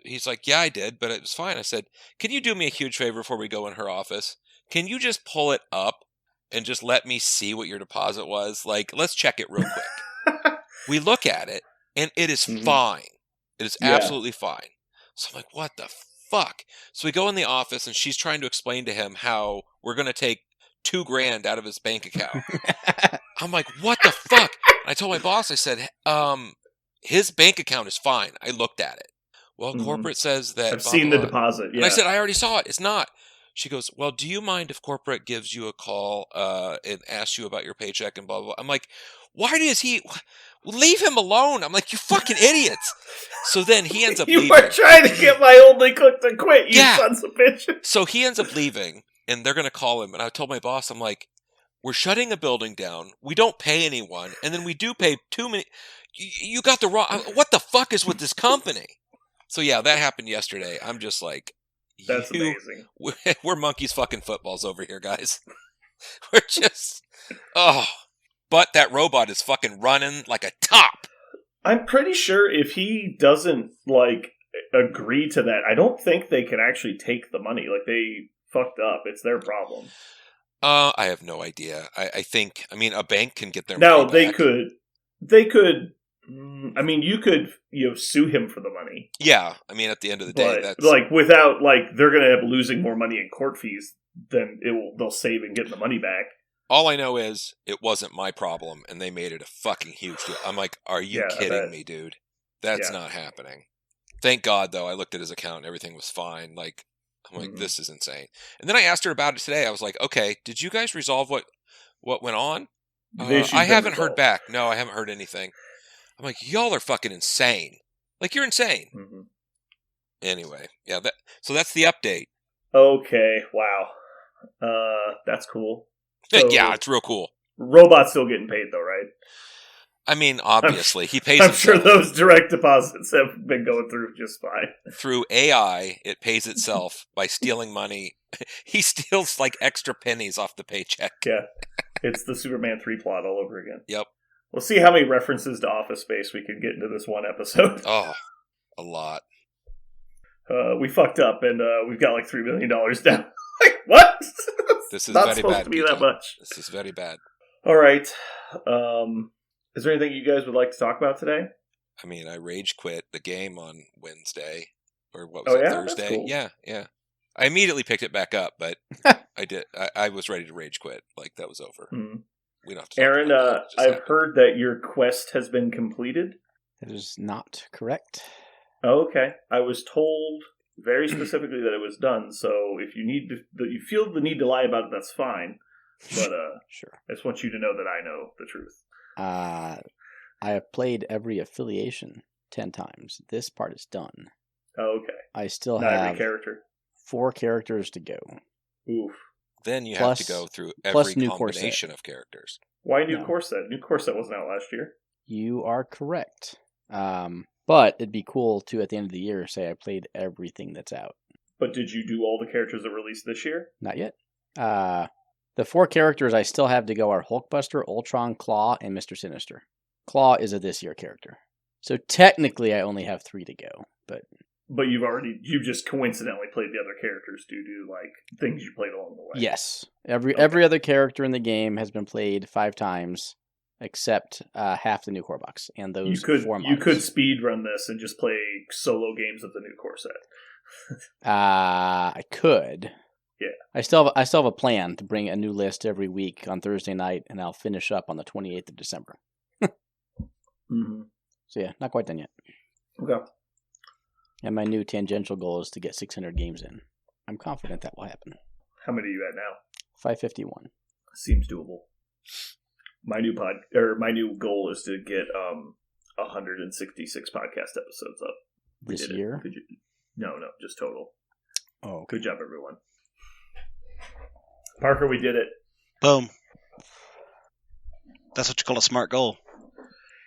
He's like, yeah, I did, but it was fine. I said, can you do me a huge favor before we go in her office? Can you just pull it up and just let me see what your deposit was? Like, let's check it real quick. We look at it, and it is fine. It is absolutely fine. So I'm like, what the fuck? So we go in the office, and she's trying to explain to him how we're going to take $2,000 out of his bank account. I'm like, what the fuck? And I told my boss, I said, his bank account is fine. I looked at it. Well, corporate says that... I've seen the deposit, yeah. And I said, I already saw it. It's not. She goes, well, do you mind if corporate gives you a call and asks you about your paycheck and blah, blah, blah? I'm like, why does he... Leave him alone. I'm like, you fucking idiots. So then he ends up leaving. You were trying to get my only cook to quit, you sons of bitches. So he ends up leaving, and they're going to call him. And I told my boss, I'm like, we're shutting a building down. We don't pay anyone. And then we do pay too many. You got the wrong... What the fuck is with this company? So yeah, that happened yesterday. I'm just like... That's amazing. We're monkeys fucking footballs over here, guys. We're just... Oh... But that robot is fucking running like a top. I'm pretty sure if he doesn't, agree to that, I don't think they can actually take the money. Like, they fucked up. It's their problem. I have no idea. I think, a bank can get their money back. They could, you could, sue him for the money. Yeah. At the end of the day, that's... without, they're going to end up losing more money in court fees than they'll save in getting the money back. All I know is it wasn't my problem, and they made it a fucking huge deal. I'm like, are you kidding me, dude? That's not happening. Thank God, though, I looked at his account and everything was fine. I'm like, this is insane. And then I asked her about it today. I was like, okay, did you guys resolve what went on? I haven't heard back. No, I haven't heard anything. I'm like, y'all are fucking insane. You're insane. Mm-hmm. Anyway, yeah. So that's the update. Okay, wow. That's cool. So, yeah, it's real cool. Robot's still getting paid, though, right? Obviously, he pays I'm himself. sure those direct deposits have been going through just fine. Through AI, it pays itself by stealing money. He steals, extra pennies off the paycheck. Yeah. It's the Superman 3 plot all over again. Yep. We'll see how many references to Office Space we can get into this one episode. Oh, a lot. We fucked up, and we've got, $3 million down. What? This is not very supposed bad. To be that much. This is very bad. All right. Is there anything you guys would like to talk about today? I rage quit the game on Wednesday, or what was it, Thursday? Cool. Yeah. I immediately picked it back up, but I did. I was ready to rage quit. That was over. Mm. We don't have to. Aaron, I've heard that your quest has been completed. That is not correct. Oh, okay. I was told very specifically that it was done, so if you feel the need to lie about it, that's fine. But sure. I just want you to know that I know the truth. I have played every affiliation 10 times. This part is done. Oh, okay. I still Not have every character. 4 characters to go. Oof. Then you have to go through every combination of characters. Why new core set? New core set wasn't out last year. You are correct. But it'd be cool to, at the end of the year, say I played everything that's out. But did you do all the characters that released this year? Not yet. The 4 characters I still have to go are Hulkbuster, Ultron, Claw, and Mr. Sinister. Claw is a this year character. So technically I only have 3 to go, but you've just coincidentally played the other characters due to like things you played along the way. Yes. Every other character in the game has been played 5 times, except half the new core box and those 4 models. You could speed run this and just play solo games of the new core set. I could. Yeah. I still have a plan to bring a new list every week on Thursday night, and I'll finish up on the 28th of December. Mm-hmm. So yeah, not quite done yet. Okay. And my new tangential goal is to get 600 games in. I'm confident that will happen. How many are you at now? 551. Seems doable. My new goal is to get 166 podcast episodes up. This year? No, just total. Oh, okay. Good job, everyone. Parker, we did it. Boom. That's what you call a smart goal.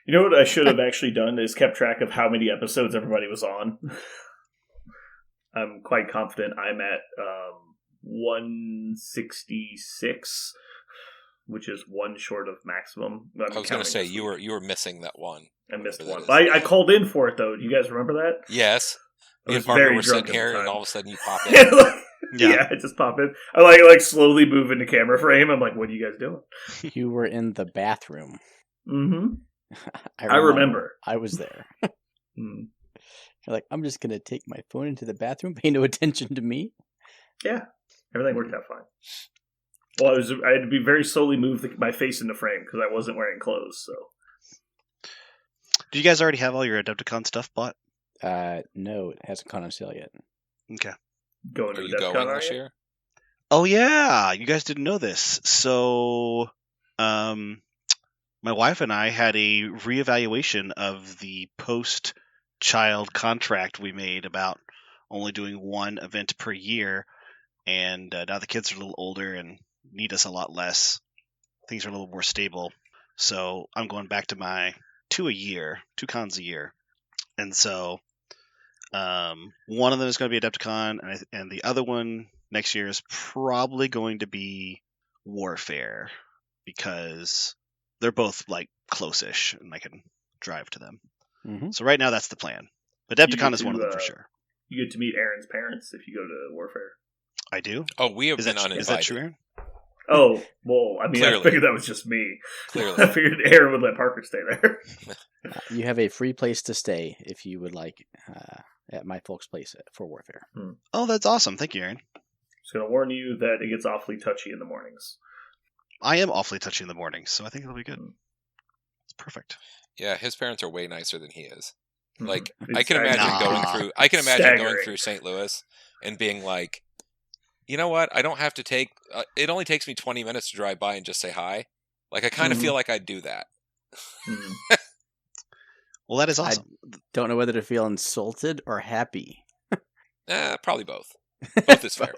You know what I should have actually done is kept track of how many episodes everybody was on. I'm quite confident I'm at 166, which is one short of maximum. I was going to say you were missing that one. I missed one, but I called in for it though. Do you guys remember that? Yes. Me and Parker were sitting here, and all of a sudden you pop in. Yeah, I just pop in. I like slowly move into camera frame. I'm like, "What are you guys doing?" You were in the bathroom. Mm-hmm. I remember. I was there. You're like, I'm just going to take my phone into the bathroom, pay no attention to me. Yeah. Everything worked out fine. Well, I had to be very slowly move my face into frame because I wasn't wearing clothes, so. Do you guys already have all your Adepticon stuff bought? No, it hasn't gone on sale yet. Okay. Going to Are you going this year? Oh, yeah. You guys didn't know this. So, my wife and I had a reevaluation of the post-child contract we made about only doing one event per year, and now the kids are a little older and need us a lot less. Things are a little more stable, so I'm going back to my 2 cons a year, and so one of them is going to be Adepticon, and the other one next year is probably going to be Warfare, because they're both like close-ish, and I can drive to them. Mm-hmm. So right now, that's the plan. But Adepticon is one of them for sure. You get to meet Aaron's parents if you go to Warfare. I do. Oh, we have been uninvited. Is that true, Aaron? Oh, well, I mean, I figured that was just me. Clearly. I figured Aaron would let Parker stay there. You have a free place to stay if you would like at my folks' place for Warfare. Oh, that's awesome. Thank you, Aaron. Just going to warn you that it gets awfully touchy in the mornings. I am awfully touchy in the mornings, so I think it'll be good. It's perfect. Yeah, his parents are way nicer than he is. Like, It's I can imagine going through St. Louis and being like, you know what? I don't have to take. It only takes me 20 minutes to drive by and just say hi. Like, I kind of feel like I'd do that. Well, that is awesome. I don't know whether to feel insulted or happy. Probably both. Both is fair.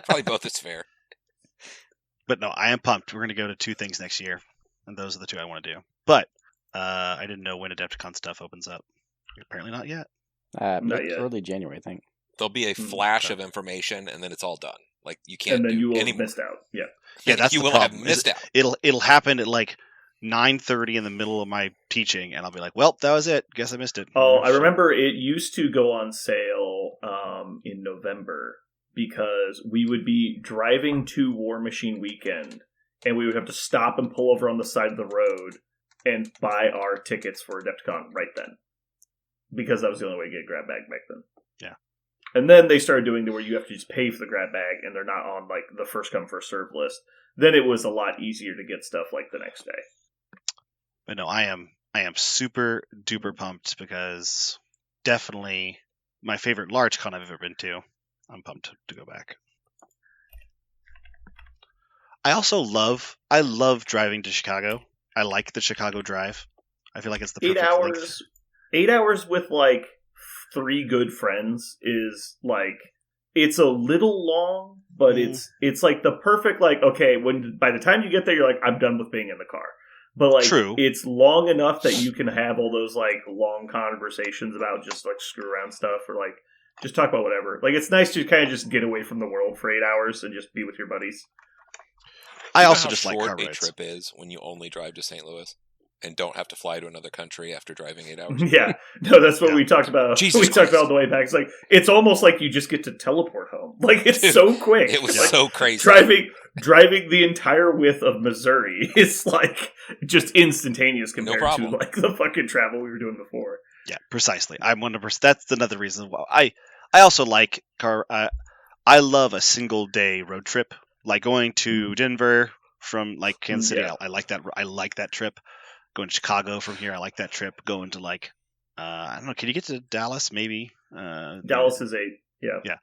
Probably both is fair. But no, I am pumped. We're going to go to 2 things next year, and those are the 2 I want to do. But I didn't know when Adepticon stuff opens up. Apparently not yet. Not yet. Early January, I think. There'll be a flash of information, and then it's all done. Like, you can't. And then you will have missed out. Yeah. Yeah, that's you the will problem. have missed out. It'll happen at like 9:30 in the middle of my teaching, and I'll be like, "Well, that was it. Guess I missed it." Oh, I remember it used to go on sale in November because we would be driving to War Machine Weekend, and we would have to stop and pull over on the side of the road and buy our tickets for Adepticon right then. Because that was the only way to get a grab bag back then. Yeah. And then they started doing where you have to just pay for the grab bag and they're not on like the first come first serve list. Then it was a lot easier to get stuff like the next day. But no, I am super duper pumped because definitely my favorite large con I've ever been to. I'm pumped to go back. I love driving to Chicago. I like the Chicago drive. I feel like it's the perfect 8 hours. length. 8 hours with like 3 good friends is like, it's a little long, but it's like the perfect, like, okay, by the time you get there, you're like, I'm done with being in the car. But like, True. It's long enough that you can have all those like long conversations about just like screw around stuff or like just talk about whatever. Like, it's nice to kind of just get away from the world for 8 hours and just be with your buddies. I also just like car rides. A trip is when you only drive to St. Louis and don't have to fly to another country after driving 8 hours. Yeah, no, that's what we talked about. Jesus talked about on the way back. It's like it's almost like you just get to teleport home. Like it's so quick. It was like, so crazy. Driving the entire width of Missouri is like just instantaneous compared to like the fucking travel we were doing before. Yeah, precisely. I'm 100%. That's another reason why I also like car. I love a single day road trip, like going to Denver from like Kansas City. I like that. I like that trip. Going to Chicago from here, I like that trip. Going to like, I don't know. Can you get to Dallas? Maybe. Dallas is yeah.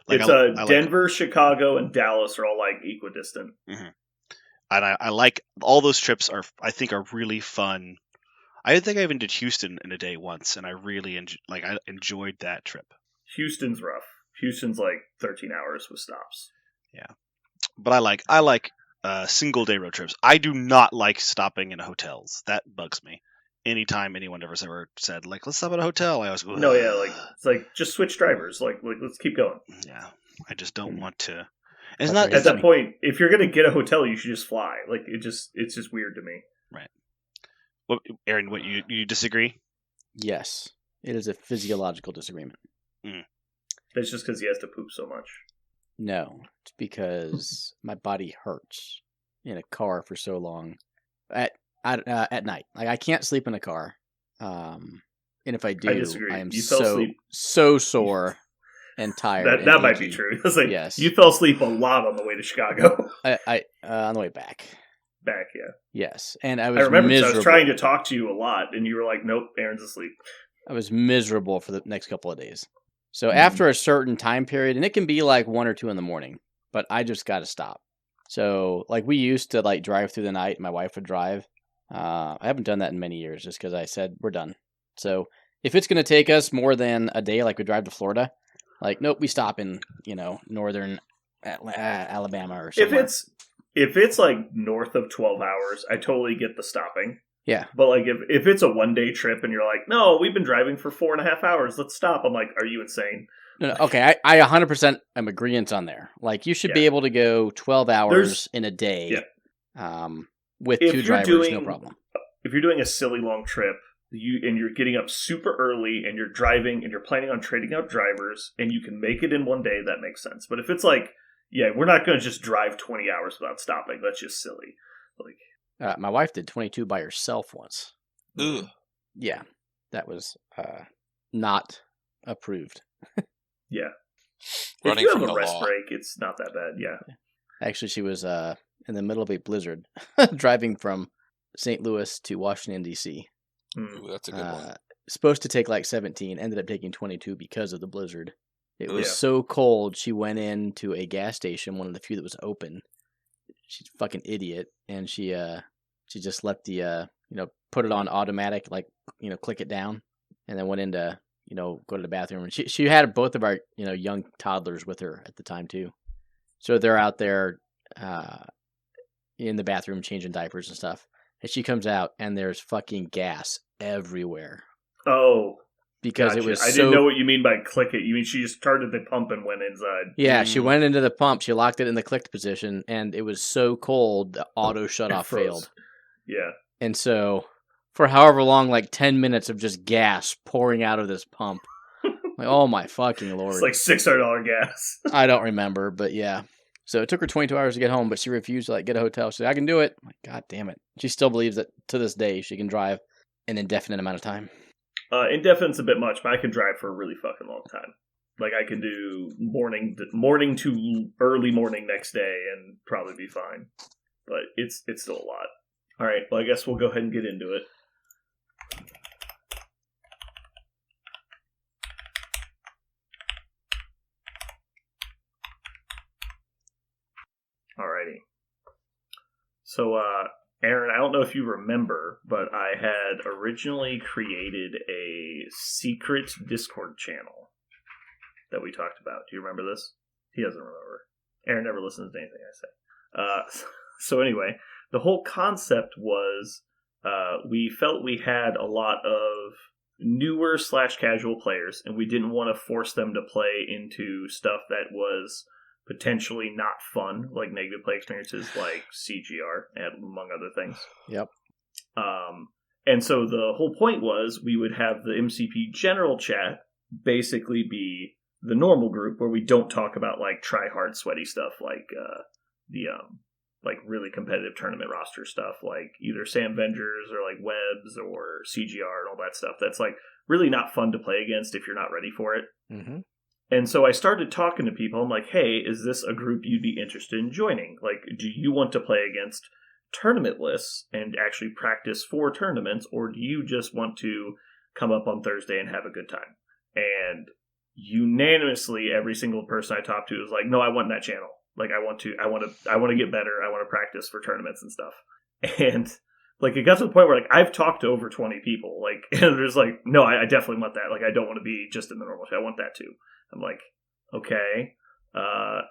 Like, it's Denver, Chicago, and Dallas are all like equidistant. Mm-hmm. And I like all those trips. I think are really fun. I think I even did Houston in a day once, and I really enjoyed that trip. Houston's rough. Houston's like 13 hours with stops. Yeah, but I like single day road trips. I do not like stopping in hotels. That bugs me. Anytime anyone ever said like let's stop at a hotel, I always go. No, yeah, like it's like just switch drivers. Like let's keep going. Yeah, I just don't want to. It's not at that point. If you're gonna get a hotel, you should just fly. Like it's just weird to me. Right. Well, Aaron, what you disagree? Yes, it is a physiological disagreement. That's just because he has to poop so much. No, it's because my body hurts in a car for so long at night. Like I can't sleep in a car, and if I do, I am so sore and tired. That might be true. It's like yes. You fell asleep a lot on the way to Chicago. I on the way back. Back, yeah. Yes, and I remember I was trying to talk to you a lot, and you were like, "Nope, Aaron's asleep." I was miserable for the next couple of days. So after a certain time period, and it can be like 1 or 2 in the morning, but I just got to stop. So like we used to like drive through the night. My wife would drive. I haven't done that in many years just because I said we're done. So if it's going to take us more than a day, like we drive to Florida, like nope, we stop in northern Alabama or somewhere. If it's like north of 12 hours, I totally get the stopping. Yeah. But like if it's a 1-day trip and you're like, no, we've been driving for 4.5 hours, let's stop. I'm like, are you insane? No, okay, I 100% am agreeant on there. Like you should be able to go 12 hours in a day with 2 drivers, no problem. If you're doing a silly long trip, you're getting up super early and you're driving and you're planning on trading out drivers and you can make it in 1 day, that makes sense. But if it's like, yeah, we're not going to just drive 20 hours without stopping. That's just silly. Like, my wife did 22 by herself once. Ugh. Yeah, that was not approved. Yeah. Running if you from have a the rest law. break, it's not that bad, yeah. Actually, she was in the middle of a blizzard driving from St. Louis to Washington, D.C. Ooh, that's a good one. Supposed to take like 17, ended up taking 22 because of the blizzard. It was so cold, she went into a gas station, one of the few that was open. She's a fucking idiot, and she just let the put it on automatic, like click it down, and then went into go to the bathroom. And she had both of our young toddlers with her at the time too, so they're out there in the bathroom changing diapers and stuff. And she comes out, and there's fucking gas everywhere. Oh. Because it was I didn't know what you mean by click it. You mean she just started the pump and went inside? Yeah, she went into the pump. She locked it in the clicked position, and it was so cold, the auto shut-off failed. Yeah. And so, for however long, like 10 minutes of just gas pouring out of this pump. Like, oh my fucking Lord. It's like $600 gas. I don't remember, but yeah. So it took her 22 hours to get home, but she refused to get a hotel. She said, I can do it. I'm like, God damn it. She still believes that to this day she can drive an indefinite amount of time. Indefinite's a bit much, but I can drive for a really fucking long time. Like, I can do morning to early morning next day and probably be fine. But it's still a lot. All right, well, I guess we'll go ahead and get into it. Alrighty. So, Aaron, I don't know if you remember, but I had originally created a secret Discord channel that we talked about. Do you remember this? He doesn't remember. Aaron never listens to anything I say. So anyway, the whole concept was we felt we had a lot of newer / casual players, and we didn't want to force them to play into stuff that was potentially not fun, like negative play experiences like CGR, and among other things. Yep. And so the whole point was we would have the MCP general chat basically be the normal group where we don't talk about like try hard sweaty stuff like the like really competitive tournament roster stuff like either Sam Vengers or like Webs or CGR and all that stuff. That's like really not fun to play against if you're not ready for it. Mm-hmm. And so I started talking to people. I'm like, hey, is this a group you'd be interested in joining? Like, do you want to play against tournament lists and actually practice for tournaments, or do you just want to come up on Thursday and have a good time? And unanimously, every single person I talked to was like, no, I want that channel. Like, I want to get better. I want to practice for tournaments and stuff. And like, it got to the point where like I've talked to over 20 people. Like, and there's like, no, I definitely want that. Like, I don't want to be just in the normal show. I want that too. I'm like, okay.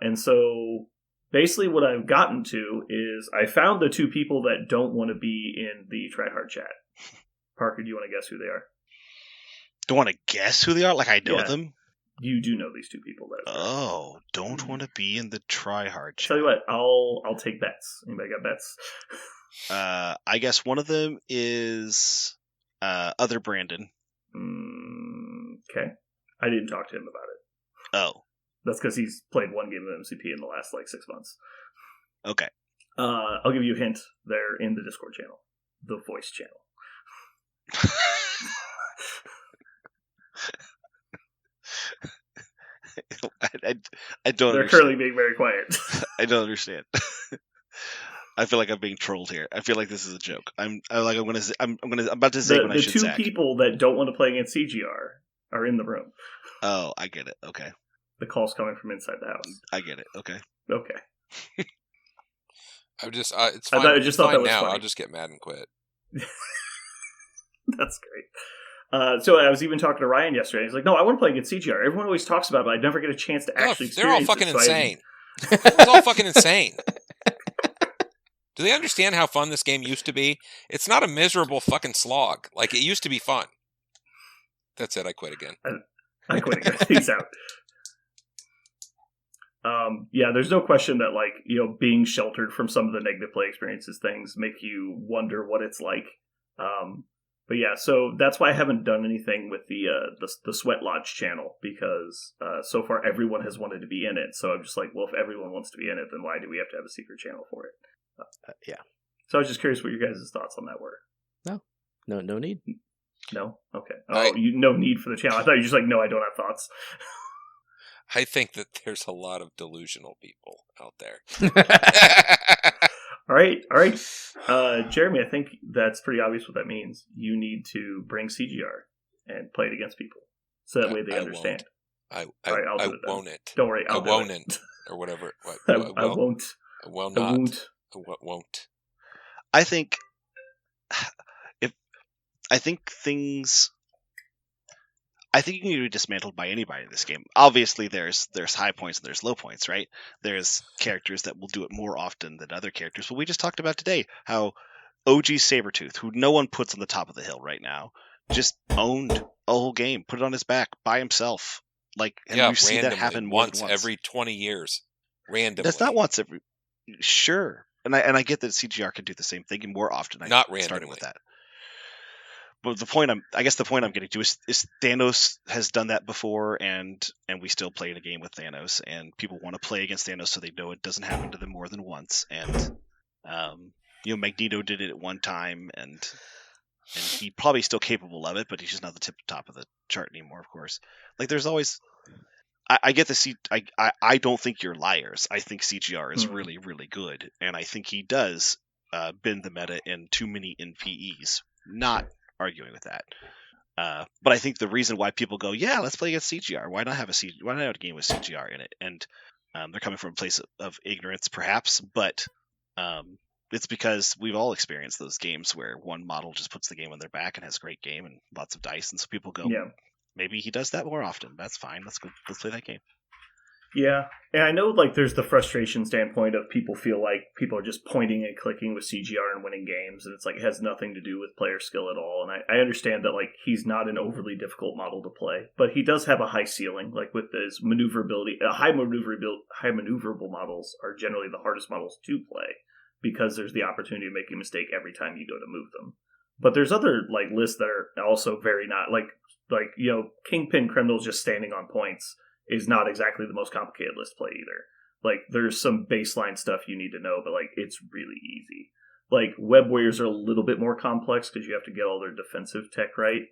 And so basically what I've gotten to is I found the two people that don't want to be in the Try Hard chat. Parker, do you want to guess who they are? Don't want to guess who they are? Like I know them? You do know these two people. Don't want to be in the Try Hard chat. Tell you what, I'll take bets. Anybody got bets? I guess one of them is other Brandon. Okay. I didn't talk to him about it. Oh. That's because he's played one game of MCP in the last, 6 months. Okay. I'll give you a hint. They're in the Discord channel. The voice channel. I don't They're understand. currently being very quiet. I don't understand. I feel like I'm being trolled here. I feel like this is a joke. I'm about to say when I should The two sack. people that don't want to play against CGR are in the room. Oh, I get it. Okay. The call's coming from inside the house. I get it. Okay. Okay. It's fine. I just thought that was now. funny. I'll just get mad and quit. That's great. So I was even talking to Ryan yesterday. He's like, "No, I want to play against CGR. Everyone always talks about it, but I never get a chance to actually experience it." They're all fucking insane. It's all fucking insane. Do they understand how fun this game used to be? It's not a miserable fucking slog. Like, it used to be fun. That's it. I quit again. I quit again. Peace out. Yeah, there's no question that, like, being sheltered from some of the negative play experiences things make you wonder what it's like. But yeah, so that's why I haven't done anything with the Sweat Lodge channel, because so far everyone has wanted to be in it. So I'm just like, well, if everyone wants to be in it, then why do we have to have a secret channel for it? Yeah. So I was just curious what your guys' thoughts on that were. No need. No? Okay. No need for the channel. I thought you were just like, no, I don't have thoughts. I think that there's a lot of delusional people out there. All right. Jeremy, I think that's pretty obvious what that means. You need to bring CGR and play it against people, so that way they understand. I won't. it. Don't worry, I won't it, or whatever. I won't. I will not. I won't. I think you can be dismantled by anybody in this game. Obviously, there's high points and there's low points, right? There's characters that will do it more often than other characters. But we just talked about today how OG Sabretooth, who no one puts on the top of the hill right now, just owned a whole game, put it on his back by himself. And we see that happen once every 20 years. Randomly. That's not once every. Sure, and I get that CGR can do the same thing more often. Not randomly. Starting with that. But the point I'm getting to is Thanos has done that before, and we still play in a game with Thanos, and people want to play against Thanos so they know it doesn't happen to them more than once. And Magneto did it at one time, and he's probably still capable of it, but he's just not the top of the chart anymore. Of course, like there's always. I get the I don't think you're liars. I think CGR is really, really good, and I think he does bend the meta in too many NPEs. Not arguing with that, but I think the reason why people go, yeah, let's play against CGR. Why not have a game with CGR in it? And they're coming from a place of ignorance, perhaps, but it's because we've all experienced those games where one model just puts the game on their back and has a great game and lots of dice, and so people go, maybe he does that more often. That's fine. Let's play that game. Yeah, and I know like there's the frustration standpoint of people feel like people are just pointing and clicking with CGR and winning games, and it's like it has nothing to do with player skill at all. And I understand that like he's not an overly difficult model to play, but he does have a high ceiling. Like with his maneuverability, high maneuverable models are generally the hardest models to play because there's the opportunity to make a mistake every time you go to move them. But there's other like lists that are also very not like Kingpin Criminals just standing on points is not exactly the most complicated list to play either. Like, there's some baseline stuff you need to know, but, like, it's really easy. Like, Web Warriors are a little bit more complex because you have to get all their defensive tech right.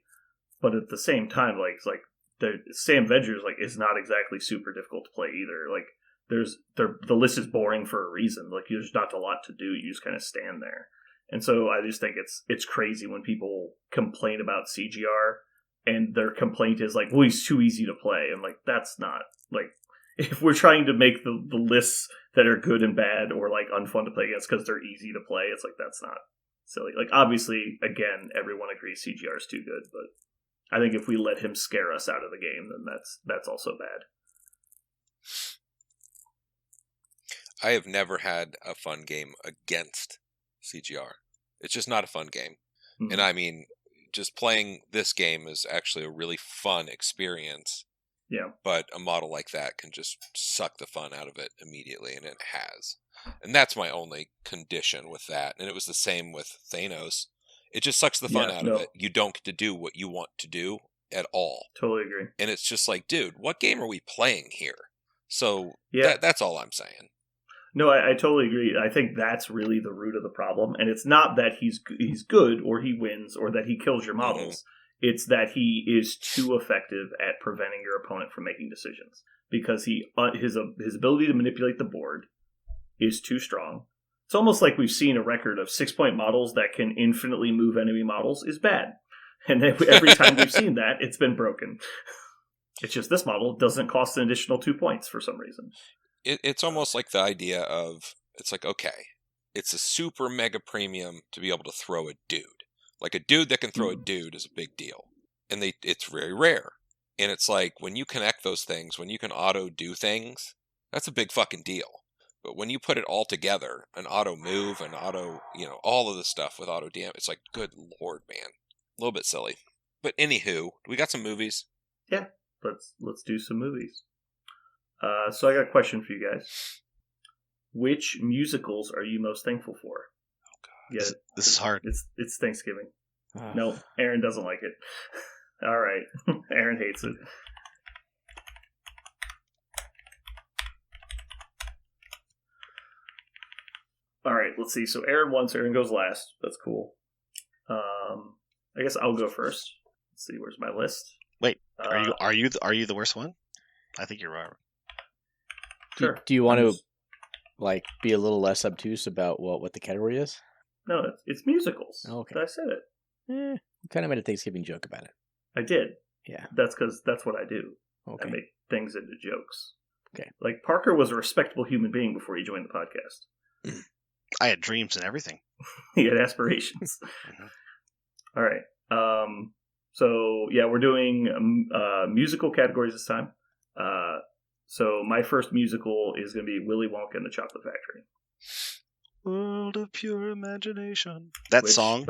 But at the same time, like, it's like the Sam Vengers, like, is not exactly super difficult to play either. Like, the list is boring for a reason. Like, there's not a lot to do. You just kind of stand there. And so I just think it's crazy when people complain about CGR. And their complaint is like, well, he's too easy to play. I'm like, that's not, like, if we're trying to make the lists that are good and bad or, like, unfun to play against because they're easy to play, it's like, that's not silly. Like, obviously, again, everyone agrees CGR is too good, but I think if we let him scare us out of the game, then that's also bad. I have never had a fun game against CGR. It's just not a fun game. Mm-hmm. And I mean, just playing this game is actually a really fun experience. Yeah. But a model like that can just suck the fun out of it immediately, and it has. And that's my only condition with that. And it was the same with Thanos. It just sucks the fun out of it. You don't get to do what you want to do at all. Totally agree. And it's just like, dude, what game are we playing here? So that's all I'm saying. No, I totally agree. I think that's really the root of the problem. And it's not that he's good or he wins or that he kills your models. Mm-hmm. It's that he is too effective at preventing your opponent from making decisions. Because his ability to manipulate the board is too strong. It's almost like we've seen a record of 6-point models that can infinitely move enemy models is bad. And every time we've seen that, it's been broken. It's just this model doesn't cost an additional 2 points for some reason. It's almost like the idea of, it's like, okay, it's a super mega premium to be able to throw a dude. Like a dude that can throw a dude is a big deal. And it's very rare. And it's like, when you connect those things, when you can auto do things, that's a big fucking deal. But when you put it all together, an auto move, an auto, all of the stuff with auto DM, it's like, good lord, man. A little bit silly. But anywho, we got some movies. Yeah, let's do some movies. So I got a question for you guys. Which musicals are you most thankful for? Oh god, yeah, this is hard. It's Thanksgiving. No, Aaron doesn't like it. All right, Aaron hates it. All right, let's see. So Aaron goes last. That's cool. I guess I'll go first. Let's see. Where's my list? Wait, are you the worst one? I think you're right. Sure. Do you want to be a little less obtuse about what the category is? No, it's musicals. Okay, I said it. You kind of made a Thanksgiving joke about it. I did. Yeah. That's because that's what I do. Okay. I make things into jokes. Okay. Like Parker was a respectable human being before he joined the podcast. I had dreams and everything. He had aspirations. All right. So yeah, we're doing musical categories this time. So my first musical is going to be Willy Wonka and the Chocolate Factory. World of pure imagination. That song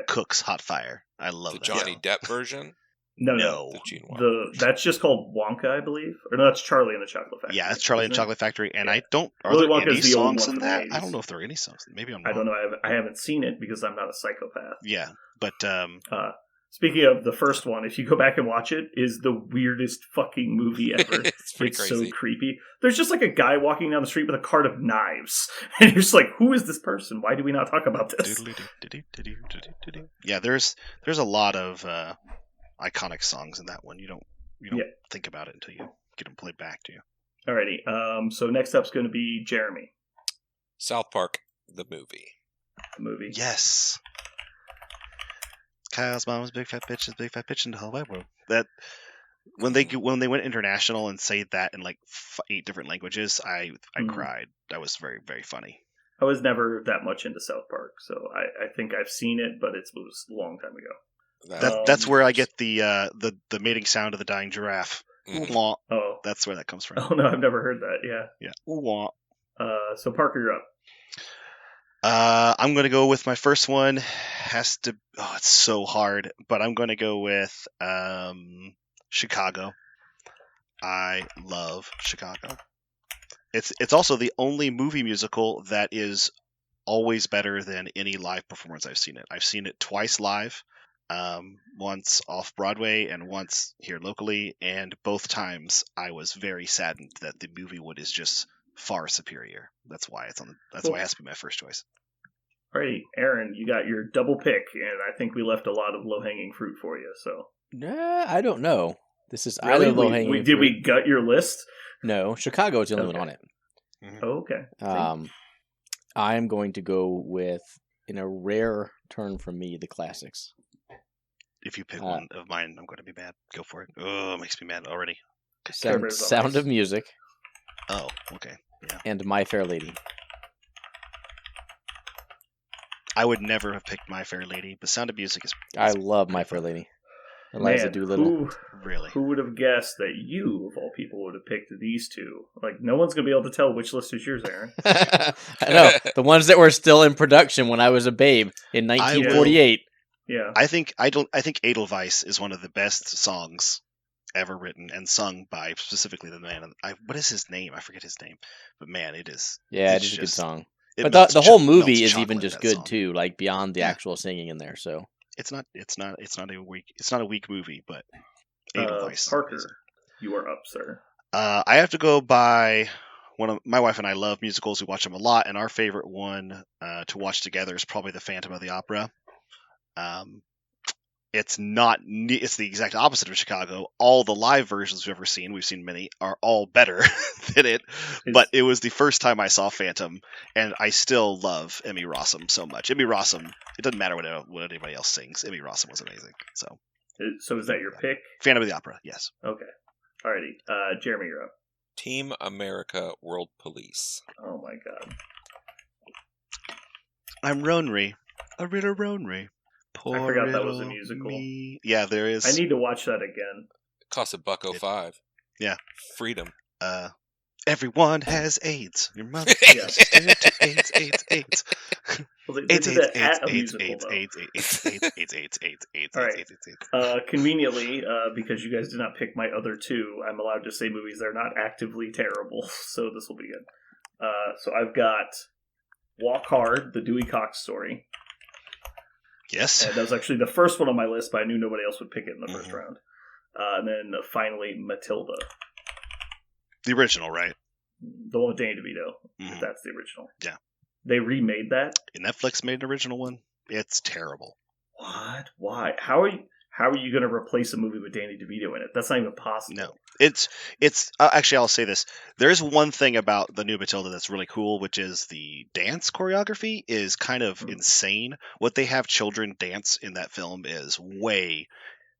cooks hot fire. I love that. The Johnny Depp version? No. The Gene Wilder. That's just called Wonka, I believe. Or no, that's Charlie and the Chocolate Factory. Yeah, that's Charlie and the Chocolate Factory. And I don't... Are Willy there Wonka's any the songs old in one that? from the I don't know if there are any songs. Maybe I'm wrong. I don't know. I haven't seen it because I'm not a psychopath. Yeah, but... Speaking of the first one, if you go back and watch it, is the weirdest fucking movie ever. It's crazy. So creepy. There's just like a guy walking down the street with a cart of knives. And you're just like, who is this person? Why do we not talk about this? Yeah, there's a lot of iconic songs in that one. You don't think about it until you get them played back to you. Alrighty. So next up's going to be Jeremy. South Park, the movie. The movie. Yes. Kyle's mom was big fat bitch in the whole wide world. That when they went international and say that in like 8 different languages, I cried. That was very, very funny. I was never that much into South Park, so I think I've seen it, but it was a long time ago. That's where I get the mating sound of the dying giraffe. Mm-hmm. Oh, that's where that comes from. Oh no, I've never heard that. Yeah. So Parker, you're up. I'm going to go with my first one. It's so hard, but I'm going to go with Chicago. I love Chicago. It's also the only movie musical that is always better than any live performance I've seen it. I've seen it twice live, once off Broadway and once here locally, and both times I was very saddened that the movie is just far superior. That's why why it has to be my first choice. Alrighty, Aaron, you got your double pick, and I think we left a lot of low-hanging fruit for you. So, Nah, I don't know. This is really? either low-hanging fruit. Did we gut your list? No, Chicago is the only one on it. Oh, okay. I'm going to go with, in a rare turn from me, the classics. If you pick one of mine, I'm going to be mad. Go for it. Oh, it makes me mad already. Sound of Music. Oh, okay. Yeah. And My Fair Lady. I would never have picked My Fair Lady, but Sound of Music is... I love My Fair Lady. Eliza Doolittle. Who would have guessed that you, of all people, would have picked these two? Like, no one's going to be able to tell which list is yours, Aaron. I know. The ones that were still in production when I was a babe in 1948. Yeah. I think Edelweiss is one of the best songs ever written and sung by specifically the man. What is his name? I forget his name. But man, it is. Yeah, it is a good song. But the whole movie is even just good too, like beyond the actual singing in there. So it's not a weak movie, but Edelweiss. Parker, you are up, sir. I have to go by my wife and I love musicals. We watch them a lot, and our favorite one to watch together is probably The Phantom of the Opera. It's the exact opposite of Chicago. All the live versions we've ever seen, we've seen many, are all better than it. But it was the first time I saw Phantom, and I still love Emmy Rossum so much. Emmy Rossum, it doesn't matter what anybody else sings. Emmy Rossum was amazing. So is that your pick? Phantom of the Opera, yes. Okay. Alrighty. Jeremy, you're up. Team America World Police. Oh my god. I'm Ronry. A little Ronry. I forgot that was a musical. Yeah, there is. I need to watch that again. It costs $1.05. Yeah. Freedom. Everyone has AIDS. Your mother AIDS. Well, they did that at a musical, though. All right. Conveniently, because you guys did not pick my other two, I'm allowed to say movies that are not actively terrible, so this will be good. So I've got Walk Hard, the Dewey Cox story. Yes. And that was actually the first one on my list, but I knew nobody else would pick it in the first round. And then finally, Matilda. The original, right? The one with Danny DeVito. If that's the original. Yeah. They remade that? Netflix made an original one. It's terrible. What? Why? How are you going to replace a movie with Danny DeVito in it? That's not even possible. No. It's actually, I'll say this. There's one thing about the new Matilda that's really cool, which is the dance choreography is kind of insane. What they have children dance in that film is way,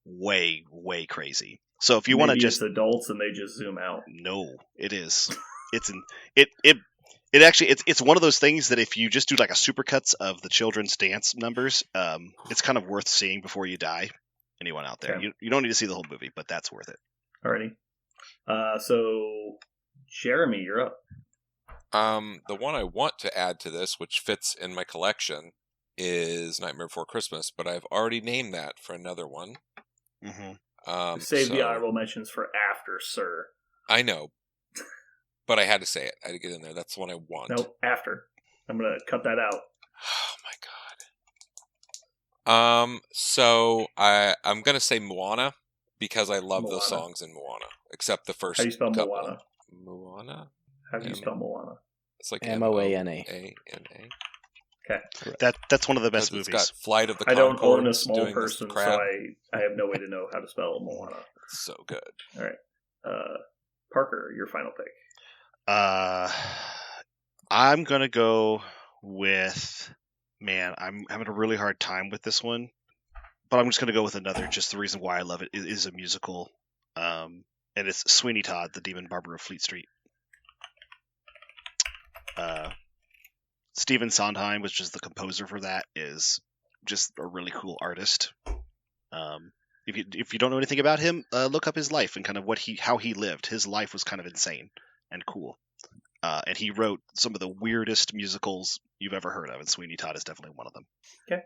way, way crazy. So if you want to just adults and they just zoom out. No, it is. It's one of those things that if you just do like a supercuts of the children's dance numbers, it's kind of worth seeing before you die. Anyone out there, you don't need to see the whole movie, but that's worth it. Alrighty. So Jeremy, you're up. The one I want to add to this, which fits in my collection, is Nightmare Before Christmas, but I've already named that for another one. Save the honorable mentions for after, sir. I know, but I had to say it. I had to get in there. That's the one I want. No, after. I'm gonna cut that out. Oh my god. So I'm gonna say Moana because I love those songs in Moana, except the first. How do you spell couple. Moana? Moana. How do you spell Moana? It's like Moana. Okay. That's one of the best movies. It's got Flight of the Conchords. I don't own a small person, so I have no way to know how to spell Moana. It's so good. All right. Parker, your final pick. I'm gonna go with. Man, I'm having a really hard time with this one, but I'm just gonna go with another. Just the reason why I love it is a musical, and it's Sweeny Todd, the Demon Barber of Fleet Street. Stephen Sondheim, which is the composer for that, is just a really cool artist. if you don't know anything about him, look up his life and kind of how he lived. His life was kind of insane and cool. And he wrote some of the weirdest musicals you've ever heard of, and Sweeney Todd is definitely one of them. Okay.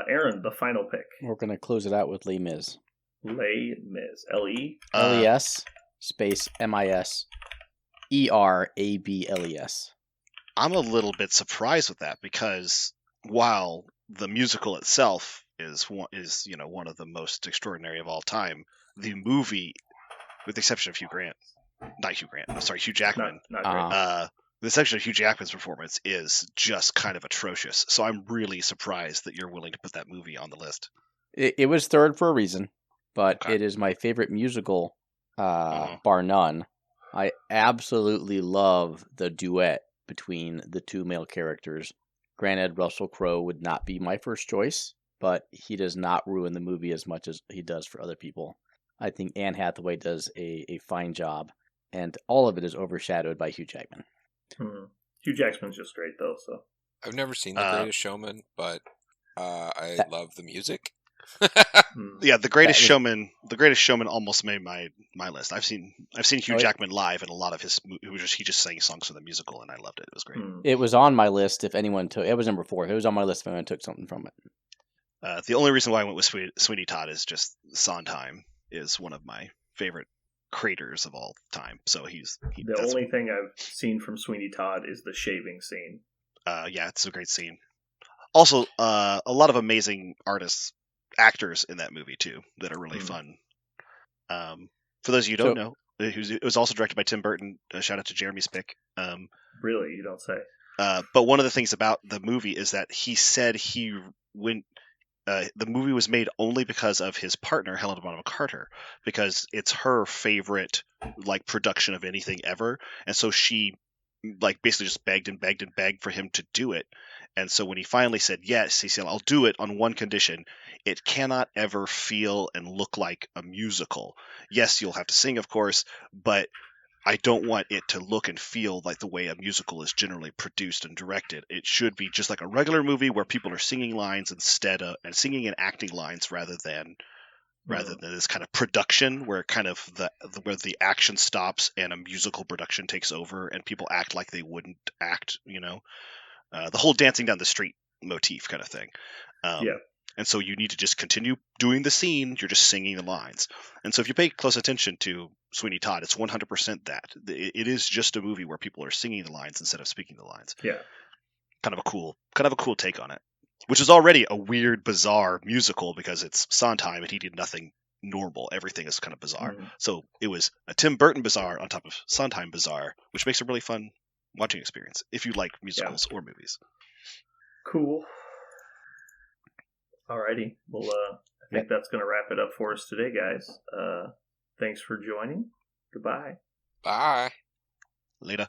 Aaron, the final pick. We're going to close it out with Les Mis. Les Mis. L-E? L-E-S space M-I-S E-R-A-B-L-E-S. I'm a little bit surprised with that because while the musical itself is one of the most extraordinary of all time, the movie, with the exception of Hugh Jackman. The exception of Hugh Jackman's performance is just kind of atrocious. So I'm really surprised that you're willing to put that movie on the list. It was third for a reason, but It is my favorite musical, bar none. I absolutely love the duet between the two male characters. Granted, Russell Crowe would not be my first choice, but he does not ruin the movie as much as he does for other people. I think Anne Hathaway does a fine job, and all of it is overshadowed by Hugh Jackman. Hugh Jackman's just great, though. So I've never seen The Greatest Showman, but I love the music. Yeah, The Greatest Showman almost made my list. I've seen Hugh Jackman live, and a lot of he just sang songs for the musical, and I loved it. It was great. It was on my list. If anyone took it, was number 4. It was on my list if anyone took something from it. The only reason why I went with Sweeney Todd is just Sondheim is one of my favorite creators of all time. So the only thing I've seen from Sweeney Todd is the shaving scene. Yeah, it's a great scene. Also, a lot of amazing actors in that movie too that are really fun. For those of you who don't know, it was also directed by Tim Burton. Shout out to Jeremy Spick. Really, you don't say. But one of the things about the movie is that he said the movie was made only because of his partner, Helena Bonham Carter, because it's her favorite production of anything ever, and so she basically just begged and begged and begged for him to do it. And so when he finally said yes, he said, "I'll do it on one condition: it cannot ever feel and look like a musical. Yes, you'll have to sing, of course, but I don't want it to look and feel like the way a musical is generally produced and directed. It should be just like a regular movie where people are singing lines and singing and acting lines rather than this kind of production where kind of where the action stops and a musical production takes over and people act like they wouldn't act, the whole dancing down the street motif kind of thing. And so you need to just continue doing the scene. You're just singing the lines. And so if you pay close attention to Sweeney Todd, it's 100% that. It is just a movie where people are singing the lines instead of speaking the lines. Yeah. Kind of a cool take on it, which is already a weird, bizarre musical because it's Sondheim and he did nothing normal. Everything is kind of bizarre. So it was a Tim Burton bizarre on top of Sondheim bizarre, which makes a really fun watching experience if you like musicals or movies. Cool. Alrighty. Well, I think that's going to wrap it up for us today, guys. Thanks for joining. Goodbye. Bye. Later.